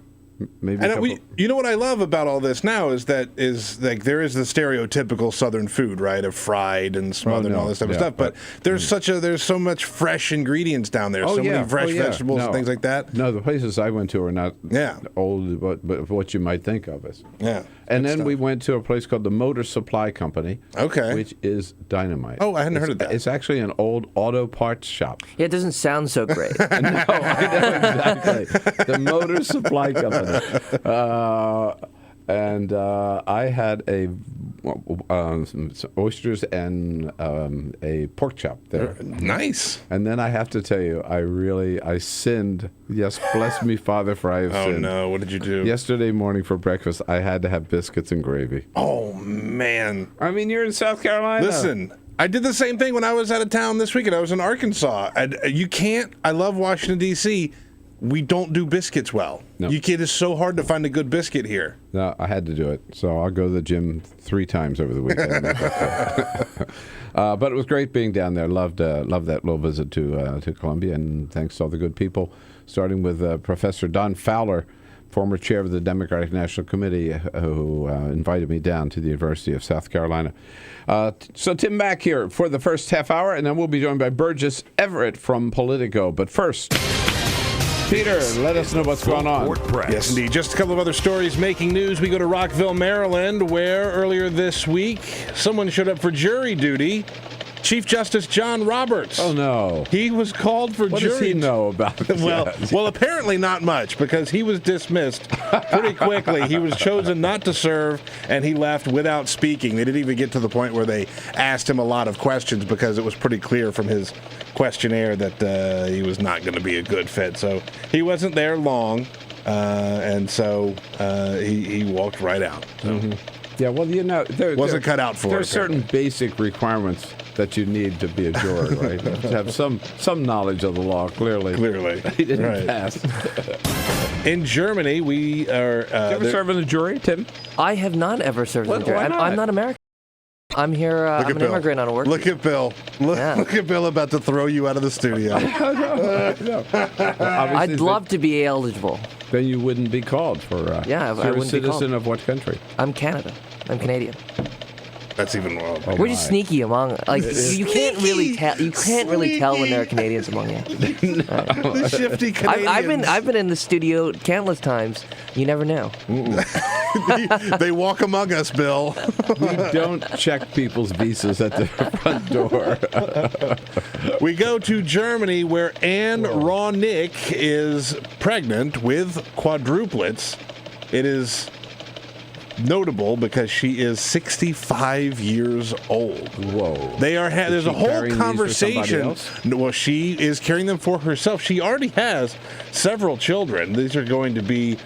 Maybe. And you know what I love about all this now is like there is the stereotypical Southern food, right, of fried and smothered and all this type of stuff. But there's there's so much fresh ingredients down there. Many fresh vegetables and things like that. No, the places I went to are not old, but what you might think of as. Yeah. And then we went to a place called the Motor Supply Company. Okay. Which is dynamite. Oh, I hadn't heard of that. It's actually an old auto parts shop. Yeah, it doesn't sound so great. No, I know exactly. The Motor Supply Company. I had some oysters and a pork chop there. Nice. And then I have to tell you, I sinned. Yes, bless me, Father, for I have sinned. Oh, no. What did you do? Yesterday morning for breakfast, I had to have biscuits and gravy. Oh, man. I mean, you're in South Carolina. Listen, I did the same thing when I was out of town this weekend. I was in Arkansas. I love Washington, D.C., we don't do biscuits well. No. It is so hard to find a good biscuit here. No, I had to do it. So I'll go to the gym 3 times over the weekend. But it was great being down there. Loved that little visit to Columbia, and thanks to all the good people, starting with Professor Don Fowler, former chair of the Democratic National Committee, who invited me down to the University of South Carolina. So Tim Mack here for the first half hour, and then we'll be joined by Burgess Everett from Politico. But first, Peter, let us know what's going on. Yes, indeed. Just a couple of other stories making news. We go to Rockville, Maryland, where earlier this week, someone showed up for jury duty Chief Justice John Roberts. Oh, no. He was called for What jury. does he know about this? Well, apparently not much, because he was dismissed pretty quickly. He was chosen not to serve, and he left without speaking. They didn't even get to the point where they asked him a lot of questions, because it was pretty clear from his questionnaire that he was not going to be a good fit. So he wasn't there long, and so he walked right out. So. Yeah, well, wasn't cut out for it. There are certain basic requirements that you need to be a juror, right? To have some knowledge of the law, clearly. He didn't pass. In Germany, we are... Did you ever serve in a jury, Tim? I have not ever served in a jury. I'm not American. I'm here, I'm an immigrant on a work. Look at Bill. Look at Bill about to throw you out of the studio. No. I'd love to be eligible. Then you wouldn't be called for... I you're wouldn't a citizen be called. of what country? I'm Canada. I'm Canadian. That's even more. We're just sneaky among, like, you can't really tell. You can't really tell when there are Canadians among you. The shifty Canadians. I've been in the studio countless times. You never know. They walk among us, Bill. We don't check people's visas at the front door. We go to Germany, where Anne Zornick is pregnant with quadruplets. It is notable because she is 65 years old. Whoa. There's a whole conversation. Well, she is carrying them for herself. She already has several children. These are going to be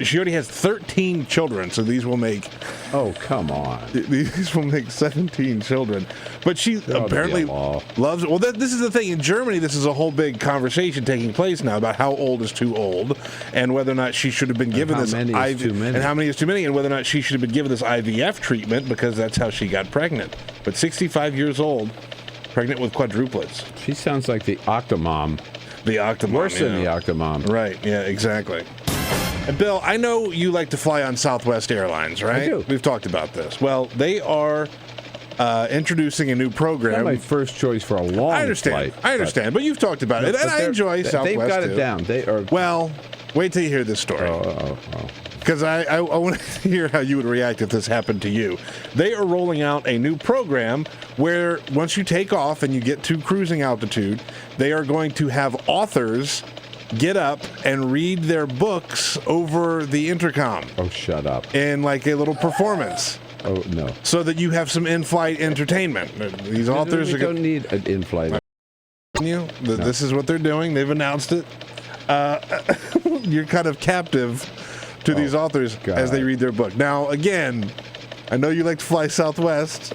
she already has 13 children, so these will make... Oh, come on. These will make 17 children. But she apparently loves... Well, this is the thing. In Germany, this is a whole big conversation taking place now about how old is too old, and whether or not she should have been given this... And how many is too many, and whether or not she should have been given this IVF treatment, because that's how she got pregnant. But 65 years old, pregnant with quadruplets. She sounds like the Octomom. The Octomom. Worse than the Octomom. Right, yeah, exactly. And Bill, I know you like to fly on Southwest Airlines, right? I do. We've talked about this. Well, they are introducing a new program. Not my first choice for a long flight. I understand, but you've talked about it, and I enjoy Southwest. They've got too. it down. They are. Well, wait till you hear this story. Because I want to hear how you would react if this happened to you. They are rolling out a new program where once you take off and you get to cruising altitude, they are going to have authors get up and read their books over the intercom. Oh, shut up. In like a little performance. Oh, no. So that you have some in-flight entertainment. These authors we don't need an in-flight. This is what they're doing. They've announced it. You're kind of captive to these authors as they read their book. Now, again, I know you like to fly Southwest.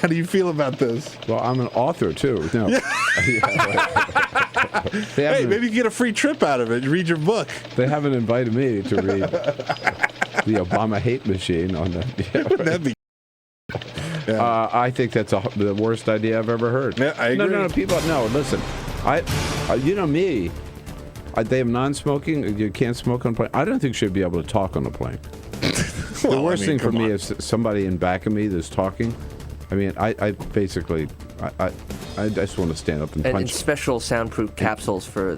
How do you feel about this? Well, I'm an author, too. No. Hey, maybe you get a free trip out of it. You read your book. They haven't invited me to read the Obama hate machine on the... Wouldn't that be... Yeah. I think that's the worst idea I've ever heard. Yeah, I agree. No, people... No, listen. You know me. They have non-smoking. You can't smoke on a plane. I don't think you should be able to talk on a plane. The worst thing for me is somebody in back of me that's talking. I mean, I basically, I just want to stand up and punch. And special soundproof capsules for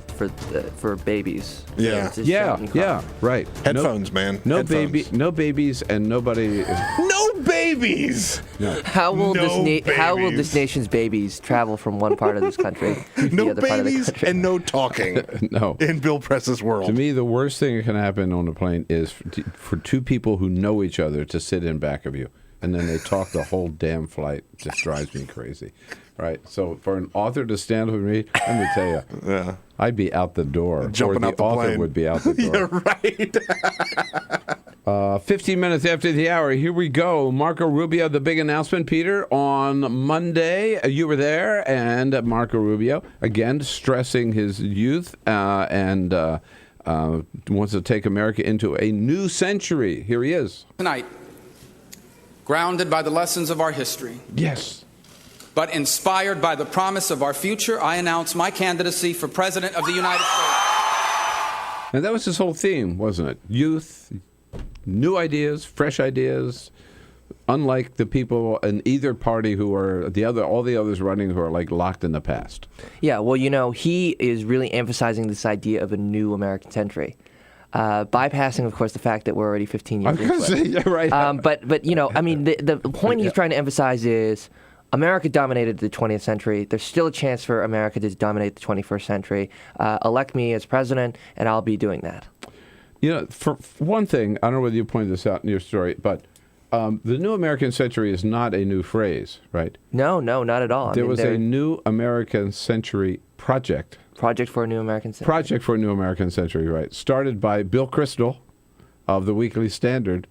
babies. Yeah, right. Headphones, man. No babies, and nobody. No babies. No. How will this nation's babies travel from one part of this country to the other part of the country? And no talking. No. In Bill Press's world. To me, the worst thing that can happen on a plane is for two people who know each other to sit in back of you. And then they talk the whole damn flight. It just drives me crazy. Right? So for an author to stand up with me, let me tell you, I'd be out the door. Jumping out the author plane. Would be out the door. You're right. 15 minutes after the hour, here we go. Marco Rubio, the big announcement, Peter, on Monday. You were there, and Marco Rubio, again, stressing his youth and wants to take America into a new century. Here he is. Tonight, grounded by the lessons of our history. Yes. But inspired by the promise of our future, I announce my candidacy for President of the United States. And that was his whole theme, wasn't it? Youth, new ideas, fresh ideas, unlike the people in either party who are all the others running who are like locked in the past. Yeah, well, he is really emphasizing this idea of a new American century. Bypassing, of course, the fact that we're already 15 years into it. Right. But the point he's trying to emphasize is America dominated the 20th century. There's still a chance for America to dominate the 21st century. Elect me as president, and I'll be doing that. You know, for one thing, I don't know whether you pointed this out in your story, but the New American Century is not a new phrase, right? No, not at all. There was a New American Century project. Project for a New American Century. Project for a New American Century, right. Started by Bill Kristol of the Weekly Standard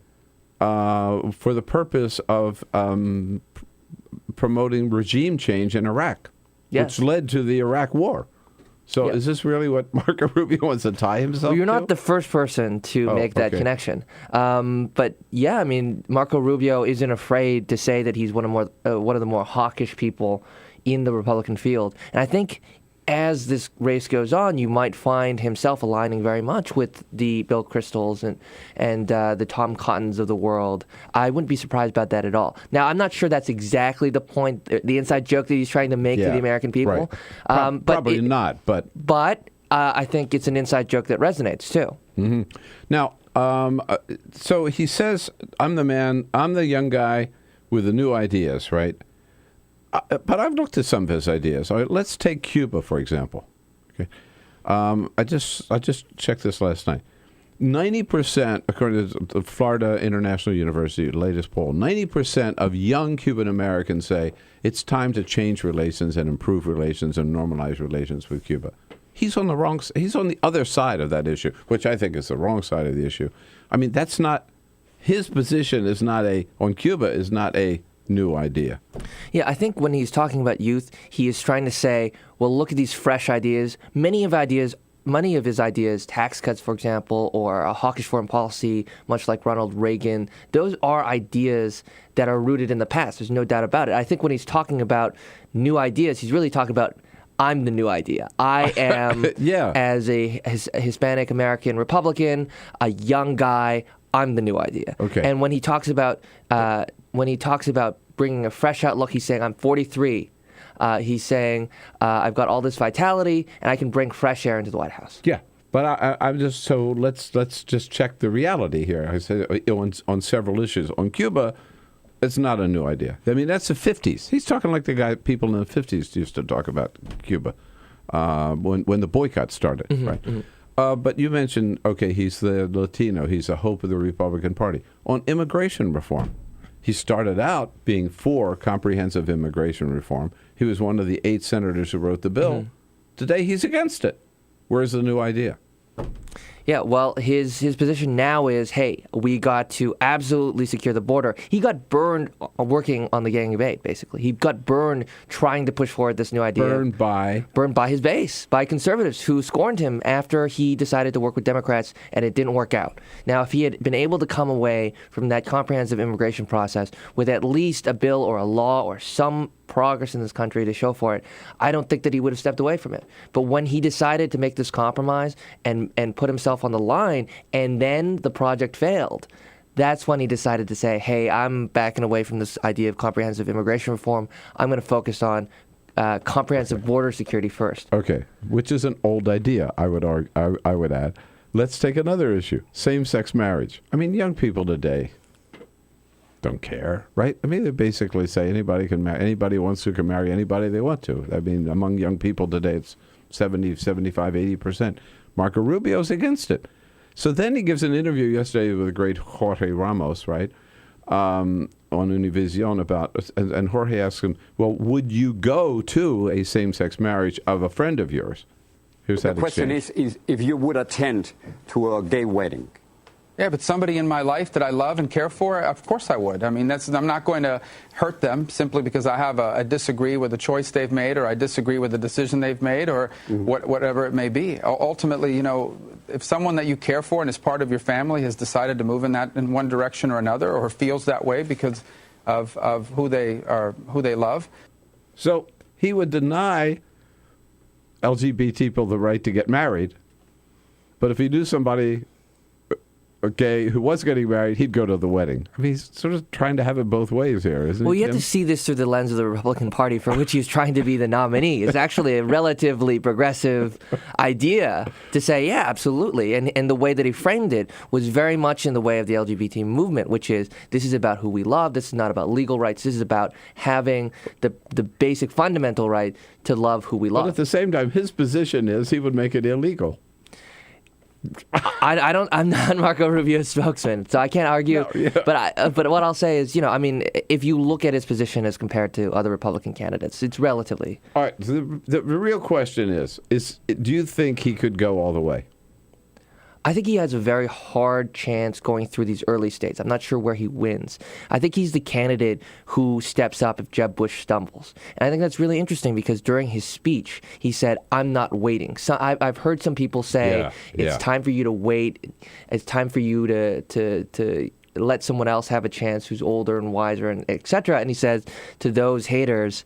for the purpose of promoting regime change in Iraq, which led to the Iraq War. So is this really what Marco Rubio wants to tie himself to? You're not to? the first person to make that connection. But yeah, I mean, Marco Rubio isn't afraid to say that he's one of the more hawkish people in the Republican field. And I think as this race goes on, you might find himself aligning very much with the Bill Kristols and the Tom Cottons of the world. I wouldn't be surprised about that at all. Now, I'm not sure that's exactly the point, the inside joke that he's trying to make to the American people. Right. Probably not, but... But I think it's an inside joke that resonates, too. Mm-hmm. Now, so he says, I'm the young guy with the new ideas, right? But I've looked at some of his ideas. Let's take Cuba, for example. Okay, I just checked this last night. 90%, according to the Florida International University latest poll, 90% of young Cuban Americans say it's time to change relations and improve relations and normalize relations with Cuba. He's on the other side of that issue, which I think is the wrong side of the issue. I mean, that's not his position. On Cuba is not a new idea. Yeah, I think when he's talking about youth, he is trying to say, well, look at these fresh ideas. Many of his ideas, tax cuts, for example, or a hawkish foreign policy, much like Ronald Reagan, those are ideas that are rooted in the past. There's no doubt about it. I think when he's talking about new ideas, he's really talking about, I'm the new idea. I am, as a Hispanic American Republican, a young guy, I'm the new idea. Okay. And when he talks about bringing a fresh outlook, he's saying, I'm 43. He's saying, I've got all this vitality, and I can bring fresh air into the White House. Yeah, but I'm just so let's just check the reality here. I said on several issues. On Cuba, it's not a new idea. I mean, that's the 50s. He's talking like people in the 50s used to talk about Cuba when the boycott started, right? Mm-hmm. But you mentioned, he's the Latino. He's a hope of the Republican Party. On immigration reform, he started out being for comprehensive immigration reform. He was one of the 8 senators who wrote the bill. Mm-hmm. Today, he's against it. Where's the new idea? Yeah, well, his position now is, hey, we got to absolutely secure the border. He got burned working on the Gang of 8, basically. He got burned trying to push forward this new idea. Burned by his base, by conservatives who scorned him after he decided to work with Democrats, and it didn't work out. Now, if he had been able to come away from that comprehensive immigration process with at least a bill or a law or some progress in this country to show for it, I don't think that he would have stepped away from it. But when he decided to make this compromise and put himself on the line, and then the project failed, that's when he decided to say, hey, I'm backing away from this idea of comprehensive immigration reform. I'm going to focus on comprehensive border security first. Okay, which is an old idea, I would add. Let's take another issue, same-sex marriage. I mean, young people today don't care, right? I mean, they basically say anybody can marry, anybody wants to can marry anybody they want to. I mean, among young people today, it's 70, 75, 80%. Marco Rubio's against it. So then he gives an interview yesterday with the great Jorge Ramos, right, on Univision and Jorge asks him, well, would you go to a same-sex marriage of a friend of yours? Here's that question is if you would attend to a gay wedding. Yeah, but somebody in my life that I love and care for, of course I would. I mean, I'm not going to hurt them simply because I disagree with the choice they've made, or I disagree with the decision they've made, or whatever it may be. Ultimately, if someone that you care for and is part of your family has decided to move in one direction or another, or feels that way because of who they love. So he would deny LGBT people the right to get married, but if he knew somebody gay who was getting married, he'd go to the wedding. I mean, he's sort of trying to have it both ways here, isn't he? Well, you have to see this through the lens of the Republican Party, for which he's trying to be the nominee. It's actually a relatively progressive idea to say, yeah, absolutely. And the way that he framed it was very much in the way of the LGBT movement, which is, this is about who we love. This is not about legal rights. This is about having the basic fundamental right to love who we love. But at the same time, his position is he would make it illegal. I'm not Marco Rubio's spokesman, so I can't argue. No, yeah. But what I'll say is, I mean, if you look at his position as compared to other Republican candidates, it's relatively. All right. So the real question is, do you think he could go all the way? I think he has a very hard chance going through these early states. I'm not sure where he wins. I think he's the candidate who steps up if Jeb Bush stumbles. And I think that's really interesting because during his speech, he said, I'm not waiting. So I've heard some people say, it's time for you to wait. It's time for you to let someone else have a chance who's older and wiser, and et cetera. And he says to those haters,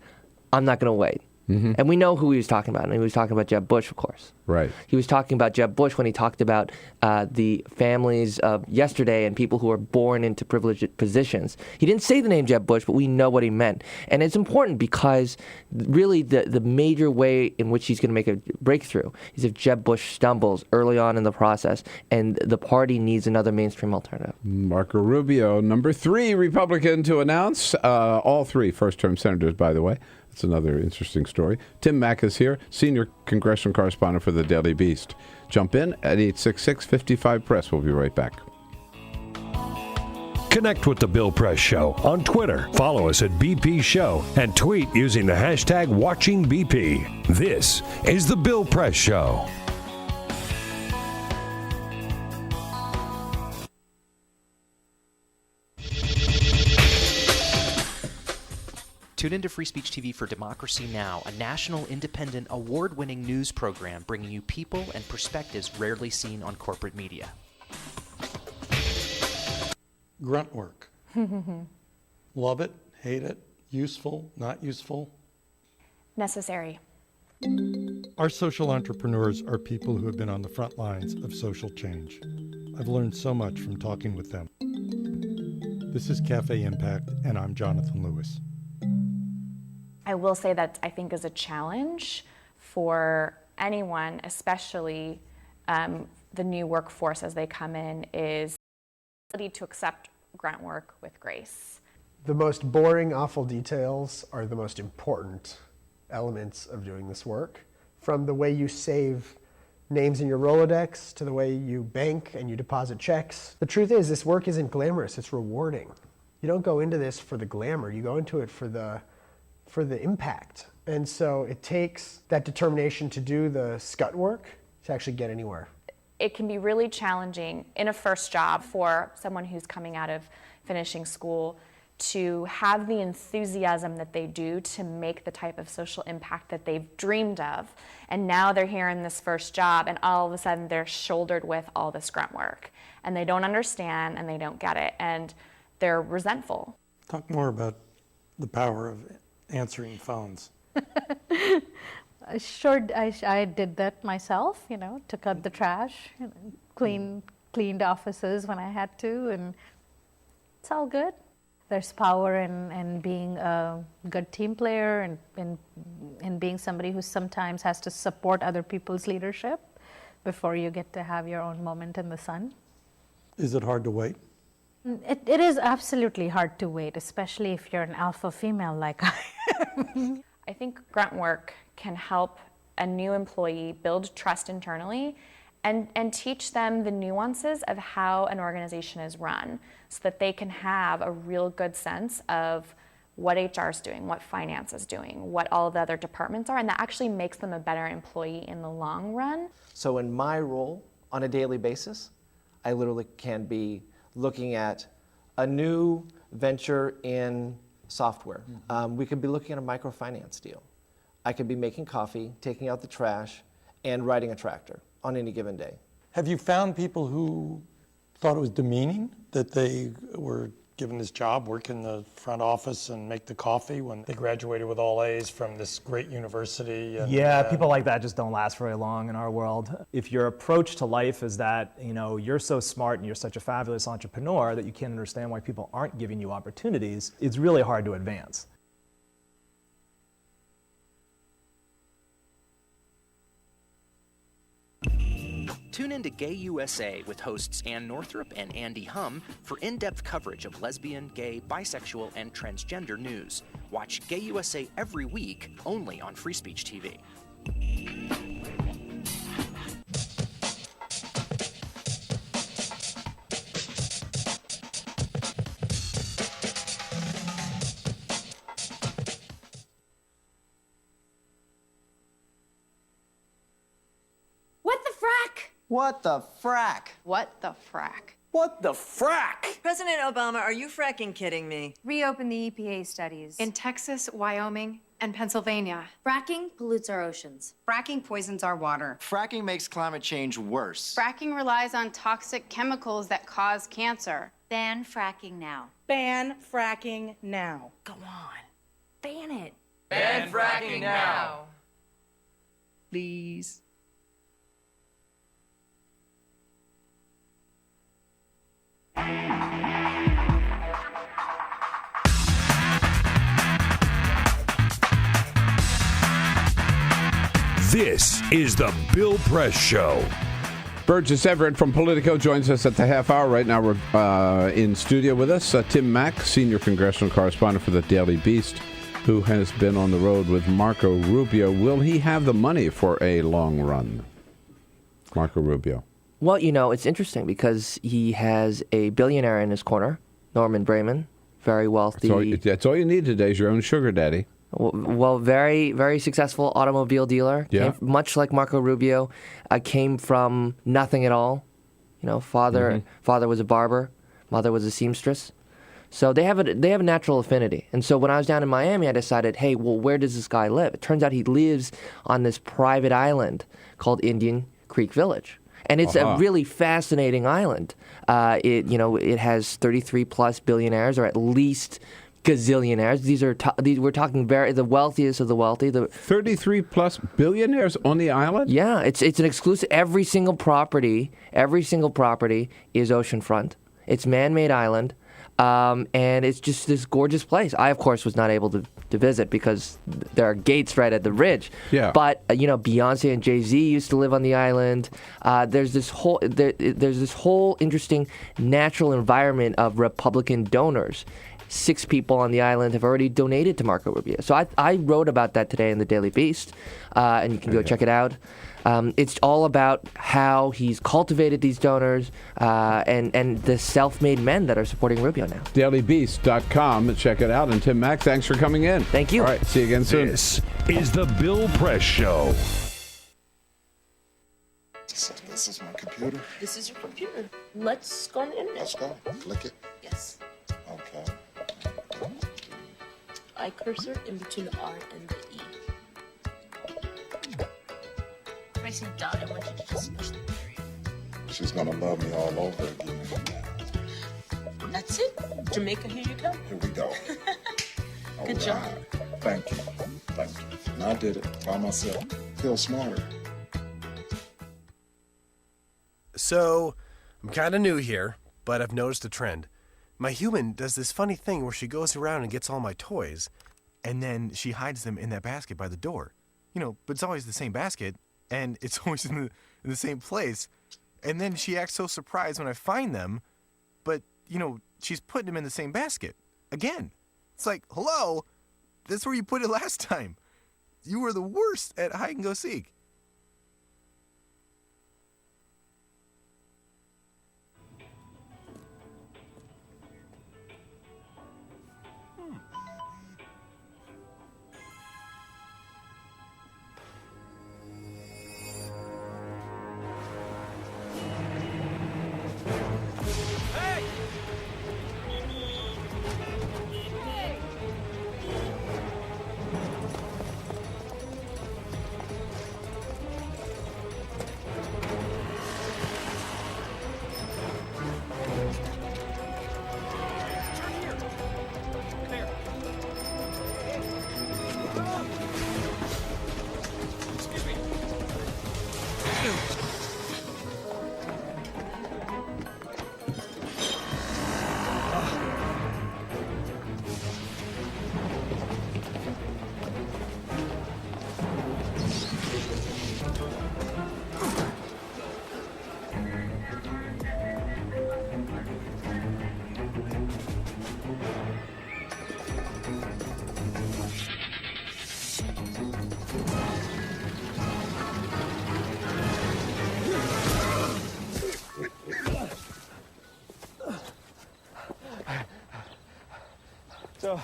I'm not going to wait. Mm-hmm. And we know who he was talking about. And he was talking about Jeb Bush, of course. Right. He was talking about Jeb Bush when he talked about the families of yesterday and people who are born into privileged positions. He didn't say the name Jeb Bush, but we know what he meant. And it's important because really the major way in which he's going to make a breakthrough is if Jeb Bush stumbles early on in the process and the party needs another mainstream alternative. Marco Rubio, number 3 Republican to announce. All 3 first-term senators, by the way. That's another interesting story. Tim Mack is here, senior congressional correspondent for the Daily Beast. Jump in at 866-55-PRESS. We'll be right back. Connect with The Bill Press Show on Twitter. Follow us at BP Show and tweet using the hashtag WatchingBP. This is The Bill Press Show. Tune into Free Speech TV for Democracy Now!, a national, independent, award-winning news program bringing you people and perspectives rarely seen on corporate media. Grunt work. Love it, hate it, useful, not useful. Necessary. Our social entrepreneurs are people who have been on the front lines of social change. I've learned so much from talking with them. This is Cafe Impact, and I'm Jonathan Lewis. I will say that I think is a challenge for anyone, especially the new workforce as they come in, is the ability to accept grunt work with grace. The most boring, awful details are the most important elements of doing this work. From the way you save names in your Rolodex to the way you bank and you deposit checks. The truth is, this work isn't glamorous, it's rewarding. You don't go into this for the glamour, you go into it for the impact. And so it takes that determination to do the scut work to actually get anywhere. It can be really challenging in a first job for someone who's coming out of finishing school to have the enthusiasm that they do to make the type of social impact that they've dreamed of. And now they're here in this first job and all of a sudden they're shouldered with all this grunt work. And they don't understand and they don't get it and they're resentful. Talk more about the power of answering phones. Sure, I did that myself, took out the trash, cleaned offices when I had to, and it's all good. There's power in being a good team player and in being somebody who sometimes has to support other people's leadership before you get to have your own moment in the sun. Is it hard to wait? It is absolutely hard to wait, especially if you're an alpha female like I am. I think grunt work can help a new employee build trust internally and teach them the nuances of how an organization is run so that they can have a real good sense of what HR is doing, what finance is doing, what all of the other departments are, and that actually makes them a better employee in the long run. So in my role on a daily basis, I literally can be looking at a new venture in software. We could be looking at a microfinance deal. I could be making coffee, taking out the trash, and riding a tractor on any given day. Have you found people who thought it was demeaning that they were given this job, work in the front office and make the coffee when they graduated with all A's from this great university. And, yeah, people like that just don't last very long in our world. If your approach to life is that, you're so smart and you're such a fabulous entrepreneur that you can't understand why people aren't giving you opportunities, it's really hard to advance. Tune in to Gay USA with hosts Ann Northrup and Andy Hum for in-depth coverage of lesbian, gay, bisexual, and transgender news. Watch Gay USA every week, only on Free Speech TV. What the frack? What the frack? What the frack? President Obama, are you fracking kidding me? Reopen the EPA studies. In Texas, Wyoming, and Pennsylvania. Fracking pollutes our oceans. Fracking poisons our water. Fracking makes climate change worse. Fracking relies on toxic chemicals that cause cancer. Ban fracking now. Ban fracking now. Go on. Ban it. Ban fracking now. Please. This is the Bill Press Show. Burgess Everett from Politico joins us at the half hour. Right now we're in studio with us. Tim Mack, senior congressional correspondent for the Daily Beast, who has been on the road with Marco Rubio. Will he have the money for a long run? Marco Rubio. Well, it's interesting because he has a billionaire in his corner, Norman Brayman, very wealthy. That's all you need today is your own sugar daddy. Well, very, very successful automobile dealer. Yeah. Much like Marco Rubio, came from nothing at all. Father was a barber, mother was a seamstress. So they have a natural affinity. And so when I was down in Miami, I decided, hey, well, where does this guy live? It turns out he lives on this private island called Indian Creek Village. And it's a really fascinating island. It has 33 plus billionaires, or at least gazillionaires. We're talking the wealthiest of the wealthy. 33 plus billionaires on the island? Yeah, it's an exclusive. Every single property is oceanfront. It's man-made island. And it's just this gorgeous place. I, of course, was not able to visit because there are gates right at the ridge. Yeah. But Beyonce and Jay-Z used to live on the island. There's this whole interesting natural environment of Republican donors. 6 people on the island have already donated to Marco Rubio. So I wrote about that today in the Daily Beast, and you can go check it out. It's all about how he's cultivated these donors and the self-made men that are supporting Rubio now. DailyBeast.com. Check it out. And Tim Mack, thanks for coming in. Thank you. All right, see you again soon. This is the Bill Press Show. So this is my computer. This is your computer. Let's go on the internet. Let's go. Click it. Yes. Okay. I cursor in between the R and the E. Pressing dot, I want you to just push the period. She's gonna love me all over again. That's it. Jamaica, here you go. Here we go. Good job. Thank you. Thank you. And I did it by myself. Feel smarter. So, I'm kind of new here, but I've noticed a trend. My human does this funny thing where she goes around and gets all my toys, and then she hides them in that basket by the door. But it's always the same basket, and it's always in the same place. And then she acts so surprised when I find them, but, she's putting them in the same basket. Again. It's like, hello? That's where you put it last time. You were the worst at hide and go seek. So,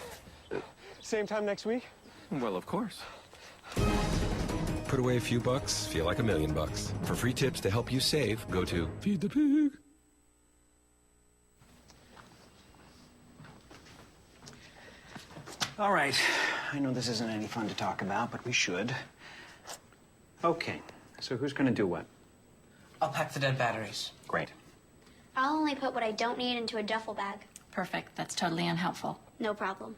same time next week? Well, of course. Put away a few bucks, feel like $1 million. For free tips to help you save, go to Feed the Pig. All right. I know this isn't any fun to talk about, but we should. Okay. So who's going to do what? I'll pack the dead batteries. Great. I'll only put what I don't need into a duffel bag. Perfect. That's totally unhelpful. No problem.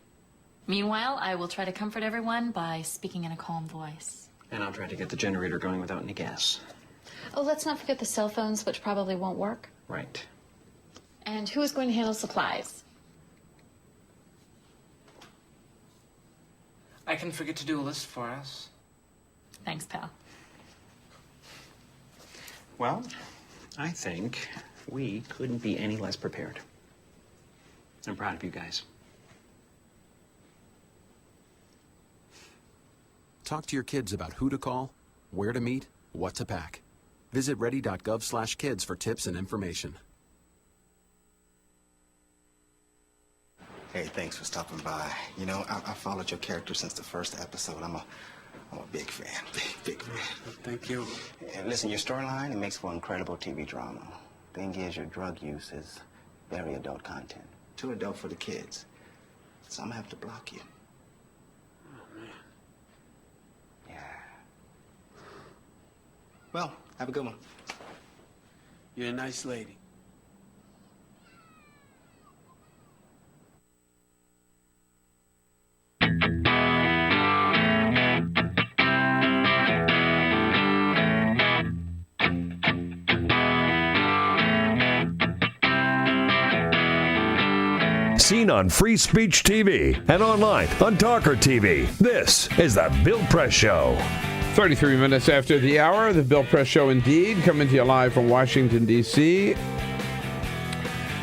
Meanwhile, I will try to comfort everyone by speaking in a calm voice. And I'll try to get the generator going without any gas. Oh, let's not forget the cell phones, which probably won't work. Right. And who is going to handle supplies? I can forget to do a list for us. Thanks, pal. Well, I think we couldn't be any less prepared. I'm proud of you guys. Talk to your kids about who to call, where to meet, what to pack. Visit ready.gov/kids for tips and information. Hey, thanks for stopping by. You know, I followed your character since the first episode. I'm a big fan, big fan. Thank you. And listen, your storyline, it makes for incredible TV drama. Thing is, your drug use is very adult content. Too adult for the kids. So I'm gonna have to block you. Oh, man. Yeah. Well, have a good one. You're a nice lady. Seen on Free Speech TV and online on TawkrTV. This is the Bill Press Show. 33 minutes after the hour, the Bill Press Show indeed, coming to you live from Washington, D.C.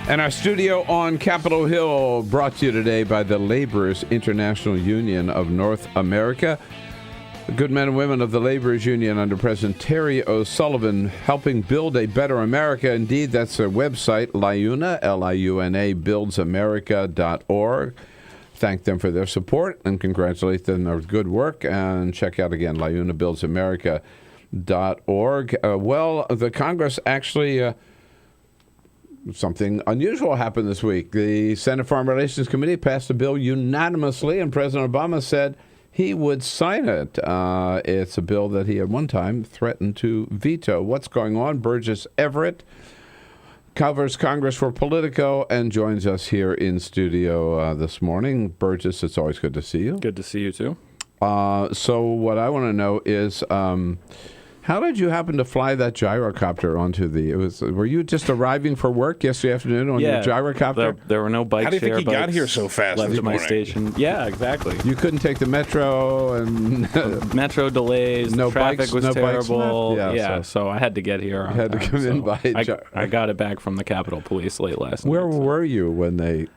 And our studio on Capitol Hill, brought to you today by the Laborers International Union of North America. The good men and women of the Laborers Union under President Terry O'Sullivan helping build a better America. Indeed, that's their website, LIUNA, L-I-U-N-A, buildsamerica.org. Thank them for their support and congratulate them on their good work. And check out again, LIUNA, buildsamerica.org. Well, the Congress actually... something unusual happened this week. The Senate Foreign Relations Committee passed a bill unanimously, and President Obama said he would sign it. It's a bill that he at one time threatened to veto. What's going on? Burgess Everett covers Congress for Politico and joins us here in studio this morning. Burgess, it's always good to see you. Good to see you, too. So what I want to know is... how did you happen to fly that gyrocopter onto the... Were you just arriving for work yesterday afternoon on your gyrocopter? There were no bikes. How do you think he got here so fast left this at my morning? station. Yeah, exactly. You couldn't take the metro and... metro delays, no traffic bikes, was no terrible. Bikes So I had to get here on had to time, come in by... I got it back from the Capitol Police late last night. Where were you when this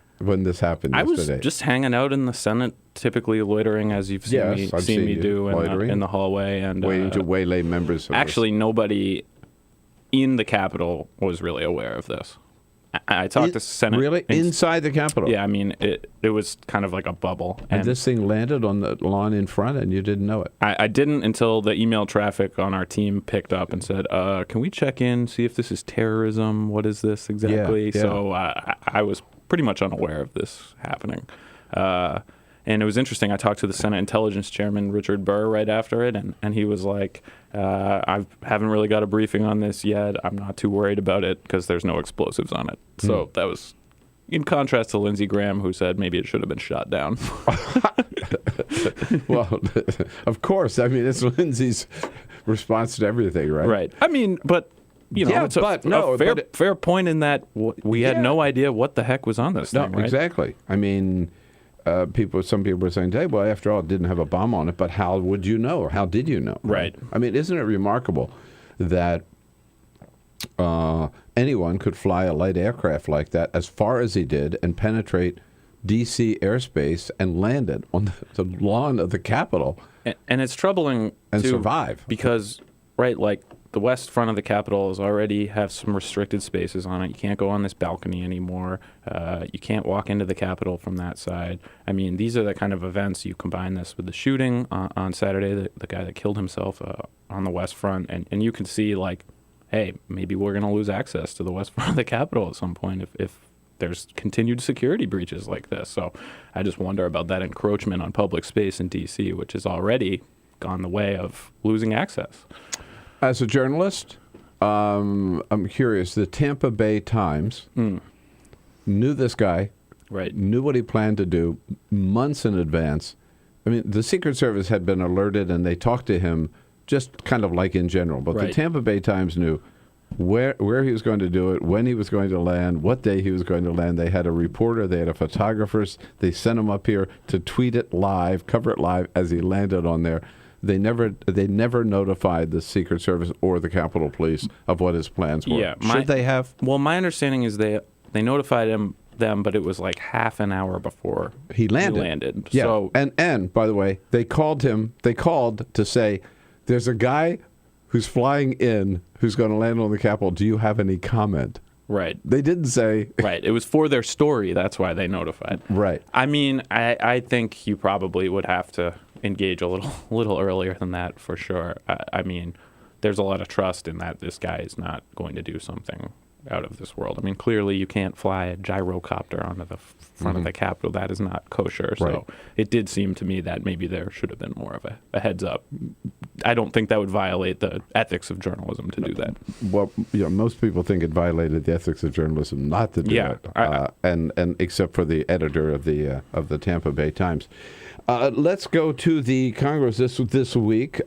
happened yesterday? I was just hanging out in the Senate, typically loitering, as you've seen me do in the hallway, and waiting to waylay members. Actually, nobody in the Capitol was really aware of this. I talked to Senate... Really? Inside the Capitol? Yeah, I mean, it was kind of like a bubble. And this thing landed on the lawn in front, and you didn't know it? I didn't until the email traffic on our team picked up and said, can we check in, see if this is terrorism? What is this exactly? Yeah. So I was pretty much unaware of this happening. And it was interesting. I talked to the Senate Intelligence Chairman, Richard Burr, right after it, and he was like, I haven't really got a briefing on this yet. I'm not too worried about it because there's no explosives on it. So that was in contrast to Lindsey Graham, who said maybe it should have been shot down. Well, of course. I mean, it's Lindsey's response to everything, right? Right. I mean, but... it's a fair point in that we had no idea what the heck was on this thing, right? Exactly. I mean, some people were saying, hey, well, after all, it didn't have a bomb on it, but how would you know, or how did you know? Right. I mean, isn't it remarkable that anyone could fly a light aircraft like that as far as he did and penetrate D.C. airspace and land it on the lawn of the Capitol? And it's troubling and too, survive. Because, right, like, the west front of the Capitol is already have some restricted spaces on it. You can't go on this balcony anymore. You can't walk into the Capitol from that side. I mean, these are the kind of events. You combine this with the shooting on Saturday, the guy that killed himself on the west front, and you can see, like, hey, maybe we're going to lose access to the west front of the Capitol at some point if there's continued security breaches like this. So I just wonder about that encroachment on public space in D.C., which has already gone the way of losing access. As a journalist, I'm curious. The Tampa Bay Times knew this guy, right? Knew what he planned to do months in advance. I mean, the Secret Service had been alerted, and they talked to him just kind of like in general. But the Tampa Bay Times knew where he was going to do it, when he was going to land, what day he was going to land. They had a reporter, they had a photographer. They sent him up here to tweet it live, cover it live as he landed on there. They never notified the Secret Service or the Capitol Police of what his plans were. Yeah, should they have? Well, my understanding is they notified them, but it was like half an hour before he landed. Yeah, so, and by the way, they called him. They called to say, "There's a guy who's flying in who's going to land on the Capitol. Do you have any comment?" Right. They didn't say. Right. It was for their story. That's why they notified. Right. I mean, I think you probably would have to engage a little earlier than that for sure. I mean, there's a lot of trust in that this guy is not going to do something out of this world. I mean, clearly you can't fly a gyrocopter onto the front of the Capitol. That is not kosher. So it did seem to me that maybe there should have been more of a heads up. I don't think that would violate the ethics of journalism to do that. Well, most people think it violated the ethics of journalism not to do it. And except for the editor of the Tampa Bay Times. Let's go to the Congress this week.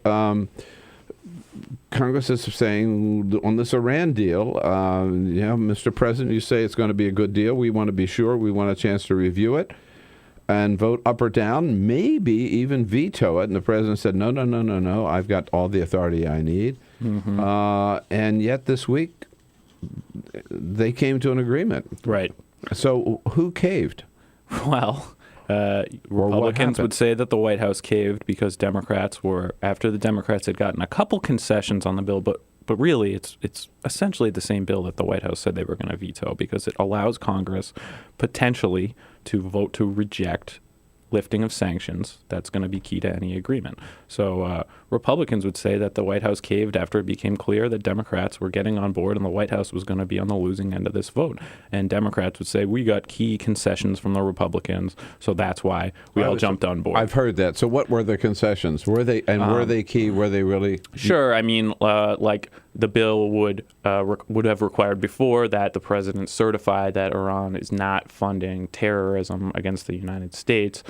Congress is saying on this Iran deal, Mr. President, you say it's going to be a good deal. We want to be sure. We want a chance to review it and vote up or down, maybe even veto it. And the president said, no, I've got all the authority I need. And yet this week, they came to an agreement. Right. So who caved? Well, Republicans would say that the White House caved because Democrats were, after the Democrats had gotten a couple concessions on the bill, but really it's essentially the same bill that the White House said they were going to veto because it allows Congress potentially to vote to reject lifting of sanctions. That's going to be key to any agreement. So Republicans would say that the White House caved after it became clear that Democrats were getting on board and the White House was going to be on the losing end of this vote. And Democrats would say, we got key concessions from the Republicans, so that's why we all jumped on board. I've heard that. So what were the concessions? Were they key? Were they really? Sure. I mean, like the bill would have required before that the president certify that Iran is not funding terrorism against the United States.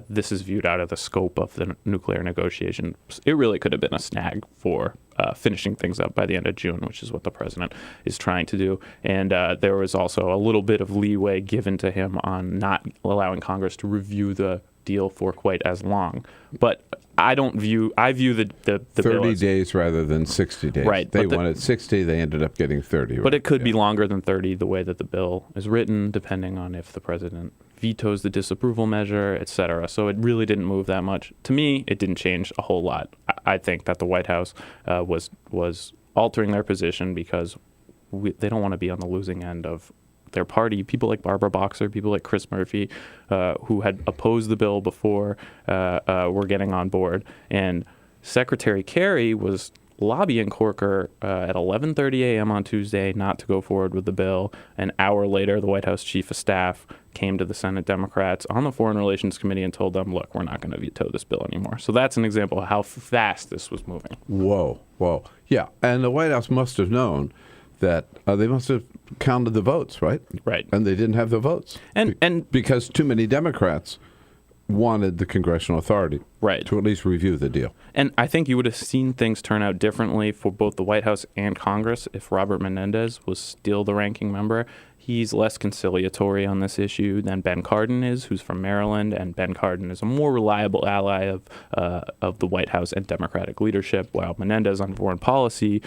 This is viewed out of the scope of the nuclear negotiation. It really could have been a snag for finishing things up by the end of June, which is what the president is trying to do. And there was also a little bit of leeway given to him on not allowing Congress to review the deal for quite as long. But I view the 30 bill as, days rather than 60 days. Right. They wanted 60. They ended up getting 30. But it could be longer than 30 the way that the bill is written, depending on if the president vetoes the disapproval measure, et cetera. So it really didn't move that much. To me, it didn't change a whole lot. I think that the White House was altering their position because they don't want to be on the losing end of their party. People like Barbara Boxer, people like Chris Murphy, who had opposed the bill before, were getting on board. And Secretary Cheri was lobbying Corker at 11:30 a.m. on Tuesday not to go forward with the bill. An hour later, the White House chief of staff came to the Senate Democrats on the Foreign Relations Committee and told them, look, we're not going to veto this bill anymore. So that's an example of how fast this was moving. Whoa. Yeah, and the White House must have known that they must have counted the votes, right? Right. And they didn't have the votes. And because too many Democrats wanted the congressional authority to at least review the deal. And I think you would have seen things turn out differently for both the White House and Congress if Robert Menendez was still the ranking member. He's less conciliatory on this issue than Ben Cardin is, who's from Maryland, and Ben Cardin is a more reliable ally of the White House and Democratic leadership, while Menendez on foreign policy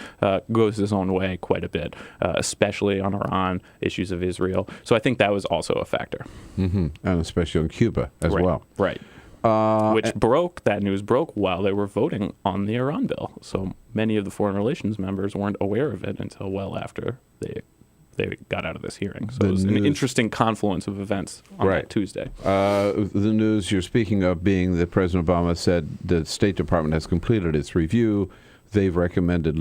goes his own way quite a bit, especially on Iran, issues of Israel. So I think that was also a factor. And especially on Cuba as well. Right. That news broke while they were voting on the Iran bill. So many of the foreign relations members weren't aware of it until well after they got out of this hearing. So it was an interesting confluence of events on that Tuesday. The news you're speaking of being that President Obama said the State Department has completed its review. They've recommended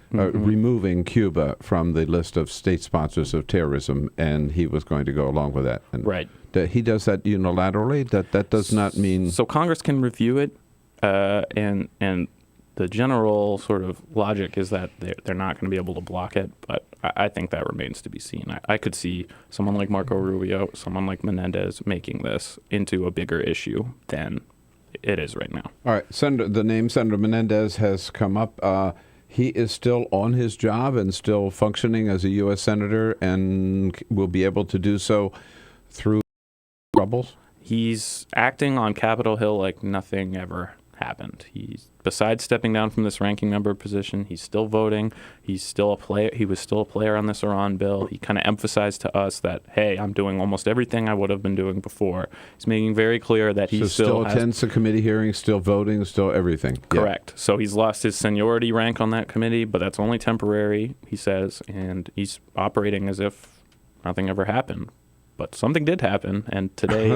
removing Cuba from the list of state sponsors of terrorism, and he was going to go along with that. And he does that unilaterally? That does not mean... So Congress can review it, and the general sort of logic is that they're not going to be able to block it, but I think that remains to be seen. I could see someone like Marco Rubio, someone like Menendez making this into a bigger issue than it is right now. All right. The name Senator Menendez has come up. He is still on his job and still functioning as a U.S. Senator and will be able to do so through troubles? He's acting on Capitol Hill like nothing ever happened. Besides stepping down from this ranking member position, he's still voting. He's still a player. He was still a player on this Iran bill. He kind of emphasized to us that, hey, I'm doing almost everything I would have been doing before. He's making very clear that he still attends the committee hearings, still voting, still everything. Correct. Yeah. So he's lost his seniority rank on that committee, but that's only temporary, he says, and he's operating as if nothing ever happened. But something did happen, and today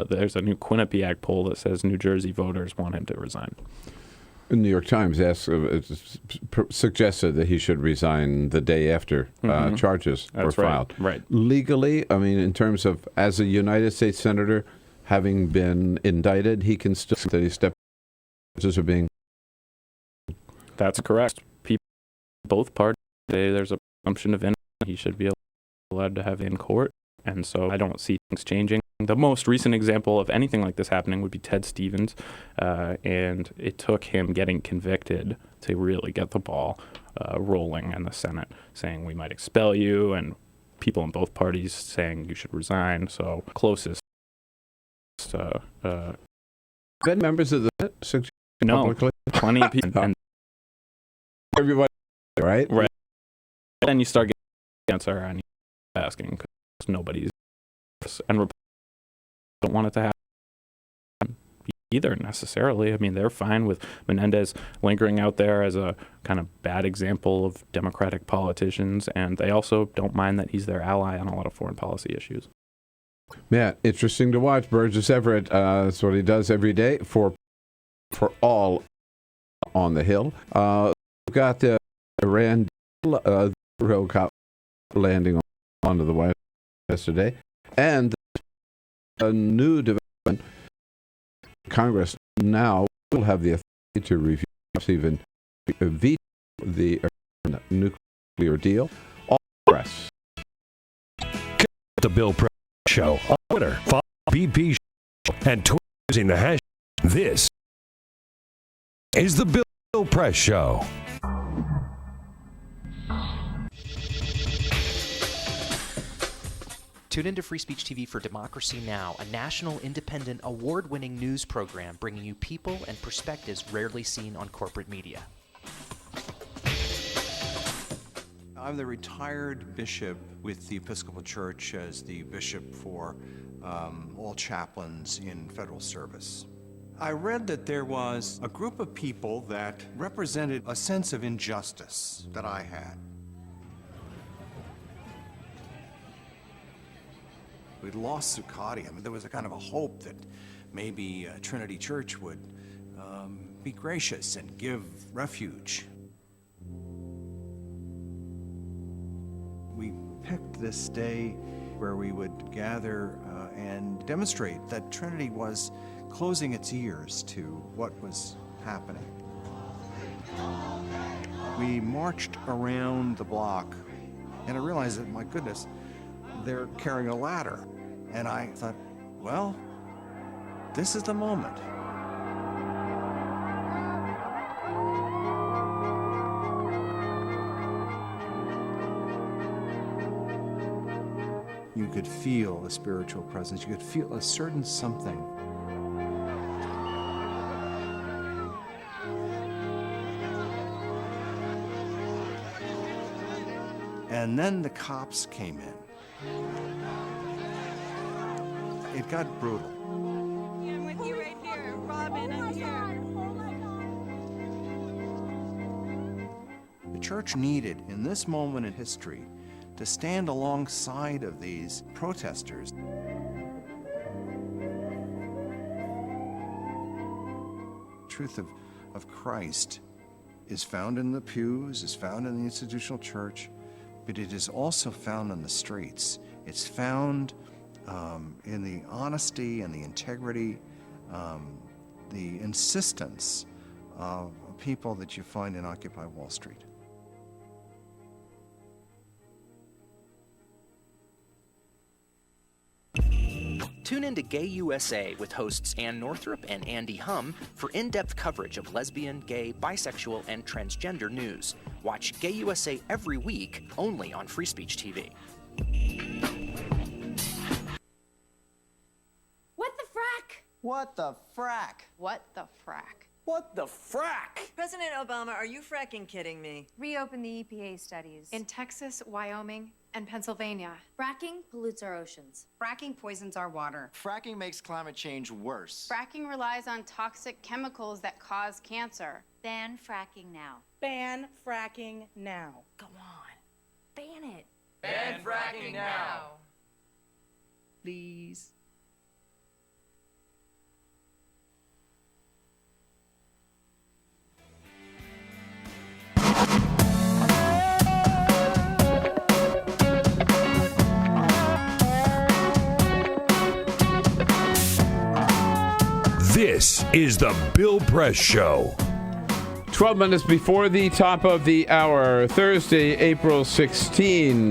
there's a new Quinnipiac poll that says New Jersey voters want him to resign. The New York Times suggested that he should resign the day after charges were filed. Right. Legally, I mean, in terms of as a United States Senator, having been indicted, he can still that he stepped are being. That's correct. Both parties, there's a presumption of innocence. He should be allowed to have it in court. And so I don't see things changing. The most recent example of anything like this happening would be Ted Stevens. And it took him getting convicted to really get the ball rolling in the Senate, saying we might expel you, and people in both parties saying you should resign. So closest. Been members of the Senate? No, publicly? Plenty of people. And everybody, right? Right. Then you start getting answer and asking because nobody's and Republicans don't want it to happen either necessarily. I mean, they're fine with Menendez lingering out there as a kind of bad example of Democratic politicians, and they also don't mind that he's their ally on a lot of foreign policy issues. Yeah, interesting to watch. Burgess Everett, that's what he does every day for all on the Hill. We've got the Iran rail cop landing onto the White House yesterday, and a new development. Congress now will have the authority to review, even veto the nuclear deal. All press. The Bill Press Show on Twitter. Follow BP Show and tweet using the hashtag. This is the Bill Press Show. Tune into Free Speech TV for Democracy Now!, a national, independent, award-winning news program bringing you people and perspectives rarely seen on corporate media. I'm the retired bishop with the Episcopal Church as the bishop for all chaplains in federal service. I read that there was a group of people that represented a sense of injustice that I had. We'd lost Zuccotti. I mean, there was a kind of a hope that maybe Trinity Church would be gracious and give refuge. We picked this day where we would gather and demonstrate that Trinity was closing its ears to what was happening. We marched around the block, and I realized that, my goodness, they're carrying a ladder. And I thought, well, this is the moment. You could feel a spiritual presence. You could feel a certain something. And then the cops came in. It got brutal. Yeah, I'm with church needed in this moment in history to stand alongside of these protesters. The truth of Christ is found in the pews, is found in the institutional church, but it is also found on the streets. It's found in the honesty and the integrity, the insistence of people that you find in Occupy Wall Street. Tune in to Gay USA with hosts Ann Northrup and Andy Hum for in-depth coverage of lesbian, gay, bisexual, and transgender news. Watch Gay USA every week, only on Free Speech TV. What the frack? What the frack? What the frack? What the frack? President Obama, are you fracking kidding me? Reopen the EPA studies. In Texas, Wyoming, and Pennsylvania. Fracking pollutes our oceans. Fracking poisons our water. Fracking makes climate change worse. Fracking relies on toxic chemicals that cause cancer. Ban fracking now. Ban fracking now. Go on. Ban it. Ban fracking now. Please. This is the Bill Press Show. 12 minutes before the top of the hour, Thursday, April 16.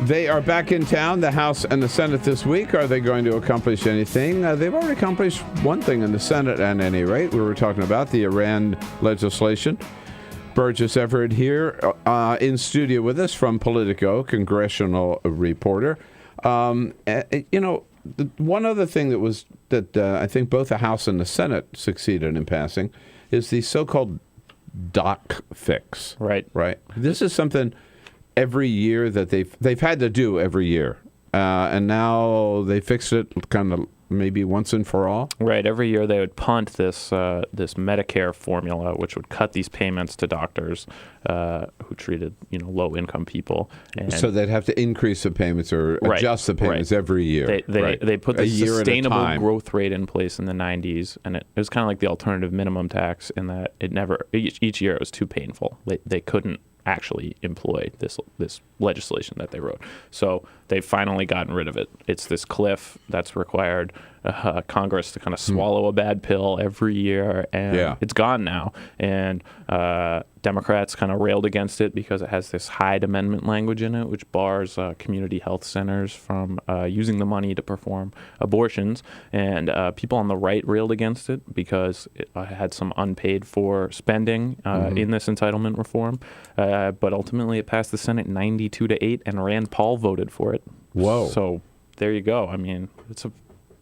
They are back in town, the House and the Senate this week. Are they going to accomplish anything? They've already accomplished one thing in the Senate at any rate. We were talking about the Iran legislation. Burgess, Everett here in studio with us from Politico, Congressional reporter. One other thing that I think both the House and the Senate succeeded in passing is the so-called doc fix. Right. This is something every year that they've had to do every year, and now they fixed it kind of maybe once and for all. Right. Every year they would punt this Medicare formula, which would cut these payments to doctors who treated low-income people. And so they'd have to increase the payments or adjust the payments every year. They put the sustainable growth rate in place in the 90s, and it was kind of like the alternative minimum tax in that each year it was too painful. They couldn't actually employ this legislation that they wrote. So they've finally gotten rid of it. It's this cliff that's required Congress to kind of swallow a bad pill every year, and it's gone now. And Democrats kind of railed against it because it has this Hyde Amendment language in it, which bars community health centers from using the money to perform abortions. And people on the right railed against it because it had some unpaid for spending in this entitlement reform. But ultimately it passed the Senate 92-8, and Rand Paul voted for it. Whoa. So there you go. I mean, it's a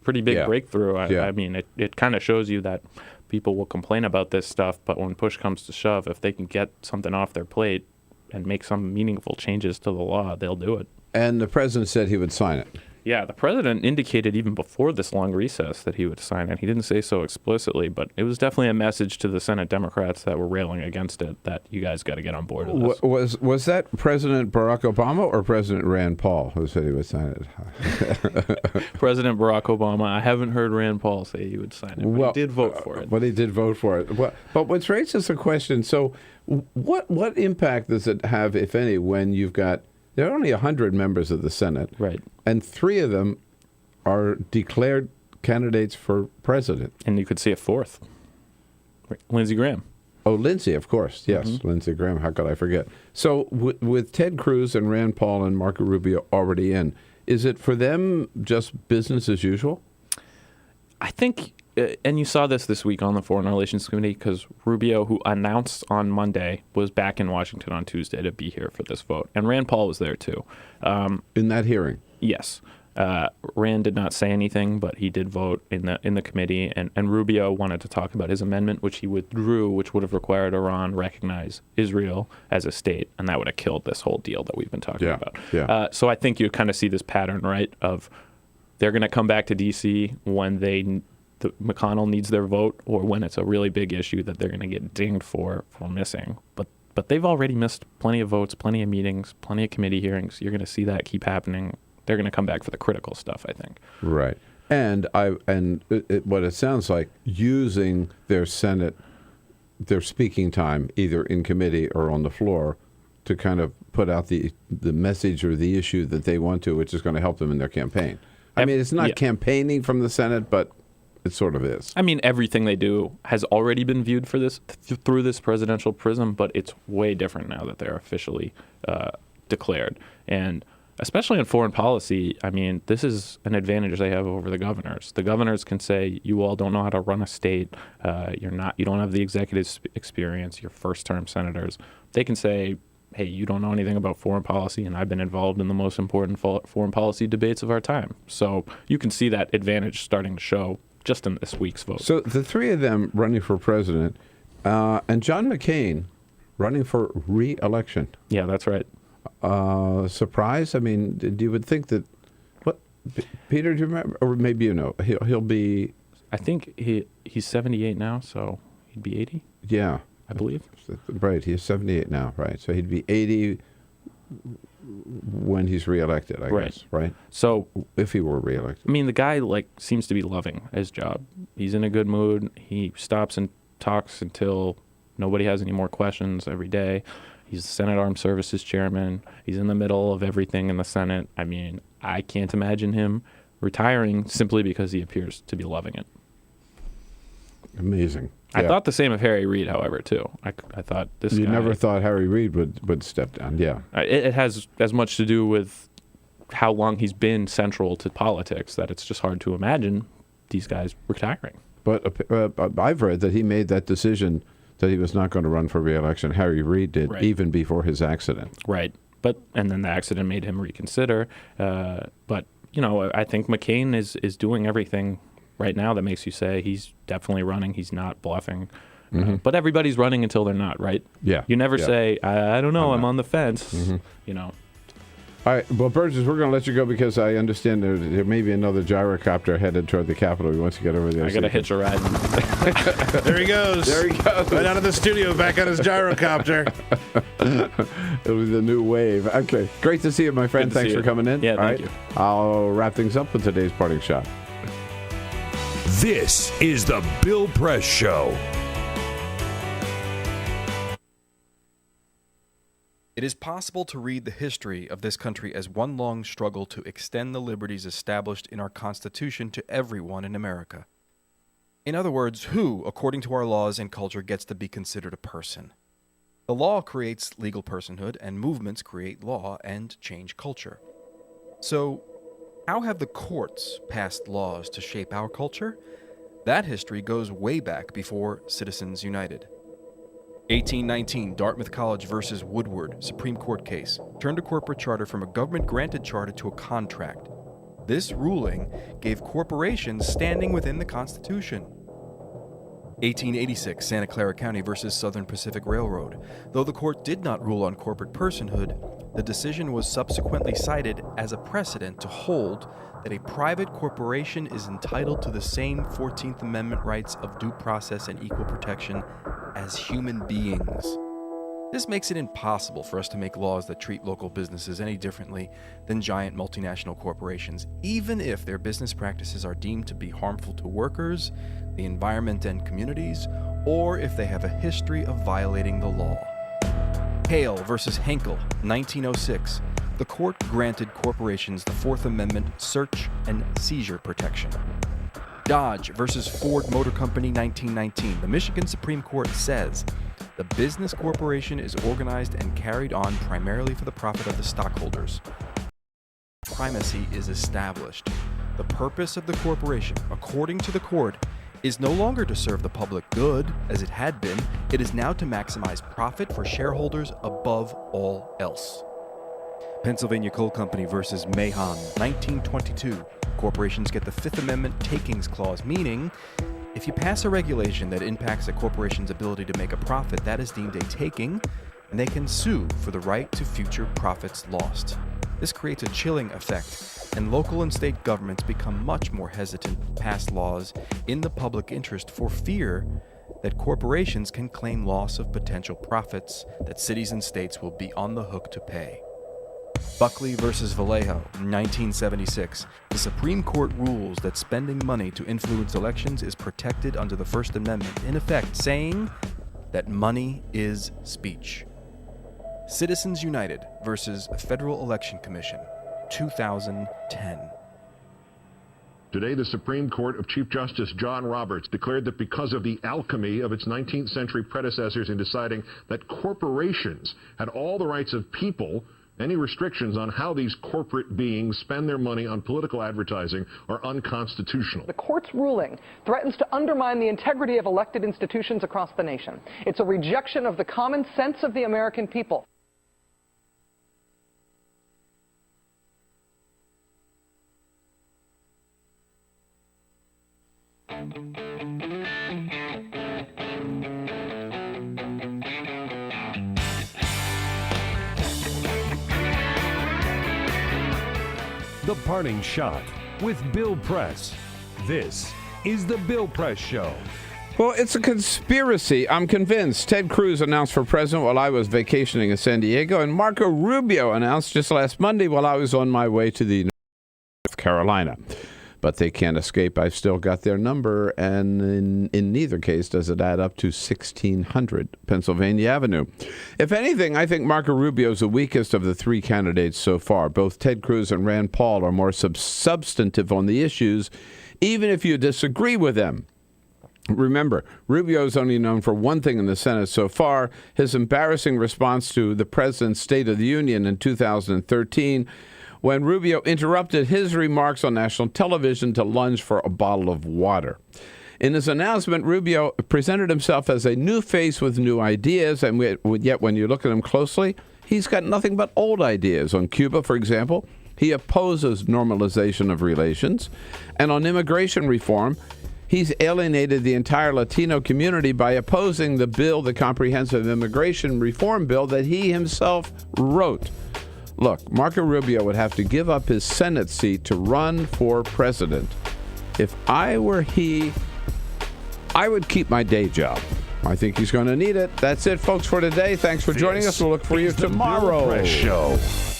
pretty big breakthrough. I mean, it kind of shows you that people will complain about this stuff, but when push comes to shove, if they can get something off their plate and make some meaningful changes to the law, they'll do it. And the president said he would sign it. Yeah, the president indicated even before this long recess that he would sign it. He didn't say so explicitly, but it was definitely a message to the Senate Democrats that were railing against it that you guys got to get on board with this. Was that President Barack Obama or President Rand Paul who said he would sign it? President Barack Obama. I haven't heard Rand Paul say he would sign it, but he did vote for it. But he did vote for it. But what raises a question, so what impact does it have, if any, when you've got there are only 100 members of the Senate, right, and 3 of them are declared candidates for president. And you could see a 4th, Lindsey Graham. Oh, Lindsey, of course, yes, Lindsey Graham. How could I forget? So with Ted Cruz and Rand Paul and Marco Rubio already in, is it for them just business as usual? I think, and you saw this week on the Foreign Relations Committee, because Rubio, who announced on Monday, was back in Washington on Tuesday to be here for this vote. And Rand Paul was there, too. In that hearing? Yes. Rand did not say anything, but he did vote in the committee. And Rubio wanted to talk about his amendment, which he withdrew, which would have required Iran recognize Israel as a state. And that would have killed this whole deal that we've been talking about. Yeah. So I think you kind of see this pattern, right, of they're going to come back to D.C. when they McConnell needs their vote, or when it's a really big issue that they're going to get dinged for missing. But they've already missed plenty of votes, plenty of meetings, plenty of committee hearings. You're going to see that keep happening. They're going to come back for the critical stuff, I think. Right. And what it sounds like, using their Senate, their speaking time, either in committee or on the floor, to kind of put out the message or the issue that they want to, which is going to help them in their campaign. I mean, it's not campaigning from the Senate, but it sort of is. I mean, everything they do has already been viewed through this presidential prism, but it's way different now that they're officially declared. And especially in foreign policy, I mean, this is an advantage they have over the governors. The governors can say, you all don't know how to run a state. You don't have the executive experience. You're first-term senators. They can say, hey, you don't know anything about foreign policy, and I've been involved in the most important foreign policy debates of our time. So you can see that advantage starting to show just in this week's vote. So the three of them running for president, and John McCain running for re-election. Yeah, that's right. Surprise? I mean, you would think that. What, Peter? Do you remember? Or maybe you know. He'll be. I think he's 78 now, so he'd be 80. Yeah, I believe. Right, he's 78 now. Right, so he'd be 80 when he's reelected. I guess. Right. So if he were reelected, I mean, the guy seems to be loving his job. He's in a good mood. He stops and talks until nobody has any more questions every day. He's the Senate Armed Services Chairman. He's in the middle of everything in the Senate. I mean, I can't imagine him retiring simply because he appears to be loving it. Amazing. I thought the same of Harry Reid, however, too. I thought this You guy... never thought Harry Reid would step down, yeah. It has as much to do with how long he's been central to politics that it's just hard to imagine these guys retiring. But I've read that he made that decision that he was not going to run for re-election. Harry Reid did, even before his accident. Right. And then the accident made him reconsider. But, I think McCain is doing everything right now that makes you say he's definitely running. He's not bluffing. Mm-hmm. But everybody's running until they're not, right? Yeah. You never say, I don't know, I'm on the fence, All right, well, Burgess, we're going to let you go because I understand there may be another gyrocopter headed toward the Capitol. We want to get over there. I got to hitch a ride. There he goes. There he goes. Right out of the studio, back on his gyrocopter. It'll be the new wave. Okay, great to see you, my friend. Thanks for coming in. Yeah, thank you. I'll wrap things up with today's parting shot. This is the Bill Press Show. It is possible to read the history of this country as one long struggle to extend the liberties established in our Constitution to everyone in America. In other words, who, according to our laws and culture, gets to be considered a person? The law creates legal personhood, and movements create law and change culture. So, how have the courts passed laws to shape our culture? That history goes way back before Citizens United. 1819, Dartmouth College versus Woodward, Supreme Court case, turned a corporate charter from a government-granted charter to a contract. This ruling gave corporations standing within the Constitution. 1886, Santa Clara County versus Southern Pacific Railroad. Though the court did not rule on corporate personhood, the decision was subsequently cited as a precedent to hold that a private corporation is entitled to the same 14th Amendment rights of due process and equal protection as human beings. This makes it impossible for us to make laws that treat local businesses any differently than giant multinational corporations, even if their business practices are deemed to be harmful to workers, the environment and communities, or if they have a history of violating the law. Hale versus Henkel, 1906. The court granted corporations the Fourth Amendment search and seizure protection. Dodge versus Ford Motor Company, 1919. The Michigan Supreme Court says the business corporation is organized and carried on primarily for the profit of the stockholders. Primacy is established. The purpose of the corporation, according to the court, is no longer to serve the public good, as it had been. It is now to maximize profit for shareholders above all else. Pennsylvania Coal Company versus Mahon, 1922. Corporations get the Fifth Amendment takings clause, meaning if you pass a regulation that impacts a corporation's ability to make a profit, that is deemed a taking, and they can sue for the right to future profits lost. This creates a chilling effect, and local and state governments become much more hesitant to pass laws in the public interest for fear that corporations can claim loss of potential profits that cities and states will be on the hook to pay. Buckley versus Vallejo, 1976. The Supreme Court rules that spending money to influence elections is protected under the First Amendment, in effect saying that money is speech. Citizens United versus Federal Election Commission, 2010. Today, the Supreme Court of Chief Justice John Roberts declared that because of the alchemy of its 19th century predecessors in deciding that corporations had all the rights of people, any restrictions on how these corporate beings spend their money on political advertising are unconstitutional. The court's ruling threatens to undermine the integrity of elected institutions across the nation. It's a rejection of the common sense of the American people. The Parting Shot with Bill Press. This is the Bill Press Show. Well, it's a conspiracy. I'm convinced. Ted Cruz announced for president while I was vacationing in San Diego, and Marco Rubio announced just last Monday while I was on my way to the North Carolina. But they can't escape. I've still got their number, and in neither case does it add up to 1600 Pennsylvania Avenue. If anything, I think Marco Rubio is the weakest of the three candidates so far. Both Ted Cruz and Rand Paul are more substantive on the issues, even if you disagree with them. Remember, Rubio is only known for one thing in the Senate so far, his embarrassing response to the president's State of the Union in 2013, when Rubio interrupted his remarks on national television to lunge for a bottle of water. In his announcement, Rubio presented himself as a new face with new ideas, and yet when you look at him closely, he's got nothing but old ideas. On Cuba, for example, he opposes normalization of relations, and on immigration reform, he's alienated the entire Latino community by opposing the comprehensive immigration reform bill that he himself wrote. Look, Marco Rubio would have to give up his Senate seat to run for president. If I were he, I would keep my day job. I think he's going to need it. That's it, folks, for today. Thanks for joining us. We'll look for you tomorrow. Bill Press Show.